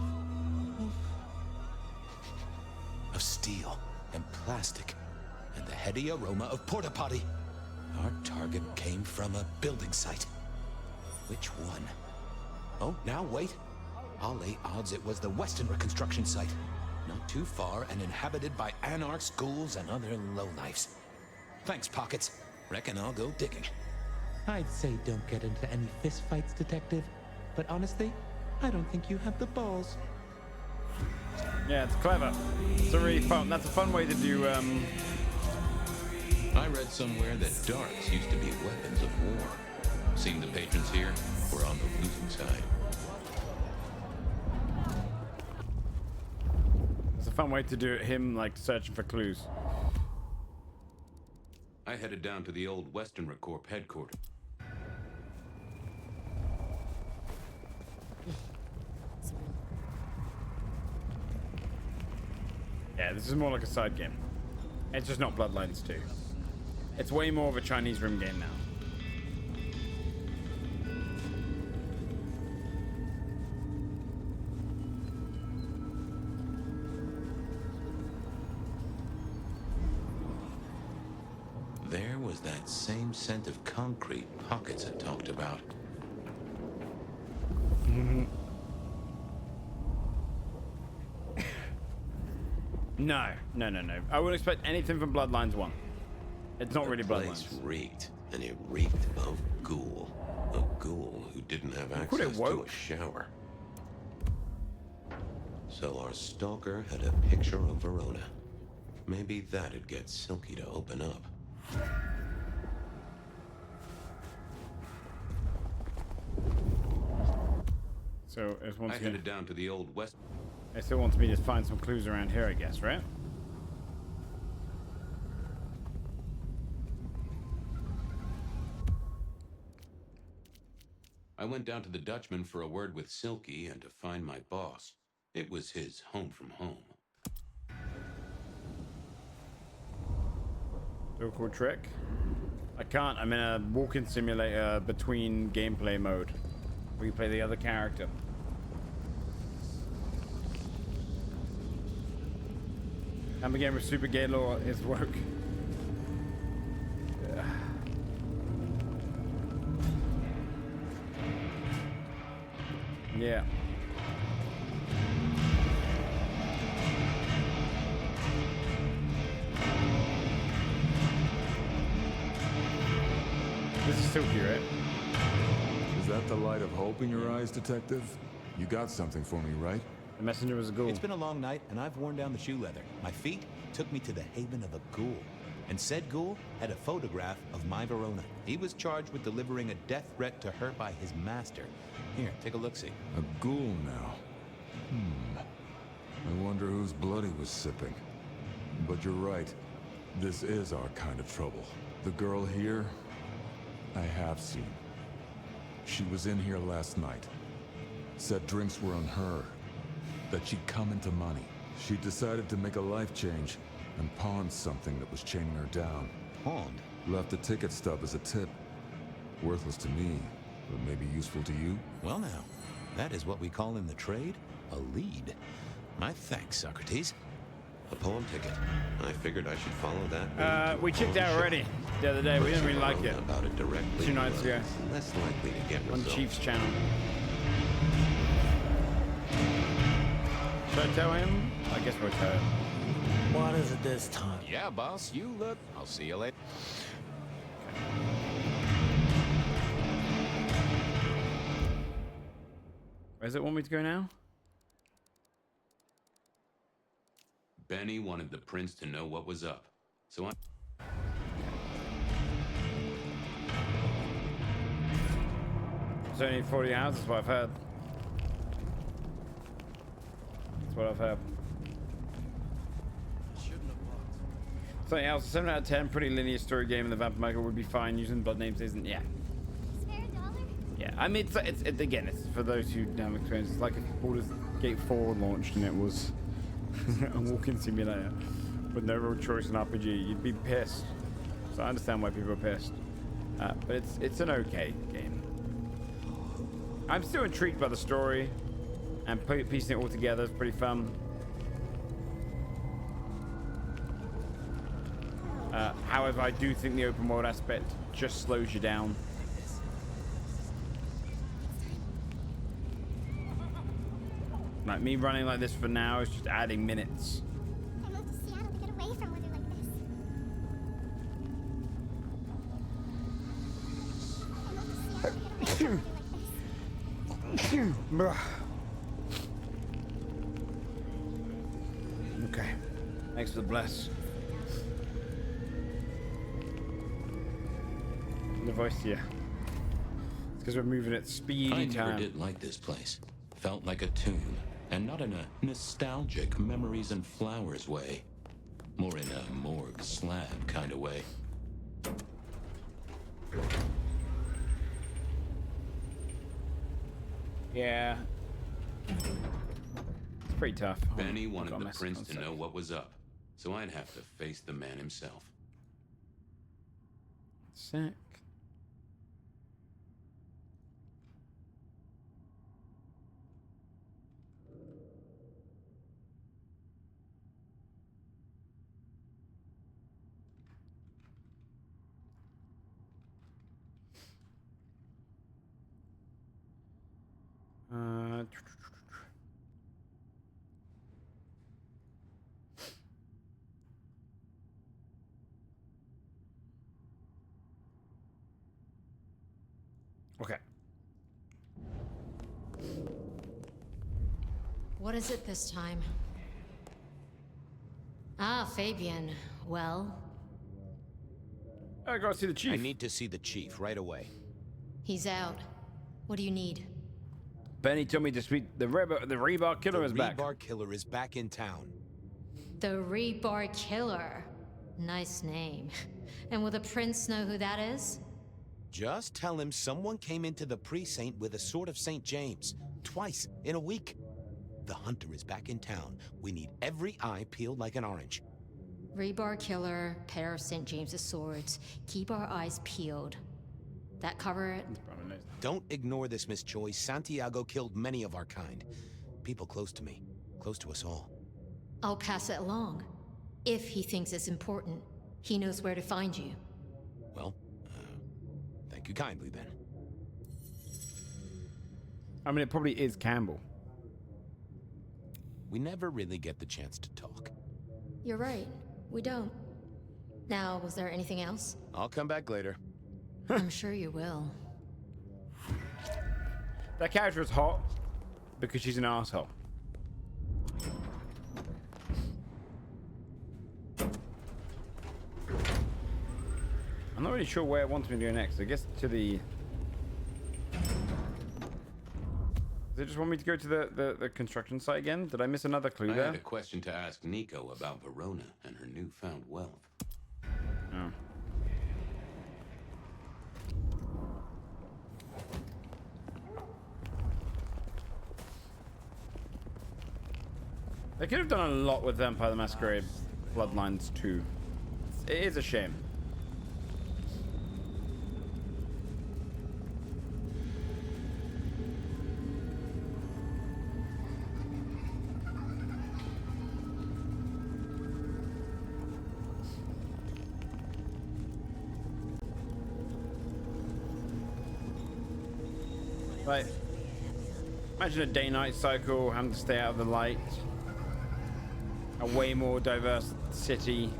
of steel and plastic, and the heady aroma of porta potty. Our target came from a building site. Which one? Oh, now wait. I'll lay odds it was the Westenra construction site. Not too far and inhabited by anarchs, ghouls, and other lowlifes. Thanks, Pockets. Reckon I'll go digging. I'd say don't get into any fistfights, Detective. But honestly, I don't think you have the balls. Yeah, it's clever. It's a really fun. That's a fun way to do. I read somewhere that darts used to be weapons of war. Seeing the patrons here, we're on the losing side. It's a fun way to do it. Him like searching for clues. I headed down to the old Westenra Corp headquarters. Yeah, this is more like a side game. It's just not Bloodlines 2. It's way more of a Chinese room game now. There was that same scent of concrete Pockets had talked about. No. I wouldn't expect anything from Bloodlines 1. It's not really The place Bloodlines. reeked, and it reeked of ghoul. A ghoul who didn't have Could it access to woke? a shower. So our stalker had a picture of Verona. Maybe that'd get Silky to open up. So it's once I again. headed down to the old West. It still wants me to find some clues around here, I guess, right? I went down to the Dutchman for a word with Silky and to find my boss. It was his home from home. So cool trick. I can't. I'm in a walking simulator between gameplay mode. We play the other character. And again with Super Gaylor is work. Yeah. This is Silky, right? Is that the light of hope in your eyes, Detective? You got something for me, right? The messenger was a ghoul. It's been a long night, and I've worn down the shoe leather. My feet took me to the haven of a ghoul. And said ghoul had a photograph of my Verona. He was charged with delivering a death threat to her by his master. Here, take a look-see. A ghoul now. I wonder whose blood he was sipping. But you're right. This is our kind of trouble. The girl here, I have seen. She was in here last night. Said drinks were on her. That she'd come into money. She decided to make a life change and pawned something that was chaining her down. Pawned? Left a ticket stub as a tip. Worthless to me, but maybe useful to you? Well now, that is what we call in the trade a lead. My thanks, Socrates. A pawn ticket. I figured I should follow that. We checked out already the other day. We didn't really like it. About it directly. 2 nights ago. Less likely to get on results. Chief's channel. Should I tell him? I guess we'll tell him. What is it this time? Yeah, boss, you look. I'll see you later. Where does it want me to go now? Benny wanted the prince to know what was up, so I... It's only 40 hours, that's what I've heard. That's what I've heard. Something else, 7 out of 10, pretty linear story game, and the Vampire Michael would be fine. Using blood names isn't, yeah. Yeah, I mean, it's again, it's for those who don't have experience. It's like if Baldur's Gate 4 launched and it was a walking simulator with no real choice in RPG, you'd be pissed. So I understand why people are pissed. But it's an okay game. I'm still intrigued by the story, and piecing it all together is pretty fun. However, I do think the open world aspect just slows you down. Like me running like this for now is just adding minutes. I moved to Seattle to get away from weather like this. Okay. Thanks for the bless. The voice here. It's because we're moving at speedy I time. never did like this place. Felt like a tomb, and not in a nostalgic memories and flowers way. More in a morgue slab kind of way. Yeah. It's pretty tough. Benny wanted the prince to know what was up, so I'd have to face the man himself. Sick. Okay. What is it this time? Ah, Fabian. Well? I gotta see the chief. I need to see the chief right away. He's out. What do you need? Benny told me to speak. The Rebar Killer is back. The Rebar Killer is back in town. The Rebar Killer. Nice name. And will the prince know who that is? Just tell him someone came into the precinct with a sword of St. James. Twice in a week. The hunter is back in town. We need every eye peeled like an orange. Rebar Killer, pair of St. James's swords. Keep our eyes peeled. That cover it? Don't ignore this, Miss Choi. Santiago killed many of our kind. People close to me. Close to us all. I'll pass it along. If he thinks it's important, he knows where to find you. Well, thank you kindly then. I mean, it probably is Campbell. We never really get the chance to talk. You're right. We don't. Now, was there anything else? I'll come back later. I'm sure you will. That character is hot because she's an asshole. I'm not really sure where it wants me to go next. I guess to the... Does it just want me to go to the construction site again? Did I miss another clue I there? had a question to ask Nico about Verona and her newfound wealth. Oh. They could have done a lot with Vampire the Masquerade Bloodlines 2. It is a shame. Like, imagine a day-night cycle, having to stay out of the light. A way more diverse city.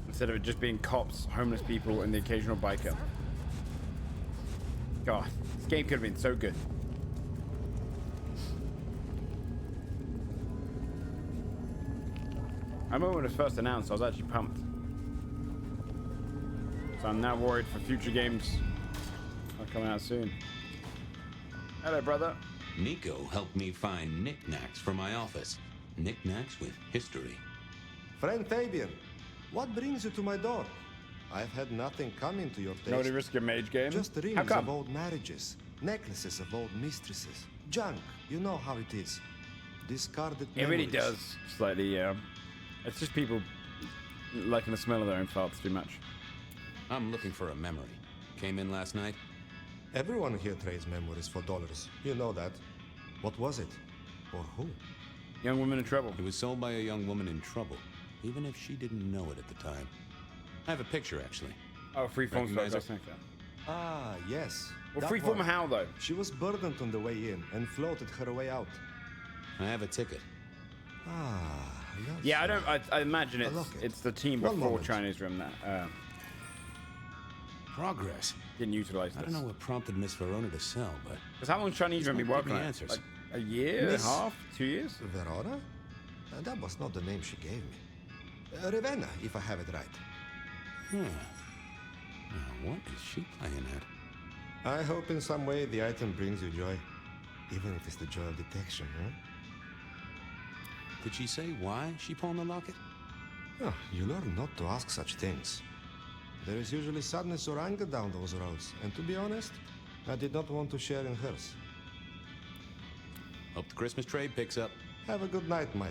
Instead of it just being cops, homeless people, and the occasional biker. God, this game could have been so good. I remember when it was first announced, I was actually pumped. So I'm now worried for future games coming out soon. Hello, brother. Nico helped me find knickknacks for my office. Knickknacks with history. Friend Fabian, what brings you to my door? I've had nothing come into your taste. Nobody risk a mage game? Just How rings come? of old marriages, necklaces of old mistresses, junk. You know how it is. Discarded It really memories. does, slightly, yeah. It's just people liking the smell of their own farts too much. I'm looking for a memory. Came in last night. Everyone here trades memories for dollars. You know that. What was it? Or who? Young woman in trouble. It was sold by a young woman in trouble, even if she didn't know it at the time. I have a picture, actually. Oh, freeform Recognize stuff. her? Ah, yes. Well, that freeform one. how, though? She was burdened on the way in and floated her way out. I have a ticket. Ah, Yeah, I imagine it's the team One before moment. Chinese Room that Progress. didn't utilize I this. don't know what prompted Miss Verona to sell, but... Because how long Chinese Room been Give working me on it? answers. Like a year, Miss- a half, 2 years? Verona? That was not the name she gave me. Ravenna, if I have it right. Now, what is she playing at? I hope in some way the item brings you joy. Even if it's the joy of detection, huh? Did she say why she pawned the locket? Oh, you learn not to ask such things. There is usually sadness or anger down those roads, and to be honest, I did not want to share in hers. Hope the Christmas trade picks up. Have a good night, my...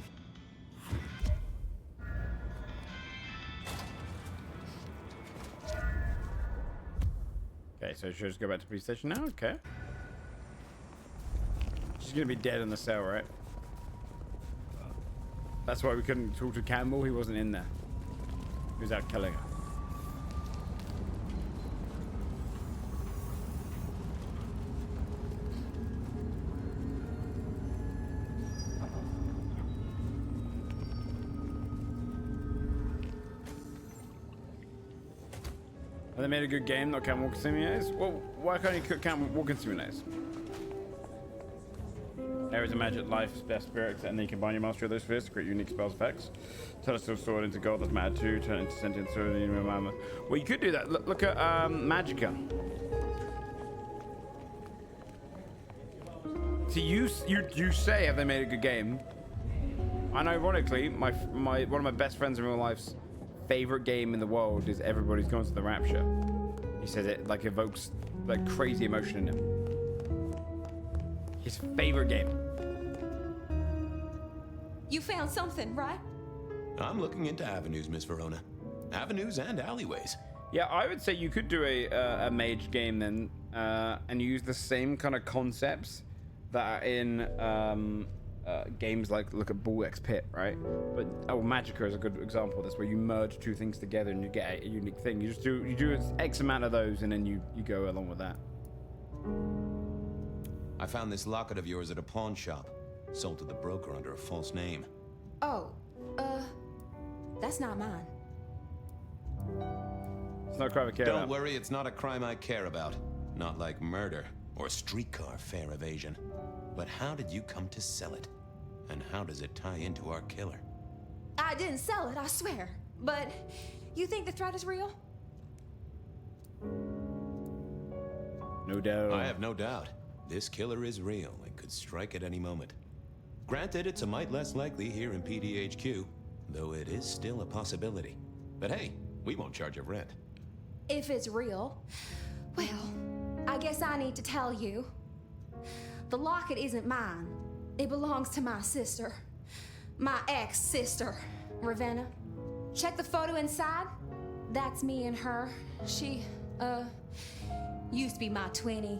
Okay, so she'll just go back to police station now? Okay. She's gonna be dead in the cell, right? That's why we couldn't talk to Campbell. He wasn't in there. He was out killing her. They made a good game, not Camp Walking Simulators. Well, why can't you cook Camp Walking Simulators? There is a magic life, best spirits, and then you combine your mastery of those spheres to create unique spells effects. Turn a steel sword into gold, that's matter too. Turn it into sentient sword in your armor. Well, you could do that. Look at Magicka. See, you say have they made a good game? And ironically, one of my best friends in real life's favorite game in the world is Everybody's Gone to the Rapture. He says it like evokes like crazy emotion in him. His favorite game. You found something, right? I'm looking into avenues, Miss Verona. Avenues and alleyways. Yeah, I would say you could do a mage game then, and use the same kind of concepts that are in games like, look at Bull X Pit, right? But Magicka is a good example of this, where you merge two things together and you get a unique thing. You do X amount of those, and then you go along with that. I found this locket of yours at a pawn shop, sold to the broker under a false name. Oh, that's not mine. It's not a crime I care Don't about. worry, it's not a crime I care about. Not like murder or streetcar fare evasion. But how did you come to sell it? And how does it tie into our killer? I didn't sell it, I swear. But you think the threat is real? No doubt. I have no doubt. This killer is real and could strike at any moment. Granted, it's a mite less likely here in PDHQ, though it is still a possibility. But hey, we won't charge you rent. If it's real, well, I guess I need to tell you. The locket isn't mine. It belongs to my sister. My ex-sister, Ravenna. Check the photo inside. That's me and her. She, used to be my twinnie.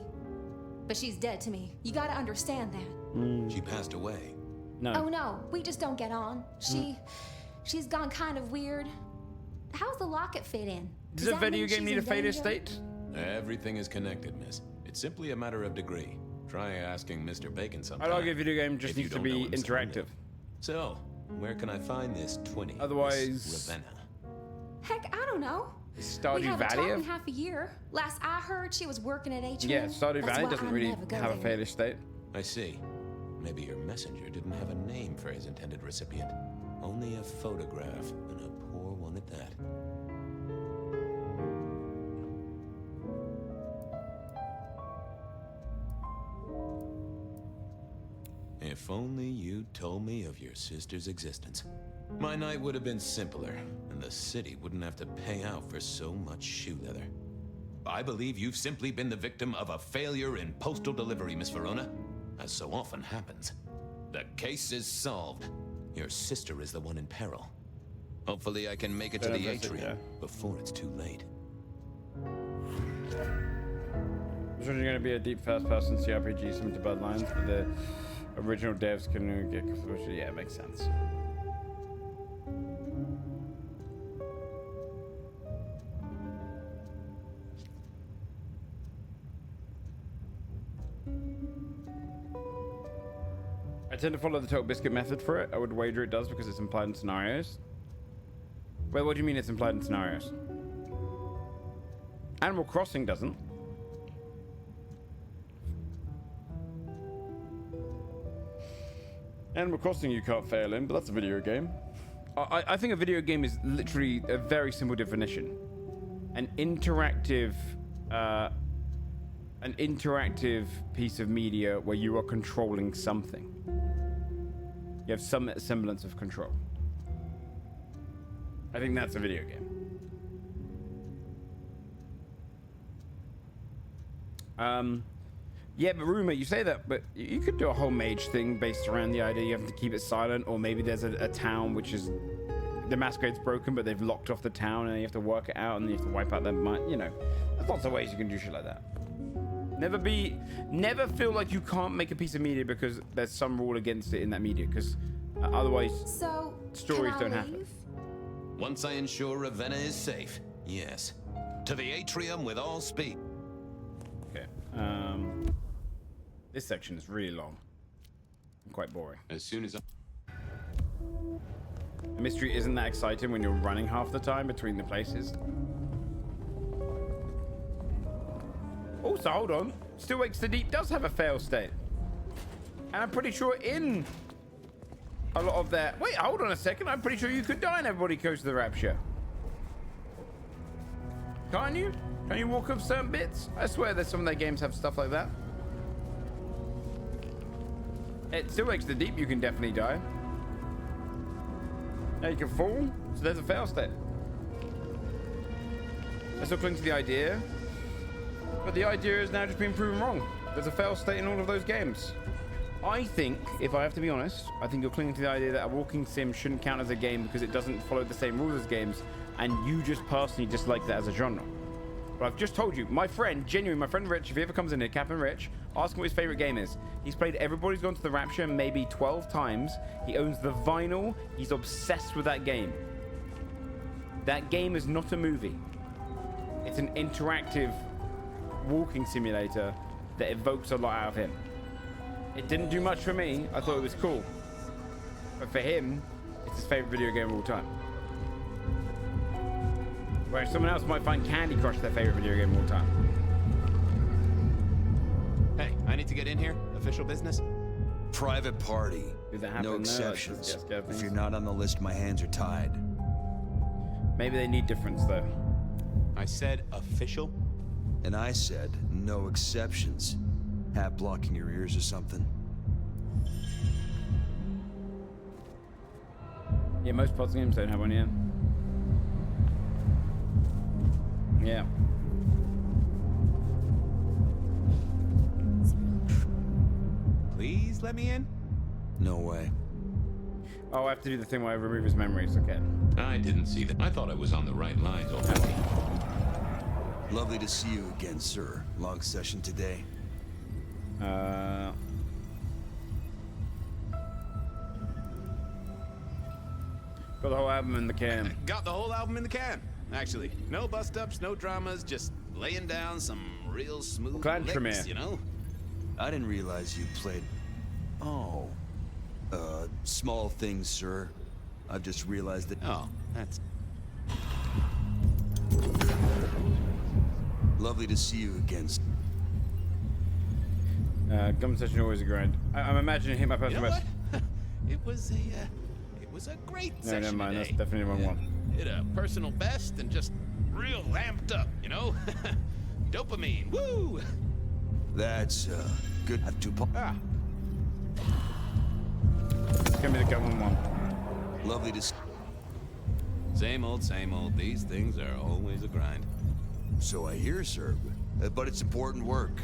But she's dead to me. You gotta understand that. She passed away. No. Oh no, we just don't get on. She's gone kind of weird. How's the locket fit in? Does a video game need a fated state? Everything is connected, miss. It's simply a matter of degree. Try asking Mr. Bacon sometime. I'd argue a video game just needs to be interactive. So, where can I find this 20? Otherwise, Ravenna. Heck, I don't know. We Stardew haven't talked Valley? in half a year. Last I heard, she was working at Atrium. Yeah, Stardew That's Valley why doesn't I really never go have a there. fated state. I see. Maybe your messenger didn't have a name for his intended recipient. Only a photograph, and a poor one at that. If only you told me of your sister's existence. My night would have been simpler, and the city wouldn't have to pay out for so much shoe leather. I believe you've simply been the victim of a failure in postal delivery, Miss Verona, as so often happens. The case is solved. Your sister is the one in peril. Hopefully I can make it to the atrium before it's too late. This is going to be a deep first-person CRPG similar to Bloodlines, but the original devs can get... Yeah, it makes sense. I tend to follow the Total Biscuit method for it. I would wager it does because it's implied in scenarios. Wait, what do you mean it's implied in scenarios? Animal Crossing doesn't. Animal Crossing you can't fail in, but that's a video game. I think a video game is literally a very simple definition. An interactive piece of media where you are controlling something. You have some semblance of control. I think that's a video game. Yeah, but Rumor, you say that, but you could do a whole mage thing based around the idea you have to keep it silent, or maybe there's a town which is... The Masquerade's broken, but they've locked off the town, and you have to work it out, and you have to wipe out their mind. You know, there's lots of ways you can do shit like that. Never feel like you can't make a piece of media because there's some rule against it in that media, because otherwise stories don't happen. Once I ensure Ravenna is safe, yes. To the atrium with all speed. Okay. This section is really long and quite boring. As soon as The mystery isn't that exciting when you're running half the time between the places. Also, hold on. Still Wakes the Deep does have a fail state. And I'm pretty sure in a lot of that... Wait, hold on a second. I'm pretty sure you could die and everybody goes to the Rapture. Can't you? Can you walk off certain bits? I swear that some of their games have stuff like that. It Still Wakes the Deep, you can definitely die. Now you can fall, so there's a fail state. I still cling to the idea, but the idea is now just being proven wrong. There's a fail state in all of those games. I think, if I have to be honest, I think you're clinging to the idea that a walking sim shouldn't count as a game because it doesn't follow the same rules as games, and you just personally dislike that as a genre. But I've just told you, my friend, genuinely, my friend Rich, if he ever comes in here, Captain Rich, ask him what his favorite game is. He's played Everybody's Gone to the Rapture maybe 12 times. He owns the vinyl. He's obsessed with that game. That game is not a movie. It's an interactive walking simulator that evokes a lot out of him. It didn't do much for me. I thought it was cool. But for him, it's his favorite video game of all time. Whereas someone else might find Candy Crush their favorite video game of all time. Hey, I need to get in here. Official business? Private party. No exceptions. If you're not on the list, my hands are tied. Maybe they need difference, though. I said official? And I said no exceptions. Hat blocking your ears or something? Yeah, most puzzle games don't have one, yeah. Yeah. Please let me in? No way. Oh, I have to do the thing where I remove his memories. Okay. I didn't see that. I thought I was on the right lines already. Lovely to see you again, sir. Long session today. Got the whole album in the can. Got the whole album in the can, actually. No bust-ups, no dramas, just laying down some real smooth licks, you know? I didn't realize you played... Oh. Small things, sir. I've just realized that... Oh, that's... Lovely to see you again. Gum session always a grind. I'm imagining him my personal best. It was a great No, session never mind. today. That's definitely the wrong one. Hit a personal best and just real amped up, you know? Dopamine, woo! That's, good. Have two Ah. Give me the gun one. Lovely to... Same old, same old. These things are always a grind. So I hear, sir. But it's important work.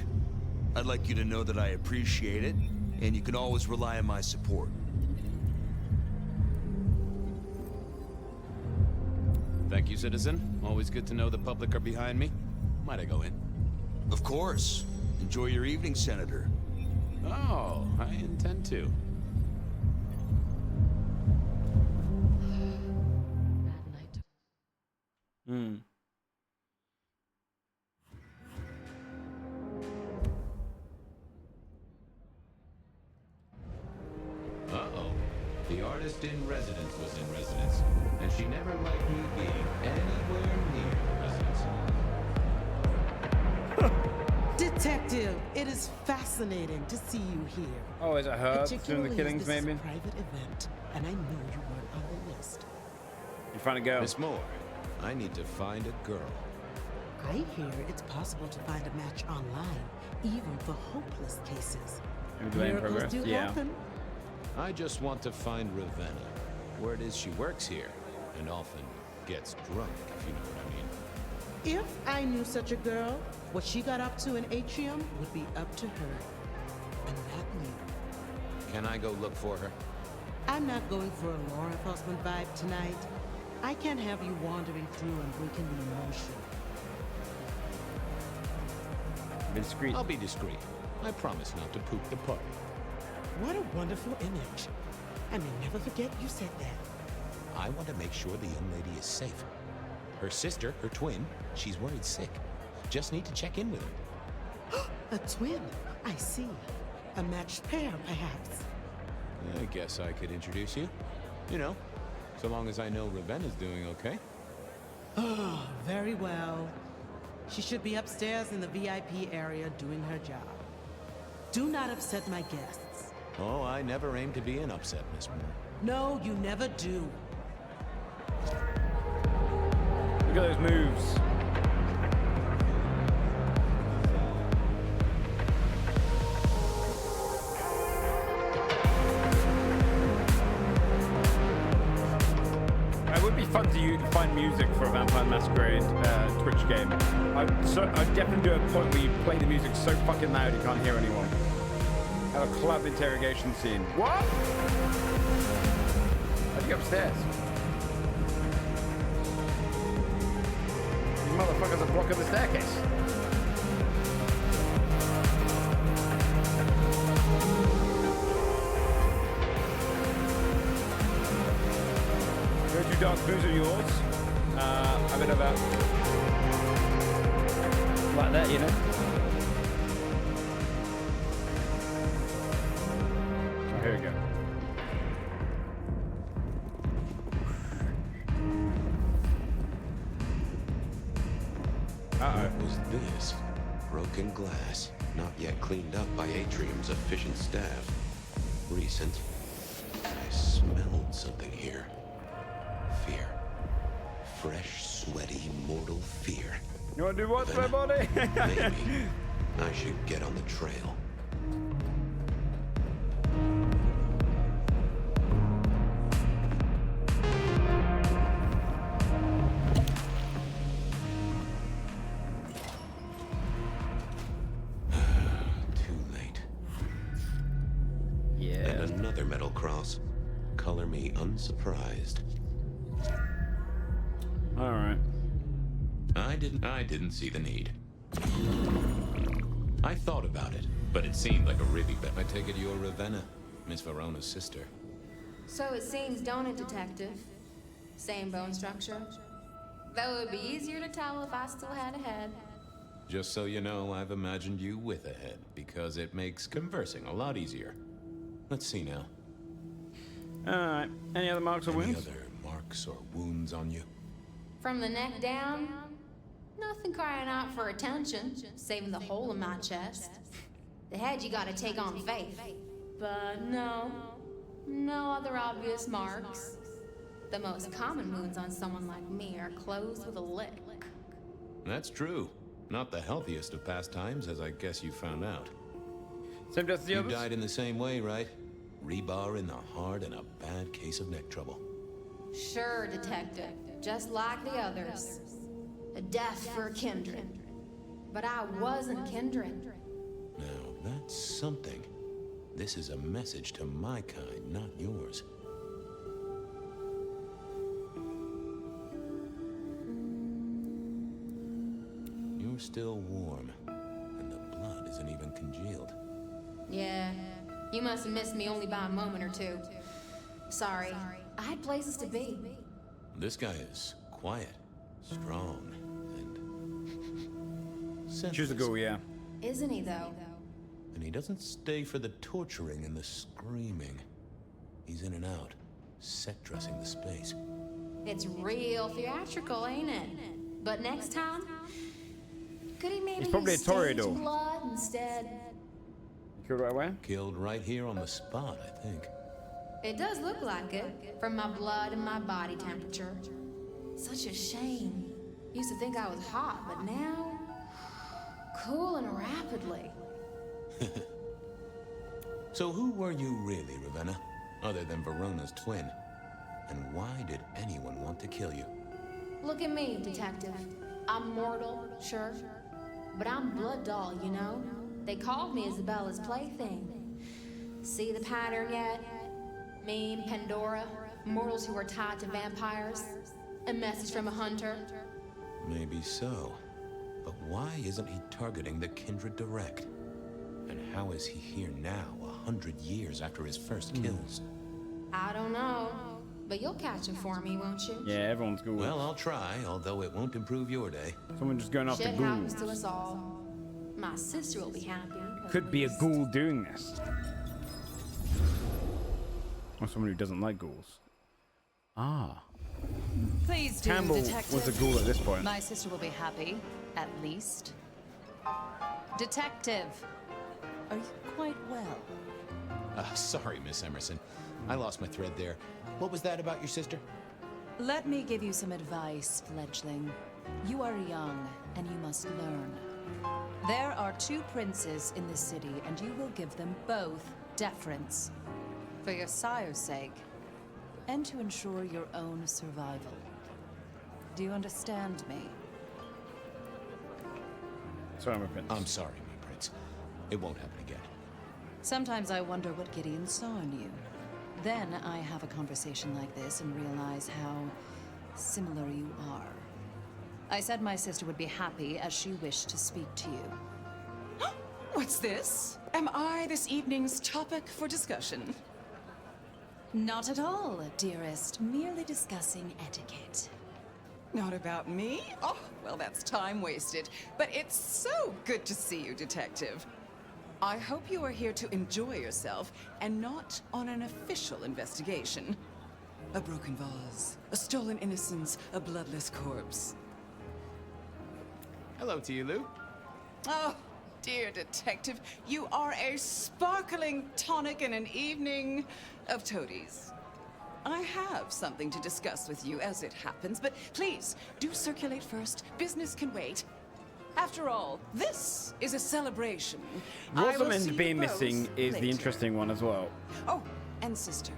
I'd like you to know that I appreciate it, and you can always rely on my support. Thank you, citizen. Always good to know the public are behind me. Might I go in? Of course. Enjoy your evening, Senator. Oh, I intend to. Hmm. Uh-oh. The artist in residence was in residence, and she never liked me being anywhere near residence. Detective, it is fascinating to see you here. Oh, is it her doing the Particularly as killings, this is maybe? a private event, and I know you weren't on the list. You find a girl. Miss Moore, I need to find a girl. I hear it's possible to find a match online, even for hopeless cases. Miracles do happen. I just want to find Ravenna. Word is she works here, and often gets drunk, if you know what I mean. If I knew such a girl, what she got up to in Atrium would be up to her. And not me. Can I go look for her? I'm not going for a law enforcement vibe tonight. I can't have you wandering through and breaking the immersion. Be discreet. I'll be discreet. I promise not to poop the party. What a wonderful image. I may never forget you said that. I want to make sure the young lady is safe. Her sister, her twin, she's worried sick. Just need to check in with her. A twin, I see. A matched pair, perhaps. I guess I could introduce you. You know, so long as I know Ravenna's doing okay. Oh, very well. She should be upstairs in the VIP area doing her job. Do not upset my guests. Oh, I never aim to be an upset, Miss Moore. No, you never do. Look at those moves. It would be fun to find music for a Vampire Masquerade Twitch game. I'd definitely do a point where you play the music so fucking loud you can't hear anyone. Have a club interrogation scene. What? How'd you get upstairs? These motherfuckers are blocking the staircase. Go to dark booze are yours. I'm gonna about like that, you know. Oh, here we go. What was this? Broken glass, not yet cleaned up by Atrium's efficient staff. Recent. I smelled something here. Fear. Fresh, sweaty, mortal fear. You wanna do what, my body? Maybe I should get on the trail. Too late. Yeah. And another metal cross. Color me unsurprised. All right. I didn't see the need. I thought about it, but it seemed like a really bad. I take it you're Ravenna, Miss Verona's sister. So it seems, don't it, Detective? Same bone structure? Though it would be easier to tell if I still had a head. Just so you know, I've imagined you with a head, because it makes conversing a lot easier. Let's see now. Alright. Any other marks or Any wounds? other marks or wounds on you? From the neck down, nothing crying out for attention, saving the hole in my chest. The head you gotta take on faith. But no other obvious marks. The most common wounds on someone like me are closed with a lick. That's true. Not the healthiest of pastimes, as I guess you found out. Same death as the You others? died in the same way, right? Rebar in the heart and a bad case of neck trouble. Sure, Detective. Just like the others. A death for a kindred. But I wasn't kindred. Now, that's something. This is a message to my kind, not yours. You're still warm, and the blood isn't even congealed. Yeah, you must have missed me only by a moment or two. Sorry, I had places to be. This guy is quiet, strong, and senseless. Choose a go, yeah. Isn't he, though? And he doesn't stay for the torturing and the screaming. He's in and out, set dressing the space. It's real theatrical, ain't it? But next time, could he maybe He's probably a stage toreador. blood instead? Killed right away? Killed right here on the spot, I think. It does look like it, from my blood and my body temperature. Such a shame. Used to think I was hot, but now, cooling rapidly. So who were you really, Ravenna? Other than Verona's twin? And why did anyone want to kill you? Look at me, Detective. I'm mortal, sure. But I'm blood doll, you know? They called me Isabella's plaything. See the pattern yet? Me and Pandora, mortals who are tied to vampires. A message from a hunter. Maybe so. But why isn't he targeting the Kindred direct? And how is he here now, 100 years after his first kills? I don't know. But you'll catch him for me, won't you? Yeah, everyone's ghouls. Well, I'll try, although it won't improve your day. Someone just going after Shit ghouls. happens to us all. My sister will be happy. Could be a ghoul doing this. Or someone who doesn't like ghouls. Ah. Please do, Campbell Detective. was a ghoul at this point. My sister will be happy, at least. Detective, are you quite well? Sorry, Miss Emerson. I lost my thread there. What was that about your sister? Let me give you some advice, fledgling. You are young, and you must learn. There are 2 princes in this city, and you will give them both deference. For your sire's sake, and to ensure your own survival. Do you understand me? Sorry, my prince. I'm sorry, my prince. It won't happen again. Sometimes I wonder what Gideon saw in you. Then I have a conversation like this and realize how similar you are. I said my sister would be happy as she wished to speak to you. What's this? Am I this evening's topic for discussion? Not at all, dearest. Merely discussing etiquette. Not about me? Oh, well, that's time wasted. But it's so good to see you, Detective. I hope you are here to enjoy yourself and not on an official investigation. A broken vase, a stolen innocence, a bloodless corpse. Hello to you, Lou. Oh, dear Detective, you are a sparkling tonic in an evening of toadies. I have something to discuss with you as it happens, but please, do circulate first. Business can wait. After all, this is a celebration. Rosamund being missing is the interesting one as well. Oh, and sister,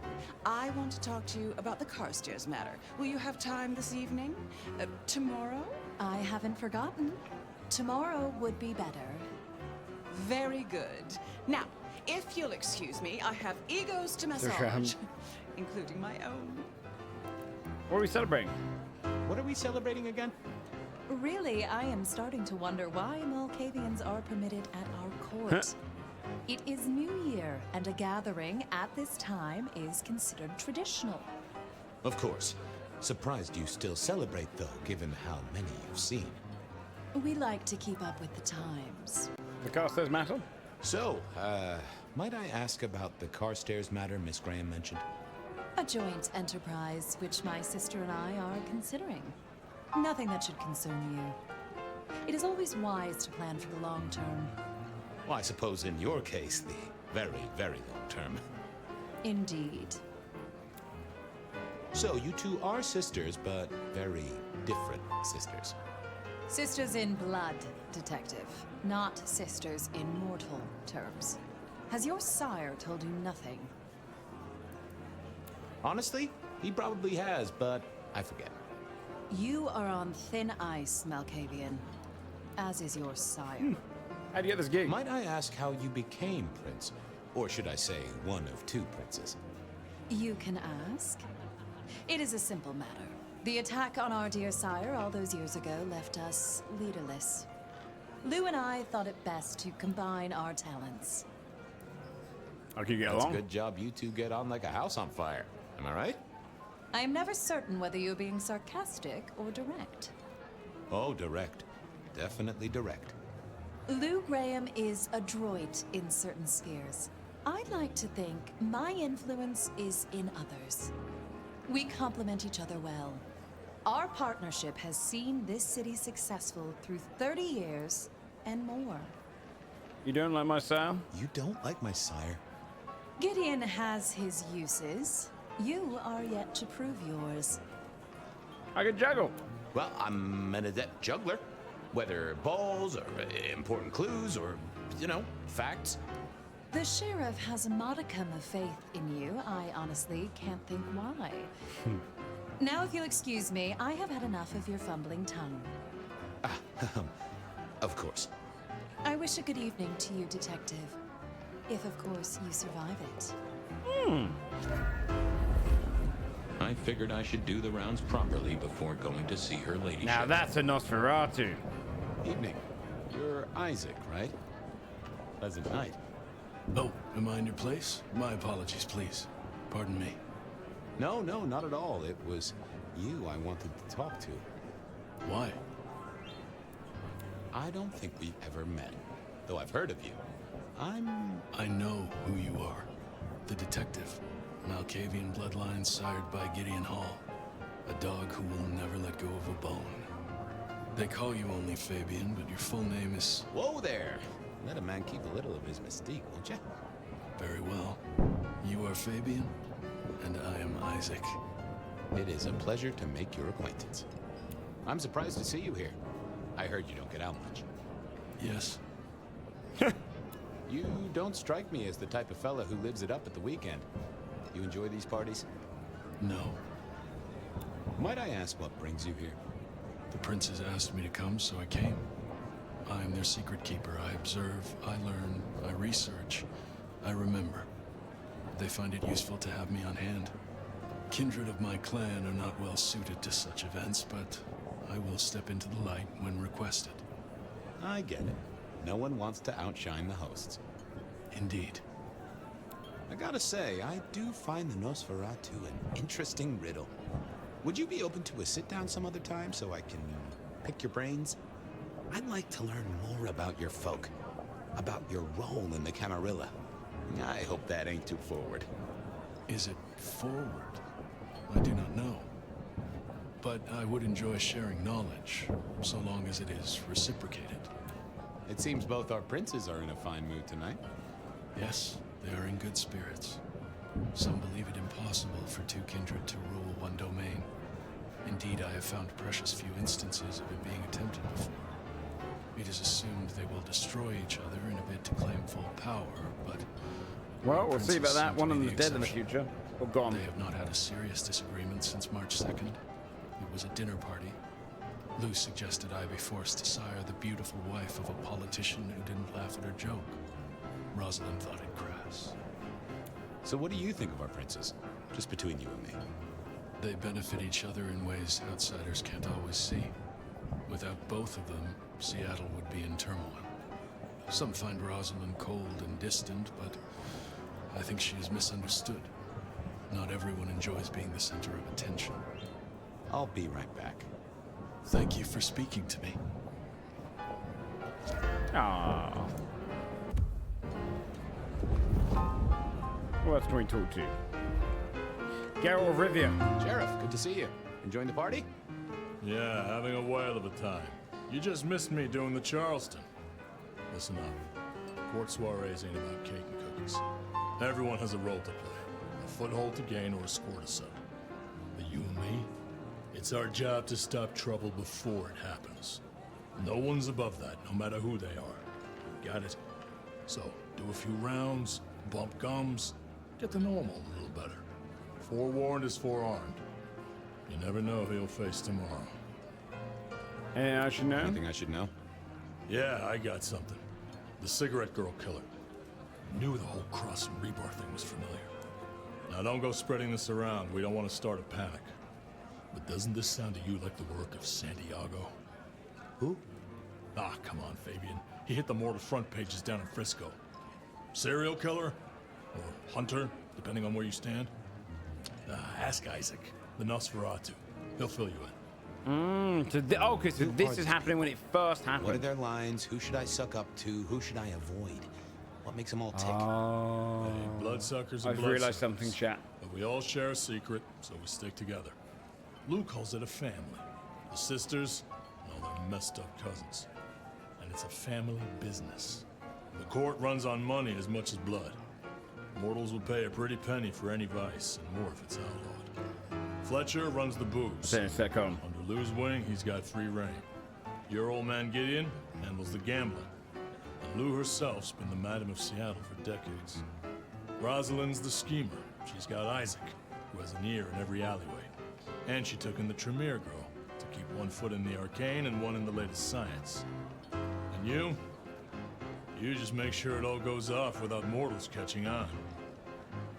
I want to talk to you about the Carstairs matter. Will you have time this evening? Tomorrow? I haven't forgotten. Tomorrow would be better. Very good. Now, if you'll excuse me, I have egos to massage, including my own. What are we celebrating? What are we celebrating again? Really, I am starting to wonder why Malkavians are permitted at our court. It is New Year, and a gathering at this time is considered traditional. Of course. Surprised you still celebrate, though, given how many you've seen. We like to keep up with the times. The Carstairs matter? So, might I ask about the Carstairs matter Miss Graham mentioned? A joint enterprise which my sister and I are considering. Nothing that should concern you. It is always wise to plan for the long term. Well, I suppose in your case, the very, very long term. Indeed. So, you two are sisters, but very different sisters. Sisters in blood, Detective. Not sisters in mortal terms. Has your sire told you nothing? Honestly, he probably has, but I forget. You are on thin ice, Malkavian. As is your sire. How'd you get this gig? Might I ask how you became prince? Or should I say, one of two princes? You can ask. It is a simple matter. The attack on our dear sire all those years ago left us leaderless. Lou and I thought it best to combine our talents. How can you get That's along? a good job you two get on like a house on fire. Am I right? I am never certain whether you're being sarcastic or direct. Oh, direct. Definitely direct. Lou Graham is adroit in certain spheres. I'd like to think my influence is in others. We complement each other well. Our partnership has seen this city successful through 30 years and more. You don't like my style? You don't like my sire? Gideon has his uses. You are yet to prove yours. I can juggle. Well, I'm an adept juggler. Whether balls or important clues or, facts. The sheriff has a modicum of faith in you. I honestly can't think why. Now, if you'll excuse me, I have had enough of your fumbling tongue. Of course. I wish a good evening to you, Detective. If, of course, you survive it. I figured I should do the rounds properly before going to see her ladyship. Now that's a Nosferatu. Evening. You're Isaac, right? Pleasant night. Oh, am I in your place? My apologies, please. Pardon me. No, not at all. It was you I wanted to talk to. Why? I don't think we've ever met, though I've heard of you. I know who you are. The detective. Malkavian bloodlines sired by Gideon Hall. A dog who will never let go of a bone. They call you only Fabian, but your full name is... Whoa there! Let a man keep a little of his mystique, won't you? Very well. You are Fabian, and I am Isaac. It is a pleasure to make your acquaintance. I'm surprised to see you here. I heard you don't get out much. Yes. You don't strike me as the type of fella who lives it up at the weekend. You enjoy these parties? No. Might I ask what brings you here? The princes asked me to come, so I came. I am their secret keeper. I observe, I learn, I research. I remember. They find it useful to have me on hand. Kindred of my clan are not well suited to such events, but I will step into the light when requested. I get it. No one wants to outshine the hosts. Indeed. I gotta say, I do find the Nosferatu an interesting riddle. Would you be open to a sit-down some other time so I can pick your brains? I'd like to learn more about your folk, about your role in the Camarilla. I hope that ain't too forward. Is it forward? I do not know. But I would enjoy sharing knowledge, so long as it is reciprocated. It seems both our princes are in a fine mood tonight. Yes, they are in good spirits. Some believe it impossible for two kindred to rule one domain. Indeed, I have found precious few instances of it being attempted before. It is assumed they will destroy each other in a bid to claim full power, but... Well, we'll see about that. One of them is dead in the future. Or gone. They have not had a serious disagreement since March 2nd. It was a dinner party. Lou suggested I be forced to sire the beautiful wife of a politician who didn't laugh at her joke. Rosalind thought it crass. So what do you think of our princes? Just between you and me. They benefit each other in ways outsiders can't always see. Without both of them, Seattle would be in turmoil. Some find Rosalind cold and distant, but I think she is misunderstood. Not everyone enjoys being the center of attention. I'll be right back. Thank you for speaking to me. Ah. Who else can we talk to? Geralt of Rivia. Sheriff, good to see you. Enjoying the party? Yeah, having a whale of a time. You just missed me doing the Charleston. Listen up. Court soirees ain't about cake and cookies. Everyone has a role to play. A foothold to gain or a score to settle. But you and me, it's our job to stop trouble before it happens. No one's above that, no matter who they are. Got it? So, do a few rounds, bump gums, get to know them a little better. Forewarned is forearmed. You never know who you'll face tomorrow. Anything I should know? Anything I should know? Yeah, I got something. The cigarette girl killer. Knew the whole Cross and Rebar thing was familiar. Now don't go spreading this around. We don't want to start a panic. But doesn't this sound to you like the work of Santiago? Who? Ah, come on, Fabian. He hit the mortal front pages down in Frisco. Serial killer? Or hunter, depending on where you stand? Ask Isaac, the Nosferatu. He'll fill you in. So okay, so this is happening when it first happened. What are their lines? Who should I suck up to? Who should I avoid? What makes them all tick? Oh. Hey, bloodsuckers and I've realized something, chat. But we all share a secret, so we stick together. Lou calls it a family. The sisters and all their messed up cousins. And it's a family business. The court runs on money as much as blood. Mortals will pay a pretty penny for any vice, and more if it's outlawed. Fletcher runs the booze. Under Lou's wing, he's got free reign. Your old man Gideon handles the gambling. And Lou herself's been the Madam of Seattle for decades. Rosalind's the schemer. She's got Isaac, who has an ear in every alleyway. And she took in the Tremere girl to keep one foot in the arcane and one in the latest science. And you just make sure it all goes off without mortals catching on.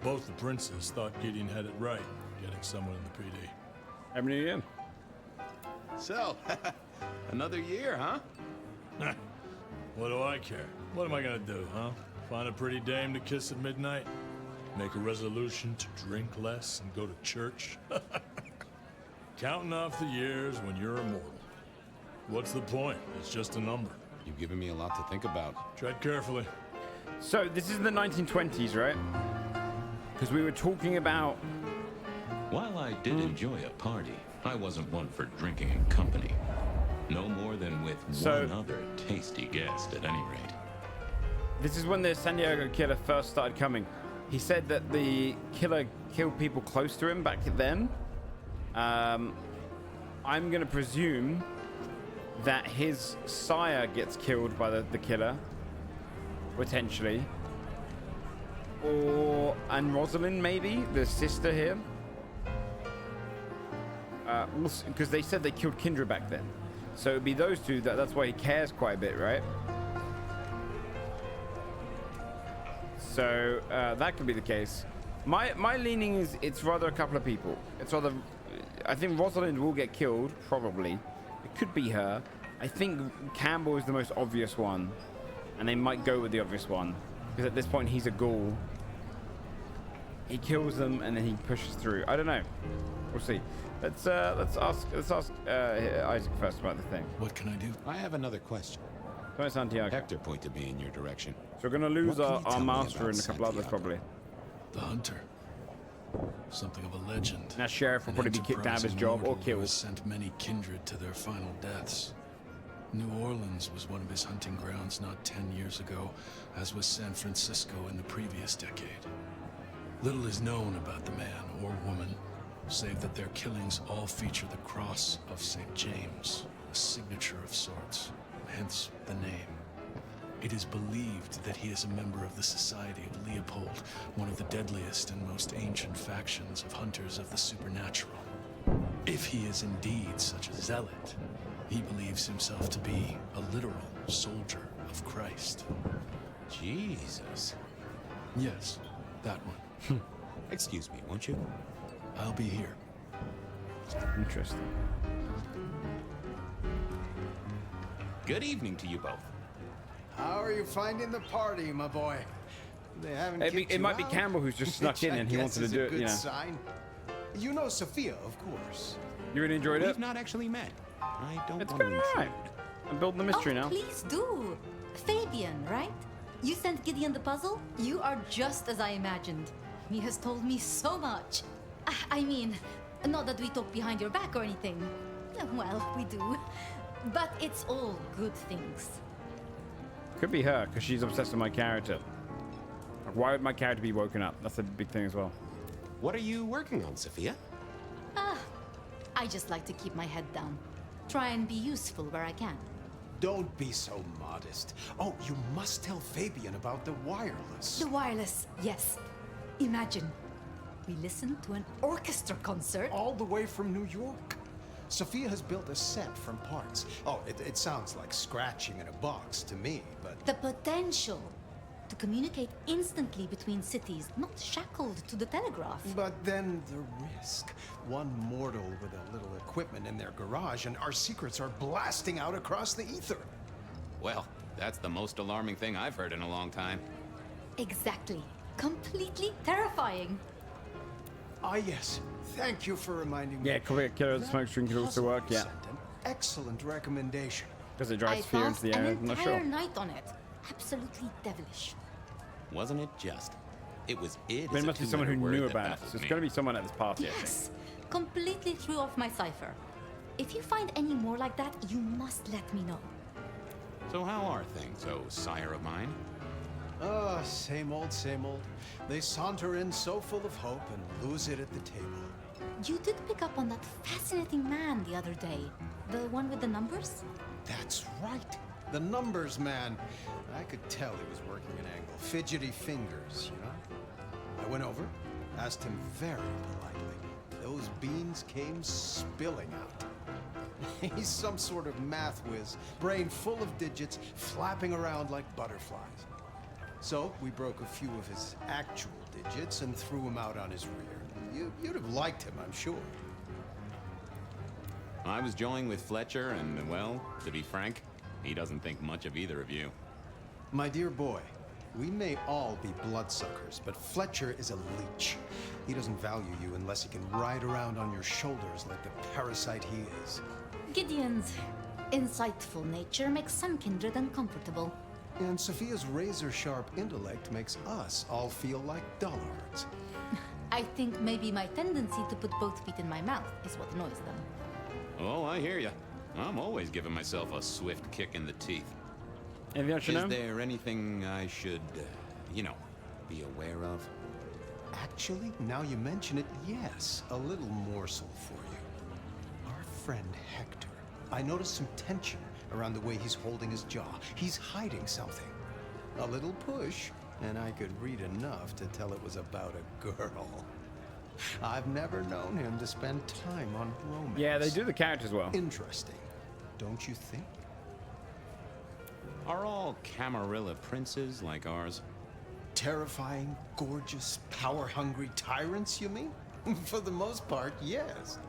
Both the princes thought Gideon had it right, getting someone in the PD. Happy New Year. So, another year, huh? What do I care? What am I gonna do, huh? Find a pretty dame to kiss at midnight? Make a resolution to drink less and go to church? Counting off the years when you're immortal. What's the point? It's just a number. You've given me a lot to think about. Tread carefully. So this is the 1920s, right? Because we were talking about... While I did enjoy a party, I wasn't one for drinking in company. No more than with one other tasty guest, at any rate. This is when the Santiago killer first started coming. He said that the killer killed people close to him back then. I'm going to presume that his sire gets killed by the killer, potentially. And Rosalind, maybe, the sister here. Because they said they killed Kindra back then. So it'd be those two, that's why he cares quite a bit, right? So that could be the case. My leaning is it's rather a couple of people. It's rather, I think Rosalind will get killed, probably. It could be her. I think Campbell is the most obvious one, and they might go with the obvious one because at this point he's a ghoul. He kills them and then he pushes through. I don't know. We'll see. Let's ask Isaac first about the thing. What can I do? I have another question. Come on, Santiago. Hector pointed me in your direction. So we're gonna lose What can you our tell me master about and a couple others Santiago? probably. The hunter. Something of a legend. Now sheriff will An probably be kicked out of his enterprising job or mortal who killed. has sent many kindred to their final deaths. New Orleans was one of his hunting grounds not 10 years ago, as was San Francisco in the previous decade. Little is known about the man or woman, save that their killings all feature the cross of St. James, a signature of sorts, hence the name. It is believed that he is a member of the Society of Leopold, one of the deadliest and most ancient factions of hunters of the supernatural. If he is indeed such a zealot, he believes himself to be a literal soldier of Christ. Jesus. Yes, that one. Excuse me, won't you? I'll be here. Interesting. Good evening to you both. How are you finding the party, my boy? They haven't It might be Campbell who's just snuck in and he wanted to do it, you know. Sign. You know Sophia, of course. You really enjoyed it? We've not actually met. I don't It's want to going alright. I'm building the mystery now. Please do. Fabian, right? You sent Gideon the puzzle? You are just as I imagined. He has told me so much. I mean, not that we talk behind your back or anything. Well, we do. But it's all good things. Could be her because she's obsessed with my character. Like, why would my character be woken up? That's a big thing as well. What are you working on, Sophia? I just like to keep my head down. Try and be useful where I can. Don't be so modest. Oh, you must tell Fabian about the wireless. The wireless, yes. Imagine, we listened to an orchestra concert. All the way from New York. Sophia has built a set from parts. Oh, it sounds like scratching in a box to me, but... The potential to communicate instantly between cities, not shackled to the telegraph. But then the risk. One mortal with a little equipment in their garage and our secrets are blasting out across the ether. Well, that's the most alarming thing I've heard in a long time. Exactly. Completely terrifying. Ah, yes. Thank you for reminding me. Yeah, Killer the Smoke Screen could also work, yeah. An excellent recommendation. Because it drives fear into the area, I'm not sure. An entire night on it. Absolutely devilish. Wasn't it just? It was it. There must be someone who knew about it. So it's going to be someone at this party. Yes. Completely threw off my cipher. If you find any more like that, you must let me know. So how are things, oh sire of mine? Ah, same old, same old. They saunter in so full of hope and lose it at the table. You did pick up on that fascinating man the other day. The one with the numbers? That's right. The numbers man. I could tell he was working an angle. Fidgety fingers, you know? I went over, asked him very politely. Those beans came spilling out. He's some sort of math whiz, brain full of digits, flapping around like butterflies. So we broke a few of his actual digits and threw him out on his rear. You'd have liked him, I'm sure. I was joined with Fletcher, and, well, to be frank, he doesn't think much of either of you. My dear boy, we may all be bloodsuckers, but Fletcher is a leech. He doesn't value you unless he can ride around on your shoulders like the parasite he is. Gideon's insightful nature makes some kindred uncomfortable. And Sophia's razor-sharp intellect makes us all feel like dullards. I think maybe my tendency to put both feet in my mouth is what annoys them. Oh, I hear you. I'm always giving myself a swift kick in the teeth. Anything else you know? Is there anything I should, be aware of? Actually, now you mention it, yes, a little morsel for you. Our friend Hector. I noticed some tension around the way he's holding his jaw. He's hiding something. A little push, and I could read enough to tell it was about a girl. I've never known him to spend time on romance. Yeah, they do the characters well. Interesting, don't you think? Are all Camarilla princes like ours? Terrifying, gorgeous, power-hungry tyrants, you mean? For the most part, yes.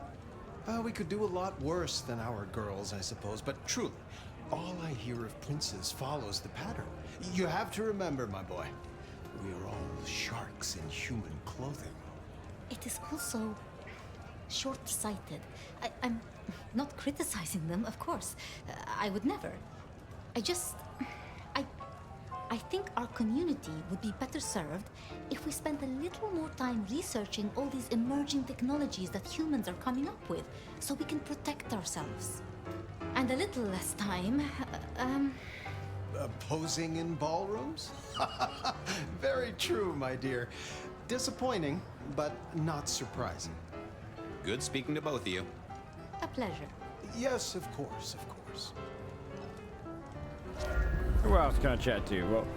We could do a lot worse than our girls, I suppose, but truly, all I hear of princes follows the pattern. You have to remember, my boy, we are all sharks in human clothing. It is also short-sighted. I'm not criticizing them, of course. I would never. I think our community would be better served if we spent a little more time researching all these emerging technologies that humans are coming up with, so we can protect ourselves. And a little less time, Posing in ballrooms? Very true, my dear. Disappointing, but not surprising. Good speaking to both of you. a pleasure. Yes, of course, of course. Who else can I chat to? Well,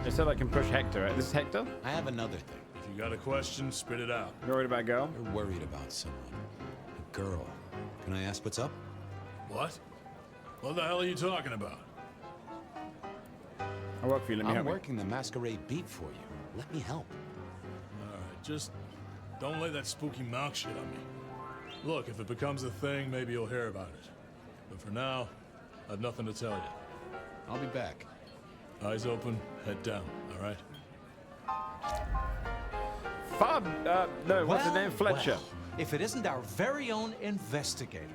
they said I can push Hector, right? This is Hector? I have another thing. If you got a question, spit it out. You worried about a girl? You're worried about someone. A girl. Can I ask what's up? What? What the hell are you talking about? I work for you, let me I'm help working the Masquerade beat for you. Let me help. Alright, just don't lay that spooky mouth shit on me. Look, if it becomes a thing, maybe you'll hear about it. But for now, I have nothing to tell you. I'll be back. Eyes open, head down, alright? Fab, no, what's his name? Fletcher. Well, if it isn't our very own investigator.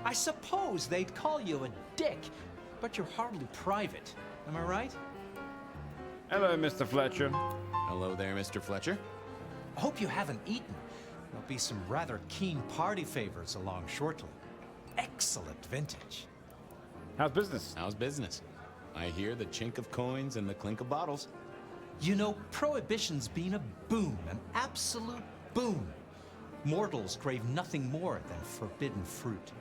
I suppose they'd call you a dick, but you're hardly private. Am I right? Hello, Mr. Fletcher. Hello there, Mr. Fletcher. Hope you haven't eaten. There'll be some rather keen party favors along shortly. Excellent vintage. How's business? How's business? I hear the chink of coins and the clink of bottles. You know, Prohibition's been a boon, an absolute boon. Mortals crave nothing more than forbidden fruit.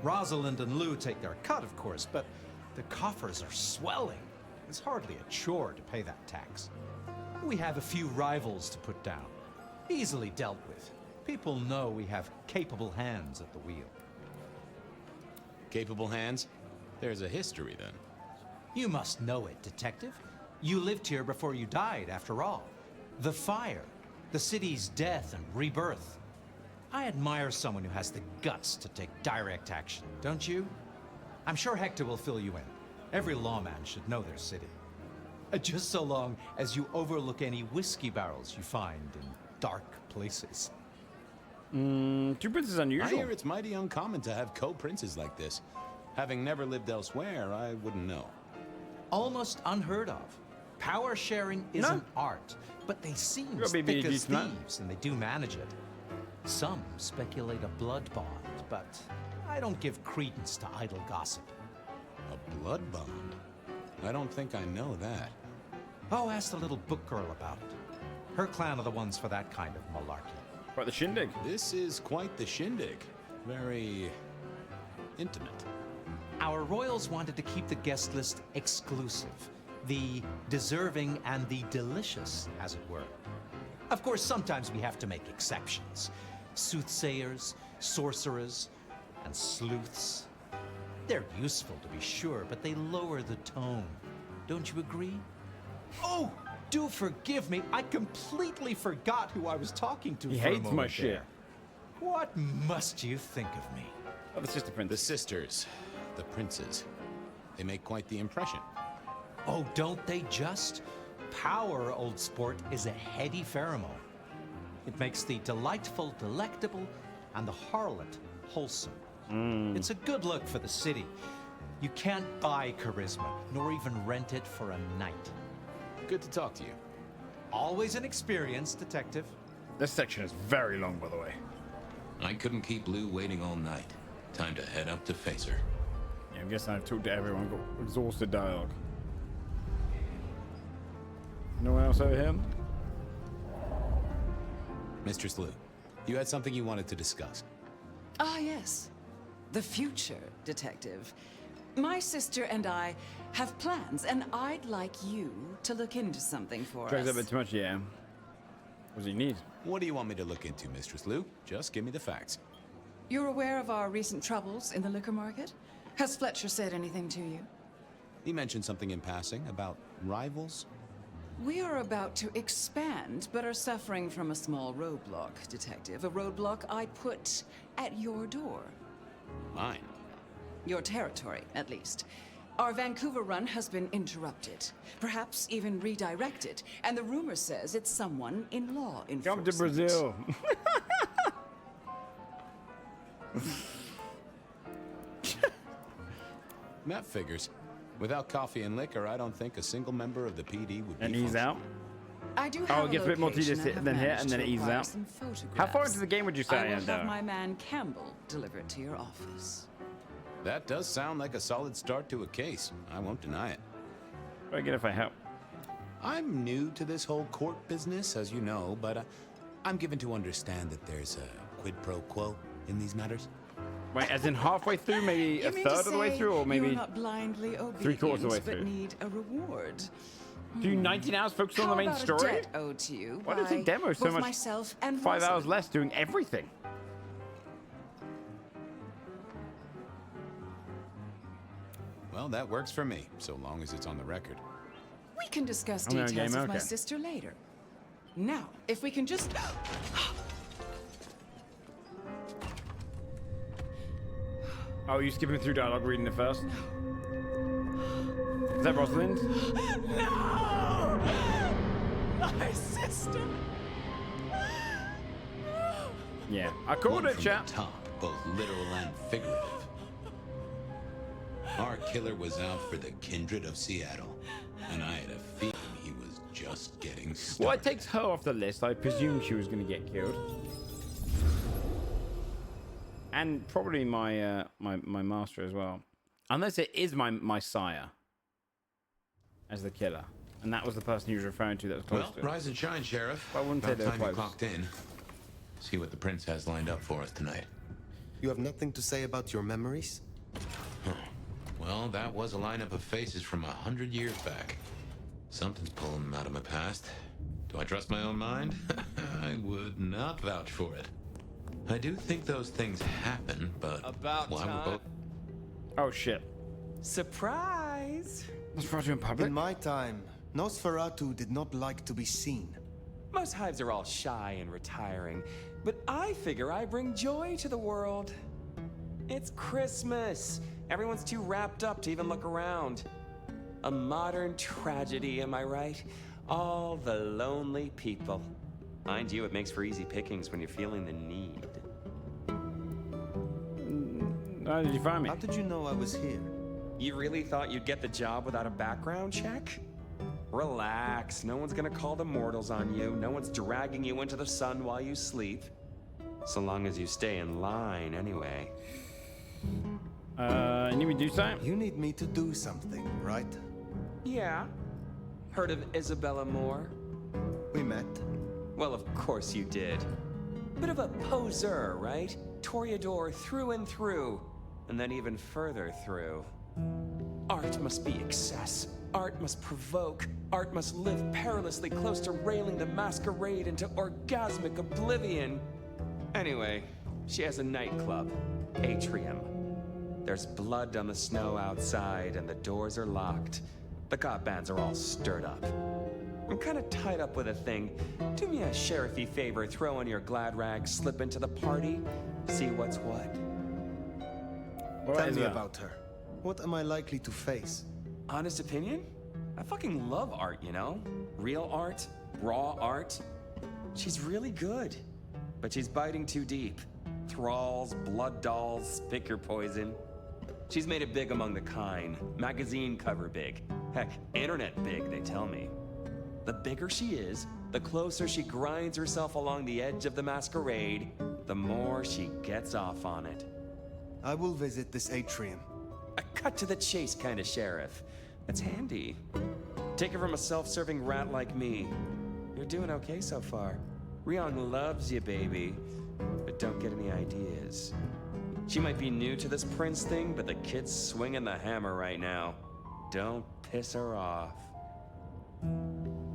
Rosalind and Lou take their cut, of course, but the coffers are swelling. It's hardly a chore to pay that tax. We have a few rivals to put down. Easily dealt with. People know we have capable hands at the wheel. Capable hands? There's a history, then. You must know it, Detective. You lived here before you died, after all. The fire, the city's death and rebirth. I admire someone who has the guts to take direct action, don't you? I'm sure Hector will fill you in. Every lawman should know their city. Just so long as you overlook any whiskey barrels you find in dark places. Two princes unusual. I hear it's mighty uncommon to have co-princes like this. Having never lived elsewhere, I wouldn't know. Almost unheard of. Power sharing is an art, but they seem thick as thieves, and they do manage it. Some speculate a blood bond, but I don't give credence to idle gossip. A blood bond? I don't think I know that. Oh, ask the little book girl about it. Her clan are the ones for that kind of malarkey. Quite the shindig. This is quite the shindig. Very intimate. Our royals wanted to keep the guest list exclusive. The deserving and the delicious, as it were. Of course, sometimes we have to make exceptions. Soothsayers, sorcerers, and sleuths. They're useful, to be sure, but they lower the tone. Don't you agree? Oh, do forgive me. I completely forgot who I was talking to. He for a hates my moment shit. there. What must you think of me? Oh, the sister prince. The sisters. The princes. They make quite the impression. Oh, don't they just? Power, old sport, is a heady pheromone. It makes the delightful delectable and the harlot wholesome. It's a good look for the city. You can't buy charisma, nor even rent it for a night. Good to talk to you. Always an experience, Detective. This section is very long, by the way. I couldn't keep Lou waiting all night. Time to head up to face her. Yeah, I'm guessing I've talked to everyone, got exhausted dialogue. No one else over here? Mistress Lou, you had something you wanted to discuss. Ah, yes. The future, Detective. My sister and I have plans, and I'd like you to look into something for Drags us. a bit too much, yeah. What does he need? What do you want me to look into, Mistress Lou? Just give me the facts. You're aware of our recent troubles in the liquor market? Has Fletcher said anything to you? He mentioned something in passing about rivals. We are about to expand, but are suffering from a small roadblock, Detective. A roadblock I put at your door. Mine? Your territory, at least. Our Vancouver run has been interrupted, perhaps even redirected, and the rumor says it's someone in law enforcement. Come to Brazil. That figures. Without coffee and liquor, I don't think a single member of the PD would be And ease out. I do have Oh, it gets a bit more tedious location and than have here, managed and then to it eases acquire out. some How far photographs. into the game would you say I I will am, have though? my man Campbell deliver it to your office. That does sound like a solid start to a case. I won't deny it. What do I get if I help? I'm new to this whole court business, as you know, but I'm given to understand that there's a quid pro quo in these matters. Wait, as in halfway through, maybe You a mean third to of the way say through, or maybe you're not blindly obedient, 3/4 of the way but through? need a reward. Do 19 hours focus on How the main about a story? debt owed to you Why does by it demo so both much? myself and 5 hours Rosalind? less doing everything. Well, that works for me, so long as it's on the record. We can discuss I'm gonna details game, with my okay. sister later. Now, if we can just... Oh, you skipping through dialogue, reading it first? Is that Rosalind? No! My sister! Yeah, I called One it, from chap. the top, both literal and figurative. Our killer was out for the kindred of Seattle, and I had a feeling he was just getting started. Well, it takes her off the list. I presumed she was going to get killed. And probably my my master as well. Unless it is my sire as the killer. And that was the person he was referring to that was close Well, to it. rise and shine, Sheriff. I wouldn't say About they were time you close. clocked in. See what the prince has lined up for us tonight. You have nothing to say about your memories? Well, that was a lineup of faces from 100 years back. Something's pulling them out of my past. Do I trust my own mind? I would not vouch for it. I do think those things happen, but About we're time. both... Oh, shit. Surprise! Nosferatu in public? In my time, Nosferatu did not like to be seen. Most hives are all shy and retiring, but I figure I bring joy to the world. It's Christmas. Everyone's too wrapped up to even look around. A modern tragedy, am I right? All the lonely people. Mind you, it makes for easy pickings when you're feeling the need. How did you find me? How did you know I was here? You really thought you'd get the job without a background check? Relax, no one's gonna call the mortals on you. No one's dragging you into the sun while you sleep. So long as you stay in line, anyway. You need me to do something? You need me to do something, right? Yeah. Heard of Isabella Moore? We met. Well, of course you did. Bit of a poser, right? Toreador through and through, and then even further through. Art must be excess. Art must provoke. Art must live perilously close to railing the masquerade into orgasmic oblivion. Anyway, she has a nightclub, Atrium. There's blood on the snow outside, and the doors are locked. The cop bands are all stirred up. I'm kind of tied up with a thing. Do me a sheriffy favor, throw on your glad rags, slip into the party, see what's what. Tell me about her. What am I likely to face? Honest opinion? I fucking love art, you know? Real art, raw art. She's really good, but she's biting too deep. Thralls, blood dolls, pick your poison. She's made it big among the kind. Magazine cover big. Heck, internet big, they tell me. The bigger she is, the closer she grinds herself along the edge of the masquerade, the more she gets off on it. I will visit this atrium. A cut to the chase kind of sheriff. That's handy. Take it from a self-serving rat like me. You're doing okay so far. Ryong loves you, baby, but don't get any ideas. She might be new to this prince thing, but the kid's swinging the hammer right now. Don't piss her off.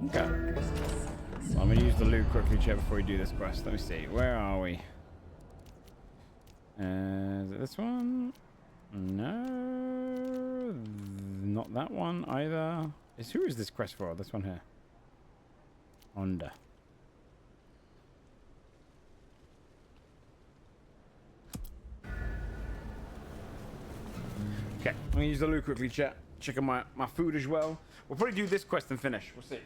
Okay. Well, I'm going to use the loot quickly, chat, before we do this quest. Let me see. Where are we? Is it this one? No. Not that one either. Who is this quest for? This one here. Honda. Okay, I'm gonna use the loo quickly, chat. Checking my food as well. We'll probably do this quest and finish. We'll see.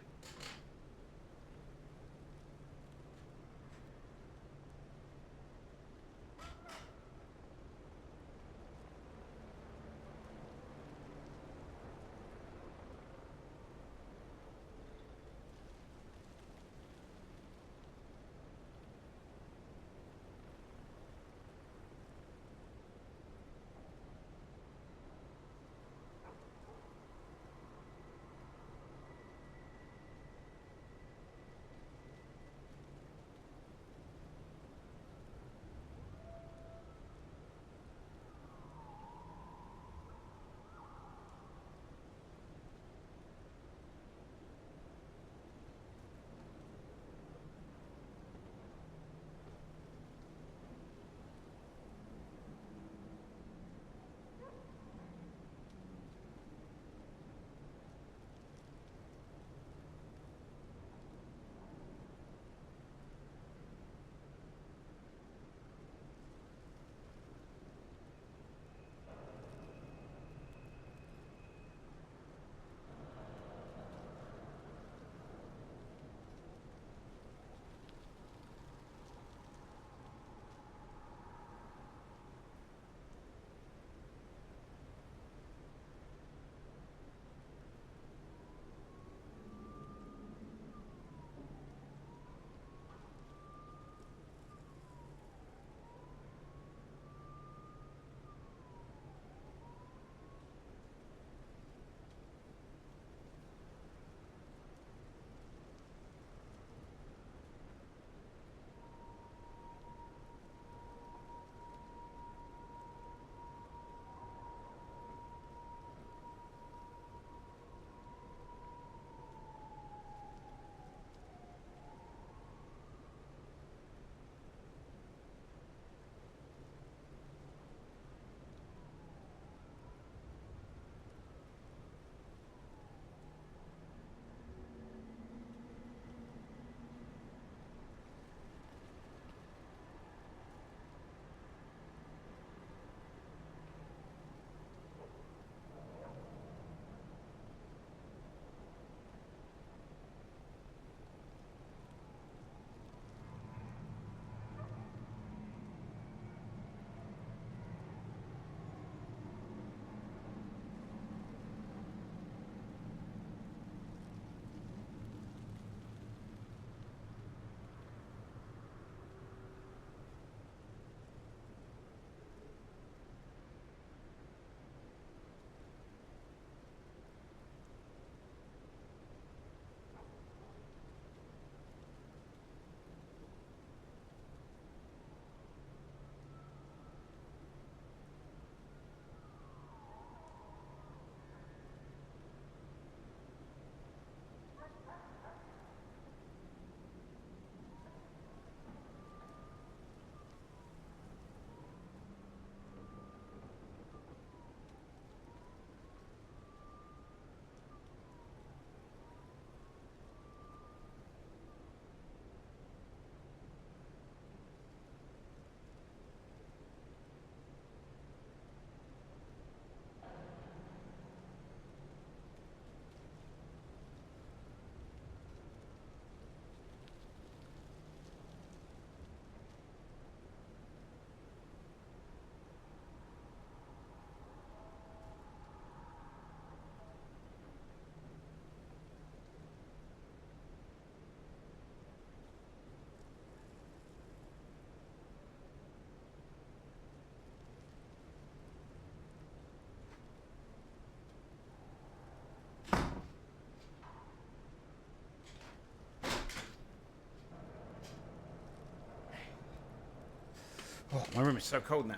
Oh, my room is so cold now.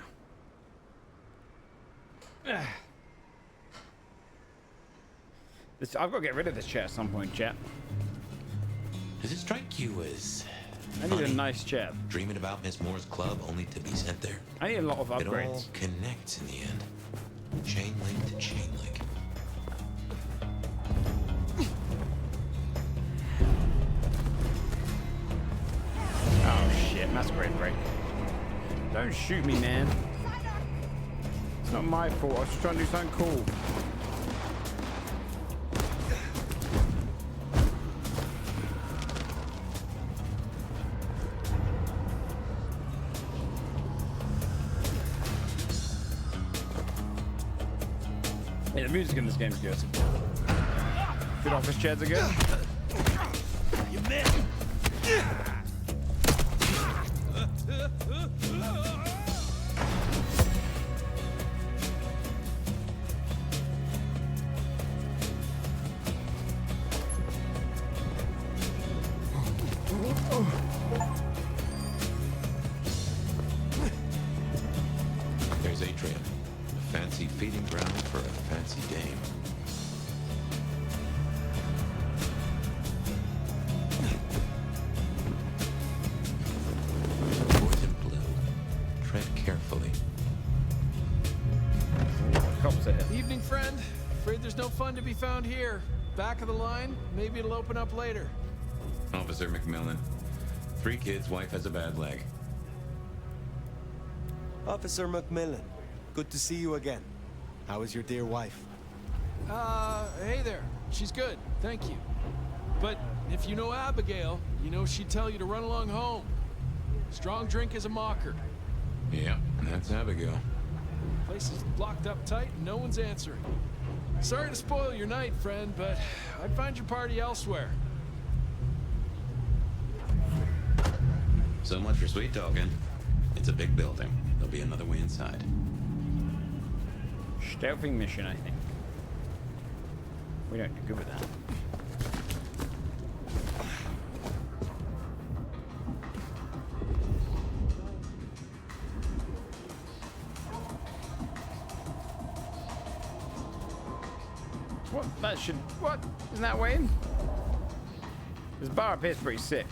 I've got to get rid of this chair at some point, chat. Does it strike you as I need a nice chair. dreaming about Miss Moore's club only to be sent there? I need a lot of It all upgrades. connects in the end. Chain link to chain link. Masquerade break. Don't shoot me, man. It's not my fault. I was just trying to do something cool. Yeah, the music in this game is good. Good office chairs are good. You missed. There's Atrium, a fancy feeding ground for a fancy dame. Poison blue. Tread carefully. Cops ahead. Evening, friend. Afraid there's no fun to be found here. Back of the line, maybe it'll open up later. Officer McMillan. 3 kids, wife has a bad leg. Officer McMillan, good to see you again. How is your dear wife? Hey there. She's good, thank you. But if you know Abigail, you know she'd tell you to run along home. Strong drink is a mocker. Yeah, that's Abigail. Place is blocked up tight and no one's answering. Sorry to spoil your night, friend, but I'd find your party elsewhere. So much for sweet talking. It's a big building. There'll be another way inside. Stealthing mission, I think. We don't do good with that. What? That should... What? Isn't that Wayne? This bar up here is pretty sick.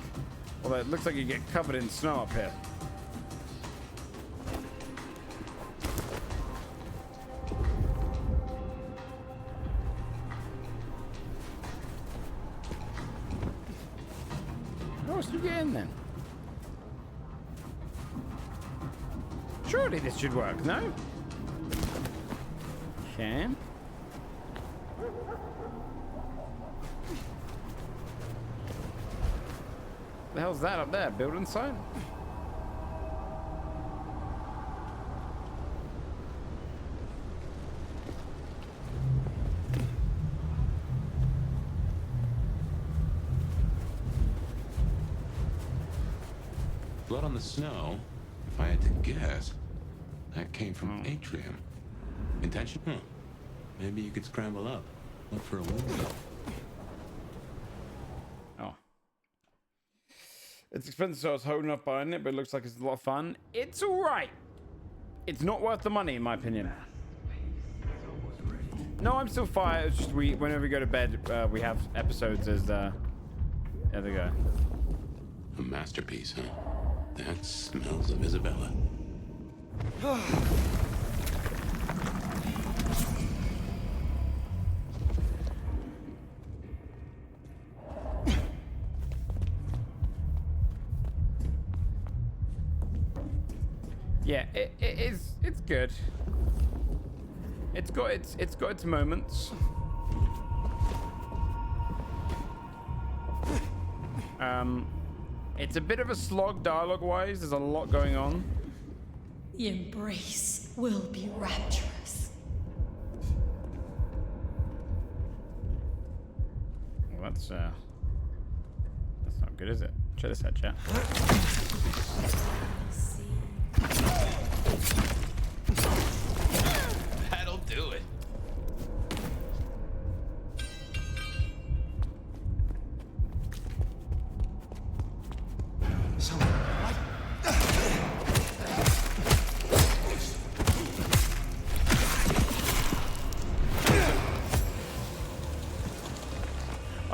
Although it looks like you get covered in snow up here. How else do you get in then? Surely this should work, no? Okay. The hell's that up there? Building site? Blood on the snow, if I had to guess, that came from Atrium. Intention? Huh. Maybe you could scramble up. Look for a window. Oh. It's expensive, so I was holding up buying it, but it looks like it's a lot of fun. It's alright. It's not worth the money, in my opinion. No, I'm still fine. It's just whenever we go to bed, we have episodes as, there we go. A masterpiece, huh? That smells of Isabella. Yeah, it's good. It's got its moments. It's a bit of a slog dialogue-wise. There's a lot going on. The embrace will be rapturous. Well, that's not good, is it? Check this out, chat. That'll do it.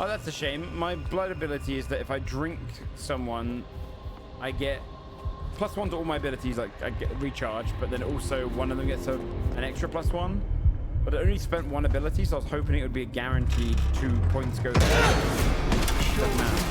Oh, that's a shame. My blood ability is that if I drink someone, I get +1 to all my abilities, like I get recharged, but then also one of them gets an extra +1. But I only spent 1 ability, so I was hoping it would be a guaranteed 2 points go there. Doesn't matter.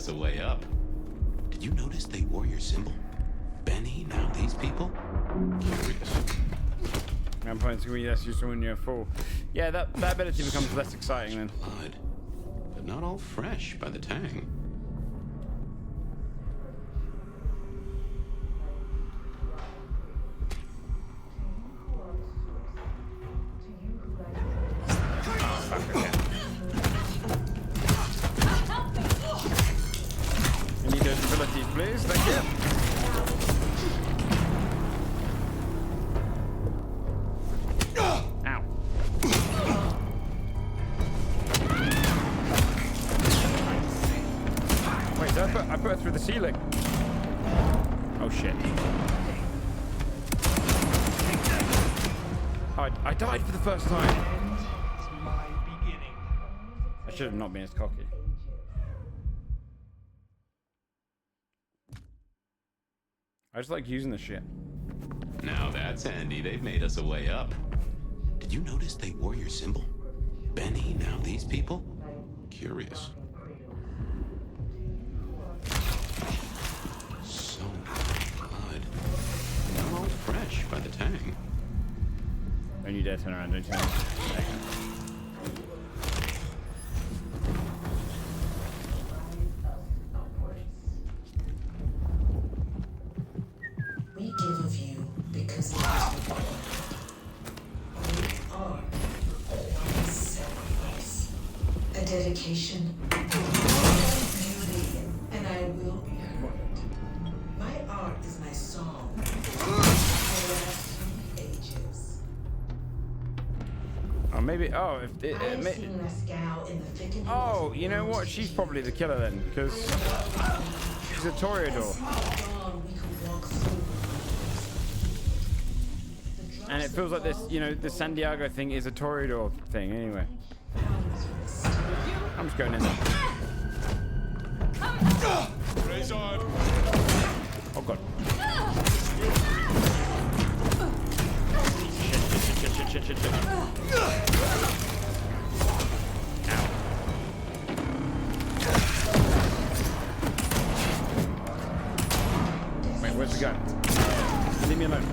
us a way up. Did you notice they wore your symbol? Benny, now these people? Curious. I'm pointing to yes, you saw when you're full. Yeah, that ability becomes less exciting then. Blood, but not all fresh by the tang. I need those abilities, please. Thank you. Ow. Wait, did I put it through the ceiling? Oh shit. I died for the first time. I should have not been as cocky. I just like using the shit. Now that's handy. They've made us a way up. Did you notice they wore your symbol? Benny, now these people? Curious. So much blood. Not all fresh by the tang. Don't you dare turn around, don't you? There you go. We give of you because it is required. We are one sacrifice, a dedication, duty, and I will be heard. My art is my song. I last through ages. Oh, maybe. Oh, if I have seen Masquerade in the thick and oh, you know what? She's probably the killer then, because she's a Toreador. And it feels like this, you know, the San Diego thing is a Toreador thing anyway. I'm just going in there. Raise on. Oh god. Shit. Ow. Wait, where's the gun? Leave me alone.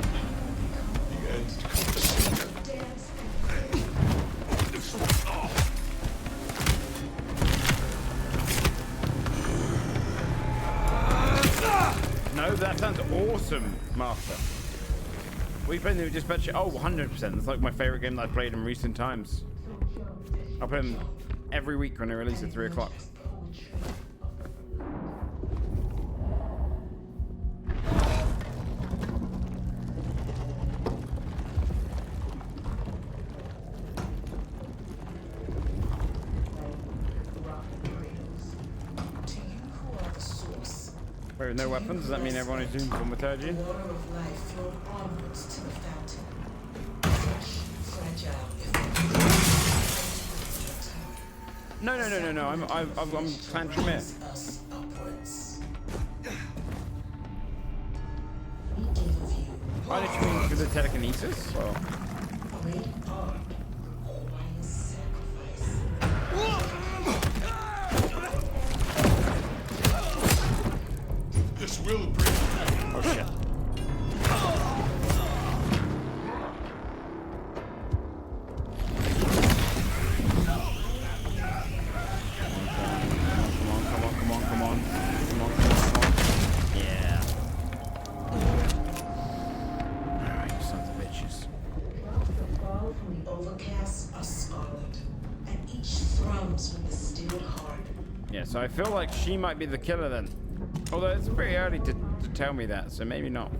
No, that sounds awesome, Master. We played the Dispatcher. Oh, 100%. That's like my favorite game that I've played in recent times. I play them every week when they release at 3 o'clock. Wait, with no weapons? Does that mean everyone is doomed for thaumaturgy? The water of life flowed onwards to the fountain. Fresh, fragile, No. I'm Clan Tremere. us upwards. I literally mean for the telekinesis? Or... Great art, one sacrifice. This will bring. Oh shit. Come on. Yeah. Alright, you sons of bitches. The fall from the overcast are scarlet, and each thrums with the stilled heart. Yeah, so I feel like she might be the killer then. Although it's pretty early to tell me that, so maybe not.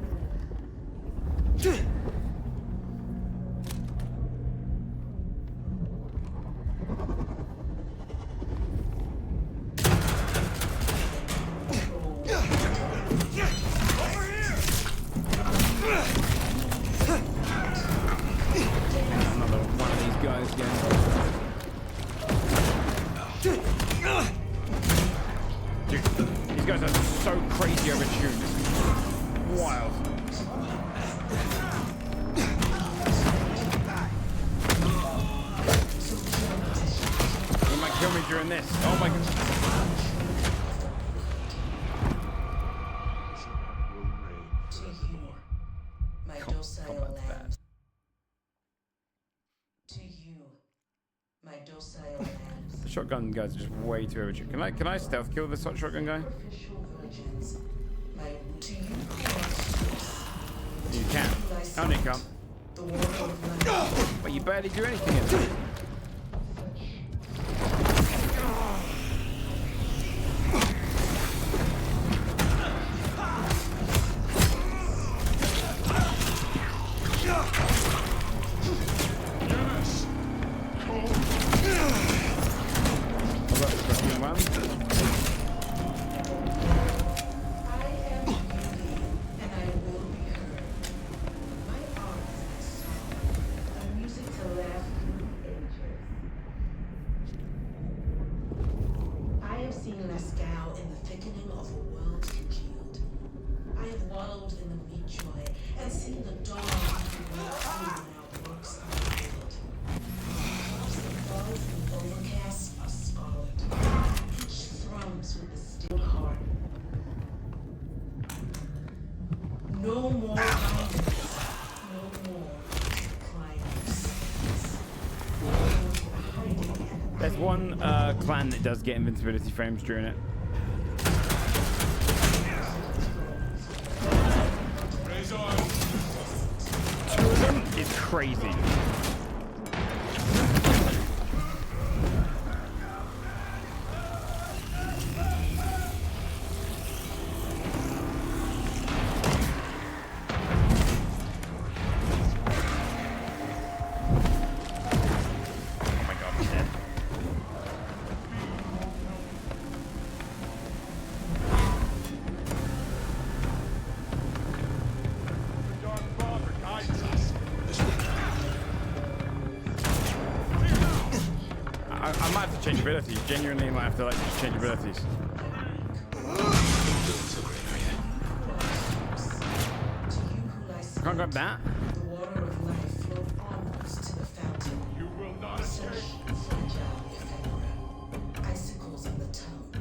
Another one of these guys again. Dude, these guys are so crazy overtuned. It's wild. He might kill me during this. Oh my god. docile lambs. To you, my docile lambs. The shotgun guys are just way too overdue. Can I stealth kill this shotgun guy? Sacrificial virgins. To you, You can. Oh, no, you can't. the water of life. But you barely do anything in it. No more violence. No more climbs. There's one clan that does get invincibility frames during it. Two of them is crazy. I might have to change abilities. Genuinely might have to like just change abilities. Can't grab that. The water of life flowed onwards to the fountain. You will not escape. Fragile ephemera. Icicles on the tongue.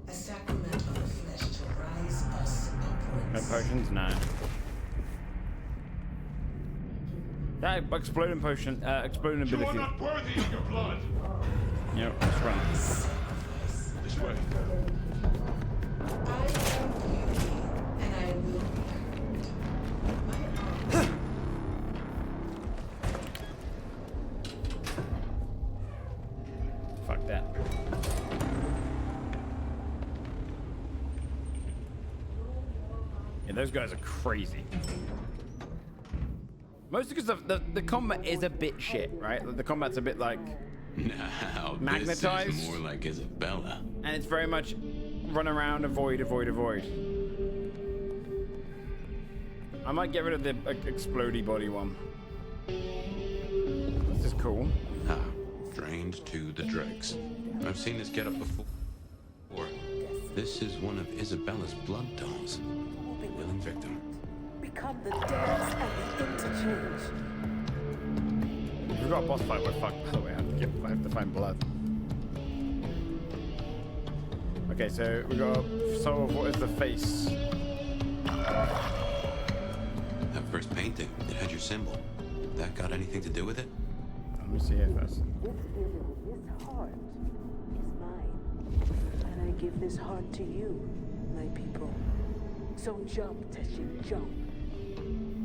A sacrament of the flesh to rise us No upwards. potions? No. That exploding potion, exploding ability. You are not worthy of your blood. Yep, let's run. This way. I am beauty, and I will be heard. Fuck that. Yeah, those guys are crazy. Mostly because the combat is a bit shit, right? The combat's a bit like Now, magnetized. this is more like Isabella. And it's very much run around, avoid, avoid, avoid. I might get rid of the explodey body one. This is cool. Ah, drained to the dregs. I've seen this get up before. This is one of Isabella's blood dolls. Willing victim. Become the dance and the interchange. If we've got a boss fight, we're fucked, by the way. I have to find blood. Okay, so we got to solve what is the face. That first painting, it had your symbol. That got anything to do with it? Let me see it first. This heart is mine. And I give this heart to you, my people. So jump, Teshin, jump.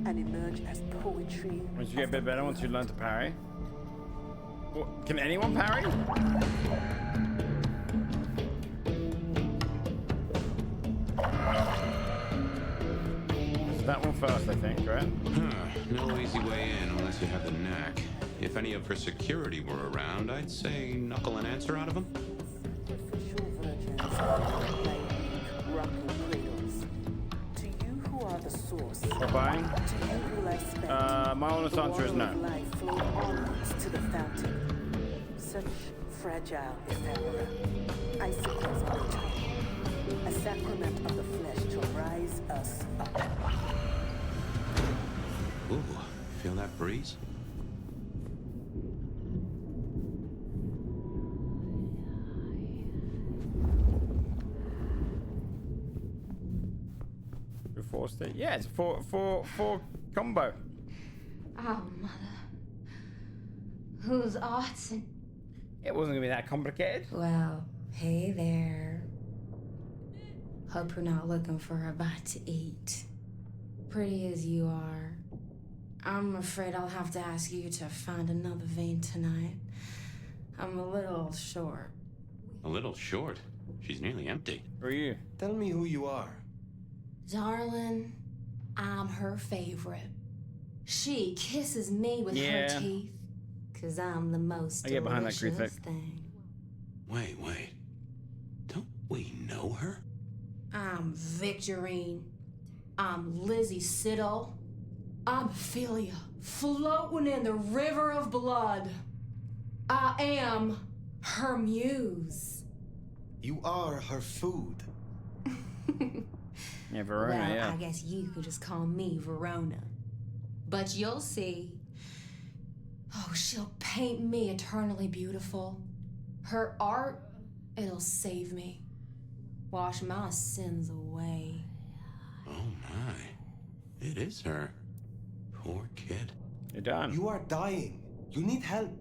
And emerge as poetry. Once you get a bit better, once you learn to parry. What, can anyone parry? It's that one first, I think, right? No easy way in unless you have the knack. If any of her security were around, I'd say knuckle an answer out of them. The source. Bye-bye. My honest the answer is no. Life flowed onwards to the fountain. Such fragile ephemera. Icicles on the tongue. A sacrament of the flesh to rise us up. Ooh, feel that breeze? Four state. Yeah, it's four combo. Oh, mother. Who's Artson? It wasn't gonna be that complicated. Well, hey there. Hope you're not looking for a bite to eat. Pretty as you are, I'm afraid I'll have to ask you to find another vein tonight. I'm a little short. A little short. She's nearly empty. Who are you? Tell me who you are. Darling, I'm her favorite. She kisses me with her teeth, 'cause I'm the most I get behind that delicious Kritik. thing. Wait. Don't we know her? I'm Victorine. I'm Lizzie Siddle. I'm Ophelia, floating in the river of blood. I am her muse. You are her food. Yeah, Verona, Well, yeah. I guess you could just call me Verona. But you'll see. Oh, she'll paint me eternally beautiful. Her art, it'll save me. Wash my sins away. Oh my. It is her. Poor kid. You're done. You are dying. You need help.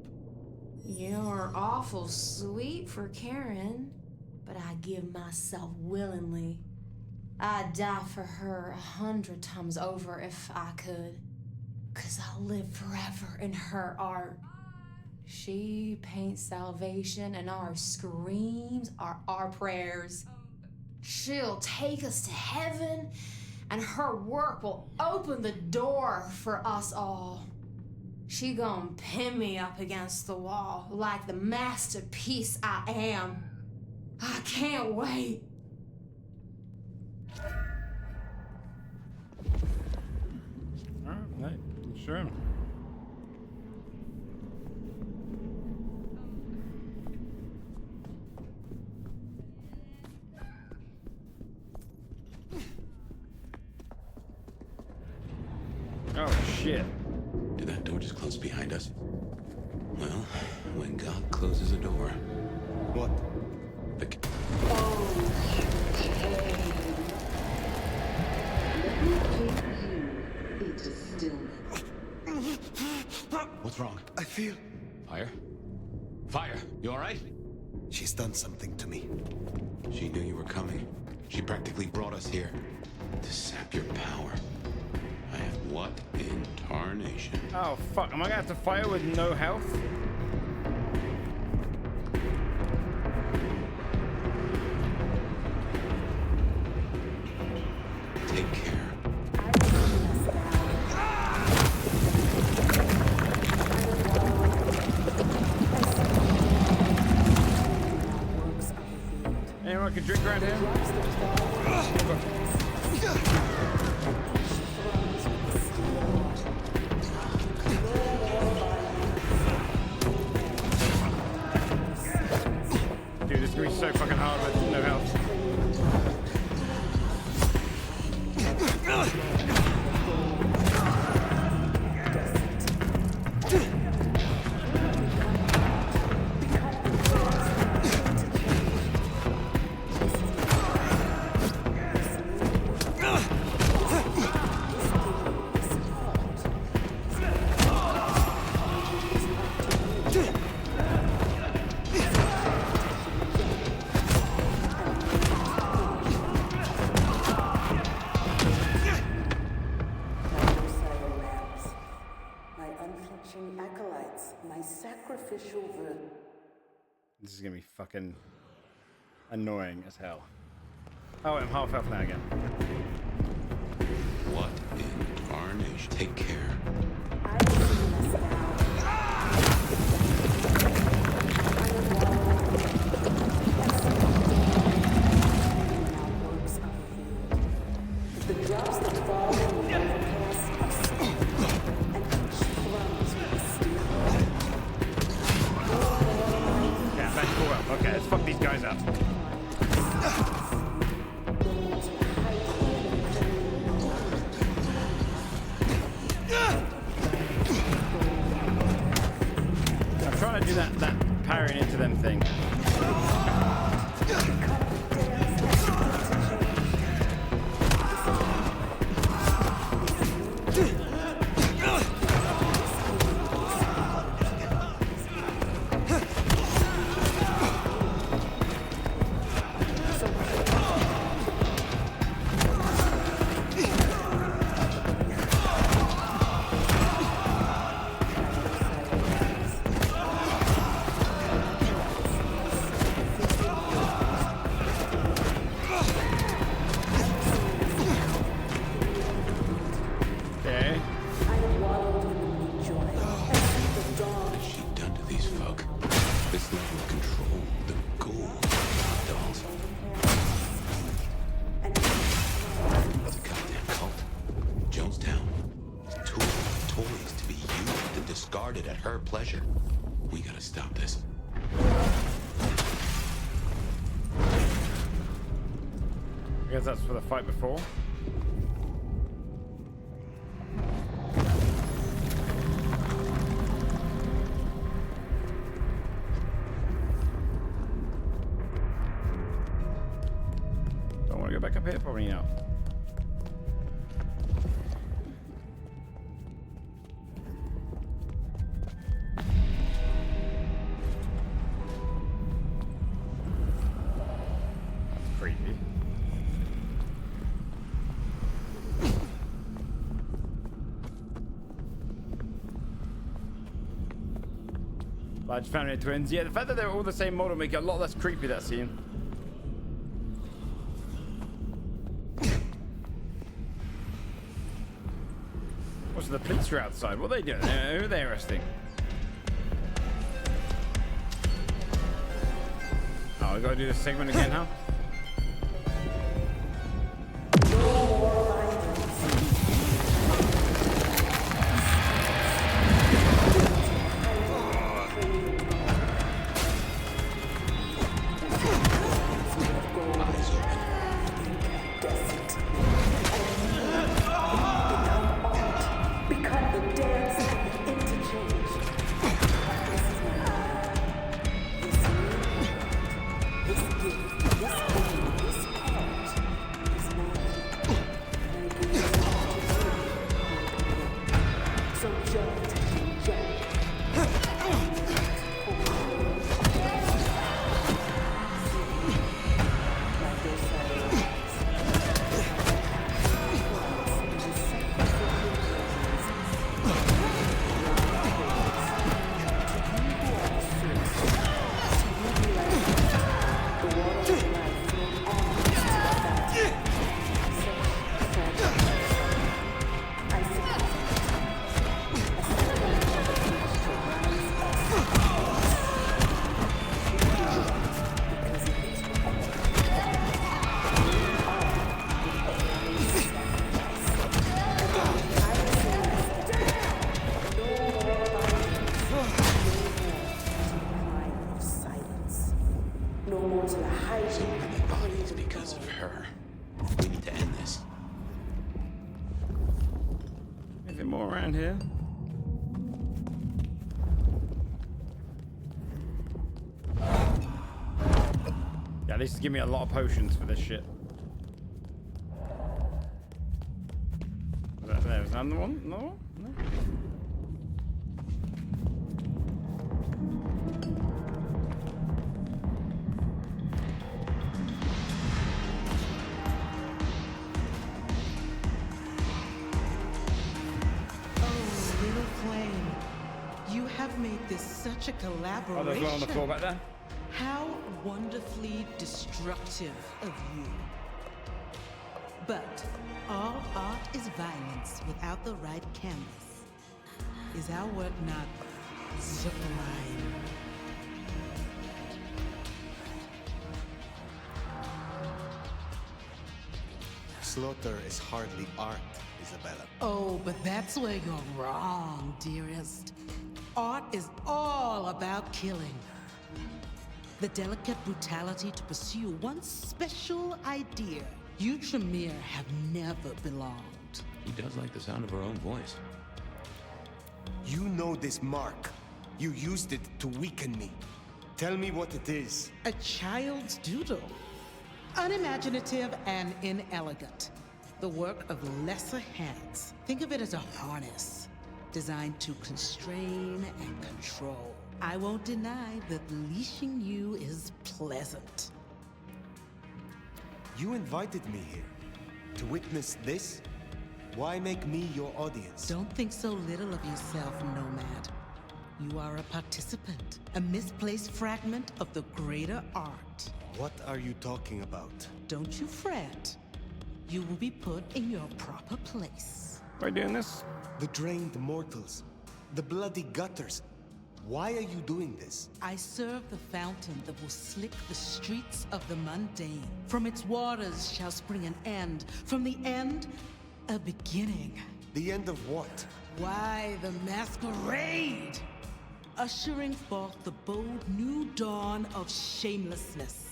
You're awful sweet for Karen, but I give myself willingly. I'd die for her 100 times over if I could. 'Cause I'll live forever in her art. She paints salvation, and our screams are our prayers. She'll take us to heaven, and her work will open the door for us all. She gonna pin me up against the wall like the masterpiece I am. I can't wait. Alright, sure. Oh shit. Did that door just close behind us? Well, when God closes a door. What? What's wrong? I feel... Fire? Fire! You alright? She's done something to me. She knew you were coming. She practically brought us here to sap your power. I have what in tarnation? Oh fuck, am I gonna have to fire with no health? Take care. Anyone can drink around here? Dude, this is gonna be so fucking hard with no health. This is gonna be fucking annoying as hell. Oh, I'm half health now again. What in tarnation? Take care. The drops that fall in the overpass are small, and each throws with a steel. Yeah, back to up. Okay, let's fuck these guys up. I'm trying to do that parrying into them thing. discarded at her pleasure. We gotta stop this. I guess that's for the fight before. Don't want to go back up here, probably not. That's creepy. Large family of twins. Yeah, the fact that they're all the same model make it a lot less creepy, that scene. What's the police are outside? What are they doing? Who are they arresting? Oh, we gotta do this segment again, huh? Here. Yeah, at least give me a lot of potions for this shit. There's another one? No? No? Such a collaboration. Oh, there's one on the floor back there. How wonderfully destructive of you. But all art is violence without the right canvas. Is our work not sublime? Slaughter is hardly art, Isabella. Oh, but that's where you're wrong, dearest. Art is all about killing. The delicate brutality to pursue one special idea. You, Tremere, have never belonged. He does like the sound of her own voice. You know this mark. You used it to weaken me. Tell me what it is. A child's doodle. Unimaginative and inelegant. The work of lesser hands. Think of it as a harness. Designed to constrain and control. I won't deny that leashing you is pleasant. You invited me here to witness this? Why make me your audience? Don't think so little of yourself, Nomad. You are a participant, a misplaced fragment of the greater art. What are you talking about? Don't you fret. You will be put in your proper place. Are you doing this? The drained mortals, the bloody gutters. Why are you doing this? I serve the fountain that will slick the streets of the mundane. From its waters shall spring an end. From the end, a beginning. The end of what? Why, the Masquerade! Ushering forth the bold new dawn of shamelessness.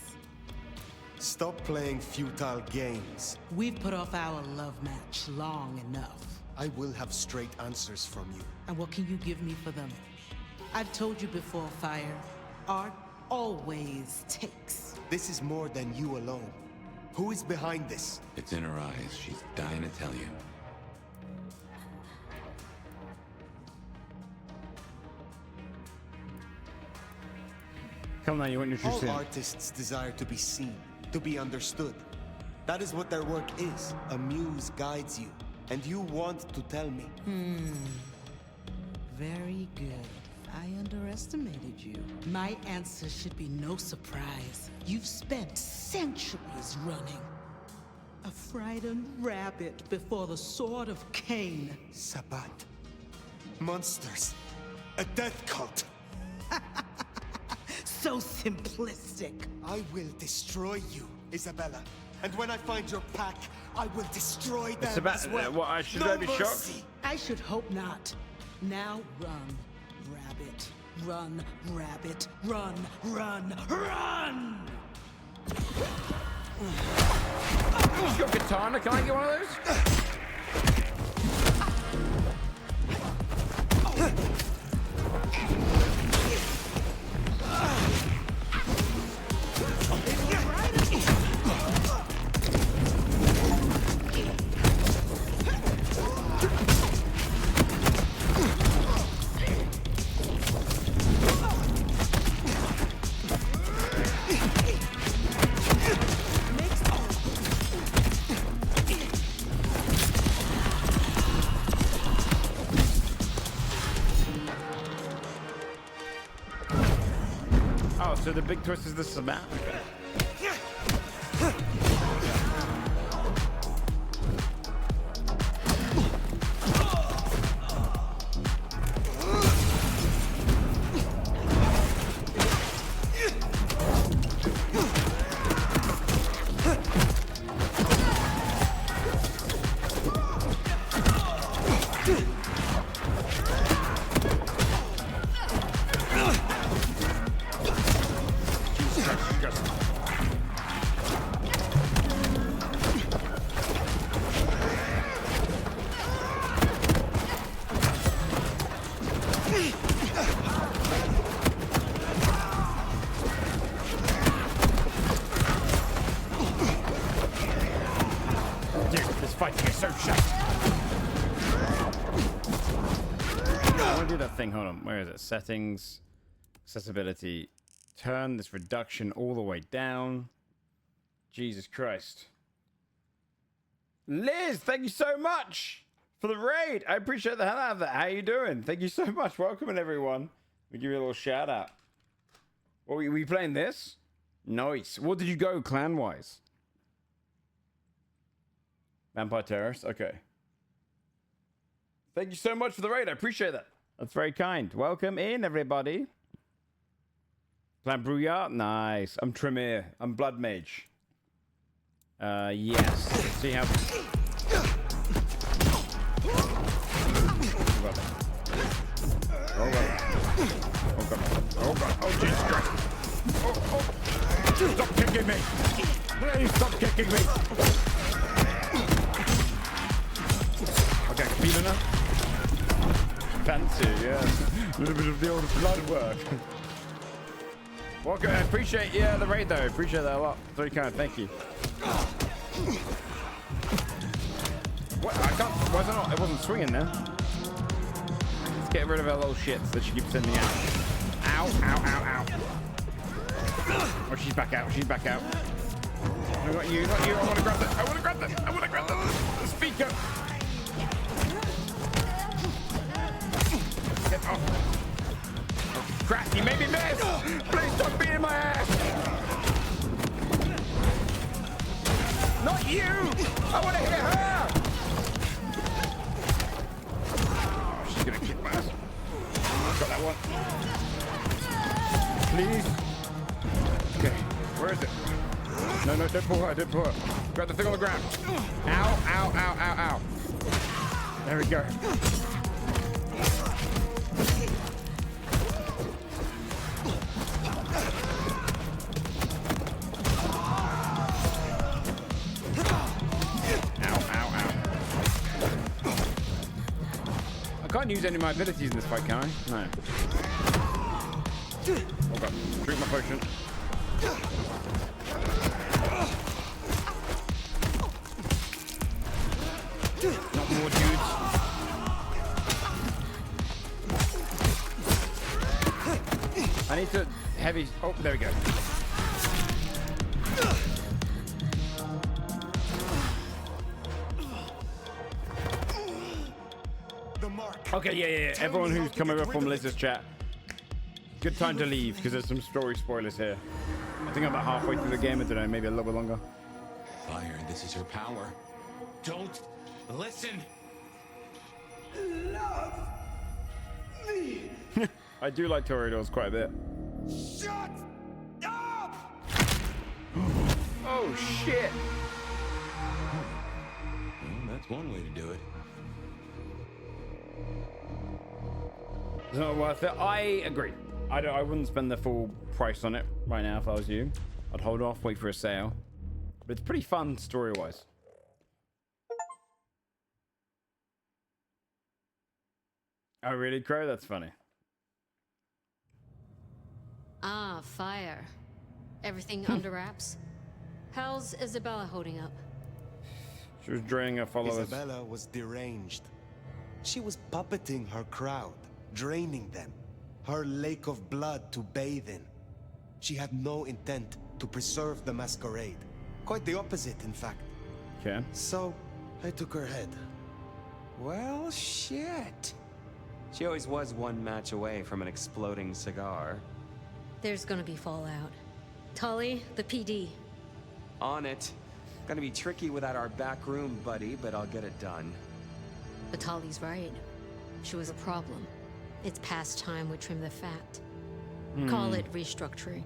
Stop playing futile games. We've put off our love match long enough. I will have straight answers from you. And what can you give me for them? I've told you before, Fire. Art always takes. This is more than you alone. Who is behind this? It's in her eyes. She's dying to tell you. Come on, you want your All truth. artists desire to be seen, to be understood. That is what their work is. A muse guides you, and you want to tell me. Very good. I underestimated you. My answer should be no surprise. You've spent centuries running. A frightened rabbit before the sword of Cain. Sabat. Monsters. A death cult. So simplistic. I will destroy you, Isabella. And when I find your pack, I will destroy them as well. What, I should no be mercy. shocked? I should hope not. Now run, rabbit. Run, rabbit. Run, run, run! Who's got katana? Can I get one of those? So the big twist is the Sabat. Hold on, where is it? Settings, accessibility, turn this reduction all the way down. Jesus Christ. Liz, thank you so much for the raid. I appreciate the hell out of that. How you doing? Thank you so much. Welcome in, everyone. We give you a little shout out. What, were we playing this? Nice. What did you go clan-wise? Vampire Terrorist? Okay. Thank you so much for the raid. I appreciate that. That's very kind. Welcome in, everybody. Clan Brouillard? Nice. I'm Tremere. I'm Blood Mage. Yes. Let's see how... Oh, God. Oh, God. Oh, God. Oh, Jesus Christ. Oh. Stop kicking me. Please stop kicking me. Okay, feel enough? Fancy, yeah. A little bit of the old blood work. Welcome, I appreciate, yeah, the raid though. I appreciate that a lot. Very kind, thank you. What? I can't, was it not? It wasn't swinging there. Let's get rid of her little shits that she keeps sending out. Ow, ow, ow, ow. Oh, she's back out, she's back out. No, not you, not you. I want to grab that. I want to grab that. I want to grab the speaker. Get off. Oh, crap, you made me miss. Please stop beating my ass. Not you. I want to hit her. Oh, she's going to kick my ass. Got that one. Please. Okay, where is it? No, no, don't pull her, don't pull her. Grab the thing on the ground. Ow, ow, ow, ow, ow. There we go. I can't use any of my abilities in this fight, can I? No. Oh god. Drink my potion. Not more dudes. I need to heavy. Oh, there we go. Okay, yeah. Everyone who's come over from Melissa's chat, good time to leave because there's some story spoilers here. I think I'm about halfway through the game. I don't know, maybe a little bit longer. Fire, this is her power. Don't listen. Love me. I do like Toreadors quite a bit. Shut up! Oh shit! Well, that's one way to do it. It's not worth it. I agree. I wouldn't spend the full price on it right now if I was you. I'd hold off, wait for a sale. But it's pretty fun story-wise. Oh, really, Crow? That's funny. Ah, fire. Everything under wraps? How's Isabella holding up? She was draining her followers. Isabella was deranged. She was puppeting her crowd, draining them. Her lake of blood to bathe in. She had no intent to preserve the Masquerade. Quite the opposite, in fact. Okay. So, I took her head. Well, shit. She always was one match away from an exploding cigar. There's gonna be fallout. Tully, the PD. On it. Gonna be tricky without our back room buddy, but I'll get it done. But Tully's right. She was a problem. It's past time we trim the fat. Call it restructuring.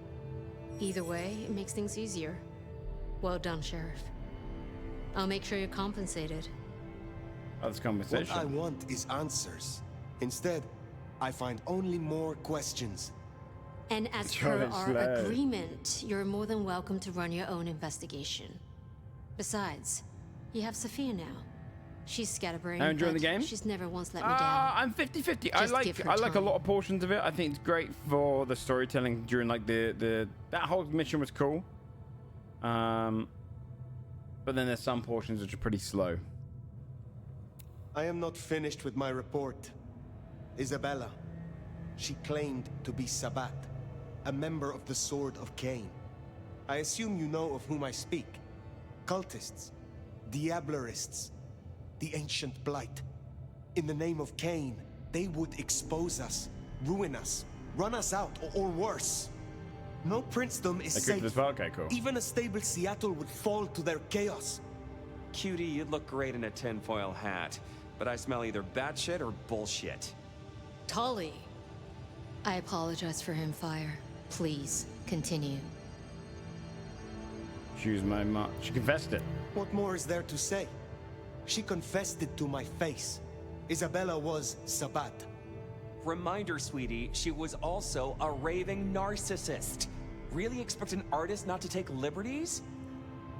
Either way, it makes things easier. Well done, Sheriff. I'll make sure you're compensated. That's conversation. What I want is answers. Instead, I find only more questions. And as per our agreement, you're more than welcome to run your own investigation. Besides, you have Sophia now. She's scatterbrained. Now enjoying the game? She's never once let me down. I'm 50-50. I Just like give her a time. lot of portions of it. I think it's great for the storytelling during like that whole mission was cool. But then there's some portions which are pretty slow. I am not finished with my report. Isabella. She claimed to be Sabbat, a member of the Sword of Cain. I assume you know of whom I speak. Cultists, Diablerists, the ancient blight. In the name of Cain, they would expose us, ruin us, run us out, or worse. No princedom is safe. Okay, cool. Even a stable Seattle would fall to their chaos. Cutie, you'd look great in a tinfoil hat, but I smell either batshit or bullshit. Tully. I apologize for him, Fire. Please, continue. She was my mom. She confessed it. What more is there to say? She confessed it to my face. Isabella was Sabbat. Reminder, sweetie, she was also a raving narcissist. Really expect an artist not to take liberties?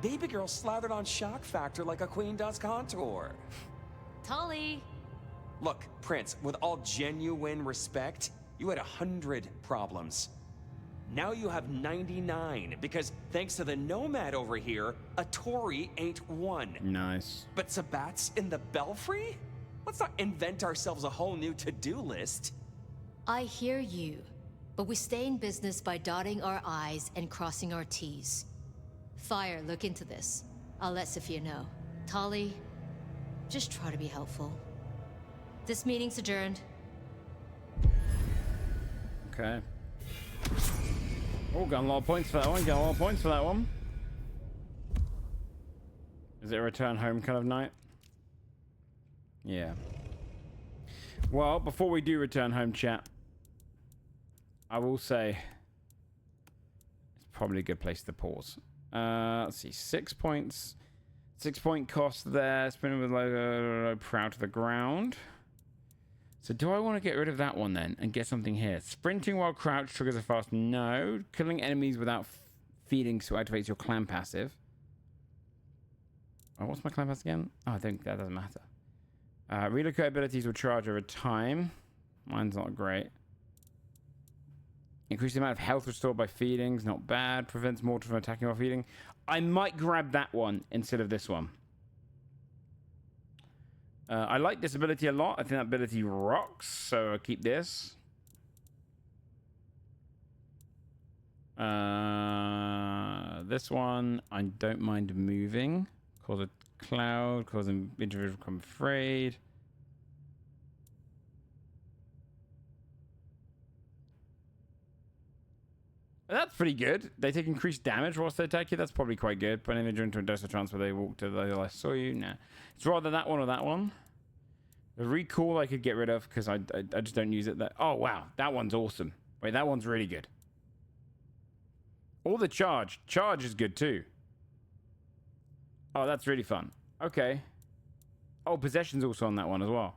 Baby girl slathered on shock factor like a queen does contour. Tully! Look, Prince, with all genuine respect, you had 100 problems. Now you have 99, because thanks to the Nomad over here, a Tory ain't one. Nice. But Sabbat's in the Belfry? Let's not invent ourselves a whole new to-do list. I hear you, but we stay in business by dotting our I's and crossing our T's. Fire, look into this. I'll let Sophia know. Tully, just try to be helpful. This meeting's adjourned. Okay. Oh, got a lot of points for that one. Got a lot of points for that one. Is it a return home kind of night? Yeah. Well, before we do return home, chat, I will say it's probably a good place to pause. Let's see, 6 points. 6-point cost there. Spinning with logo, proud to the ground. So do I want to get rid of that one then and get something here? Sprinting while crouched triggers a fast no. Killing enemies without feeding so activates your clan passive. Oh, what's my clan passive again? Oh, I think that doesn't matter. Relocate abilities will charge over time. Mine's not great. Increase the amount of health restored by feedings. Not bad. Prevents mortar from attacking while feeding. I might grab that one instead of this one. I like this ability a lot. I think that ability rocks, so I'll keep this. This one, I don't mind moving. Cause a cloud, cause an individual become afraid. That's pretty good. They take increased damage whilst they attack you. That's probably quite good. Put an individual into a dose of trance where they walk to the I saw you. Nah. It's rather that one or that one. The recall I could get rid of because I just don't use it. Oh, wow. That one's awesome. Wait, that one's really good. Or the charge. Charge is good too. Oh, that's really fun. Okay. Oh, possession's also on that one as well.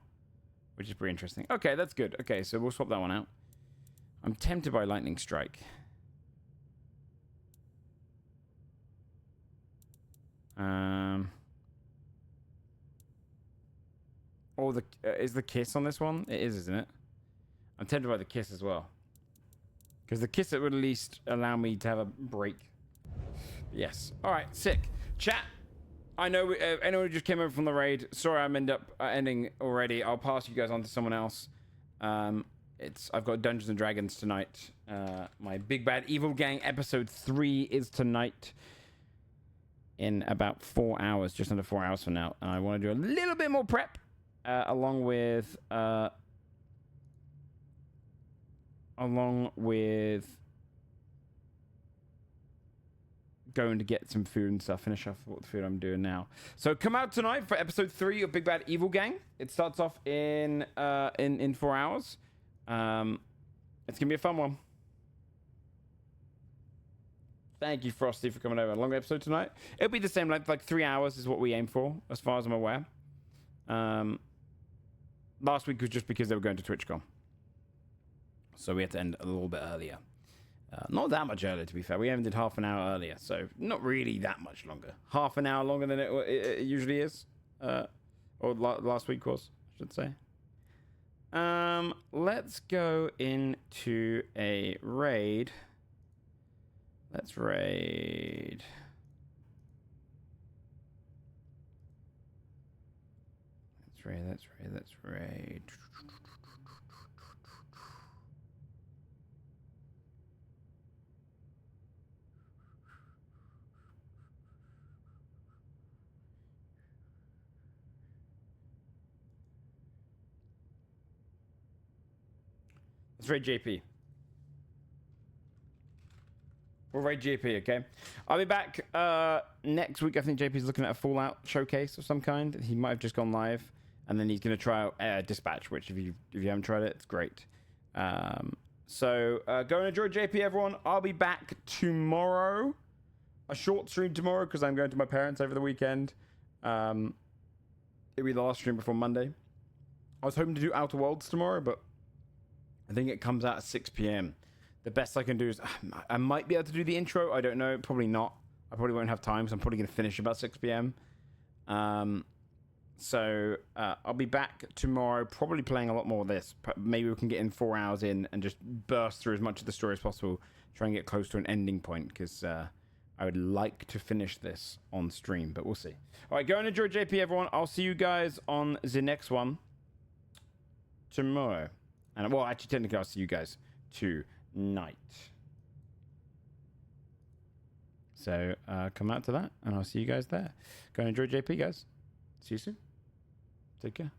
Which is pretty interesting. Okay, that's good. Okay, so we'll swap that one out. I'm tempted by Lightning Strike. Or the is the kiss on this one? It is, isn't it? I'm tempted by the kiss as well, because the kiss it would at least allow me to have a break. Yes. All right. Sick. Chat. I know anyone who just came over from the raid. Sorry, I'm ending already. I'll pass you guys on to someone else. I've got Dungeons and Dragons tonight. My Big Bad Evil Gang episode 3 is tonight. In about 4 hours, just under 4 hours from now, and I want to do a little bit more prep, along with going to get some food and stuff. Finish off what the food I'm doing now. So come out tonight for episode 3 of Big Bad Evil Gang. It starts off in 4 hours. It's gonna be a fun one. Thank you, Frosty, for coming over. A long episode tonight. It'll be the same length, like 3 hours is what we aim for, as far as I'm aware. Last week was just because they were going to TwitchCon. So we had to end a little bit earlier. Not that much earlier, to be fair. We ended half an hour earlier, so not really that much longer. Half an hour longer than it usually is. Or last week was, I should say. Let's go into a raid. Let's raid. Let's raid. Let's raid JP. We'll raid JP, okay? I'll be back next week. I think JP's looking at a Fallout showcase of some kind. He might have just gone live. And then he's going to try out Dispatch, which if you haven't tried it, it's great. So go and enjoy JP, everyone. I'll be back tomorrow. A short stream tomorrow because I'm going to my parents over the weekend. It'll be the last stream before Monday. I was hoping to do Outer Worlds tomorrow, but I think it comes out at 6 p.m. The best I can do is I might be able to do the intro. I don't know. Probably not. I probably won't have time, so I'm probably going to finish about 6 p.m. So I'll be back tomorrow, probably playing a lot more of this. Maybe we can get in 4 hours in and just burst through as much of the story as possible. Try and get close to an ending point, because I would like to finish this on stream, but we'll see. All right, go and enjoy JP, everyone. I'll see you guys on the next one tomorrow. And well, actually, technically, I'll see you guys tonight. So come out to that, and I'll see you guys there. Go and enjoy JP, guys. See you soon. Take care.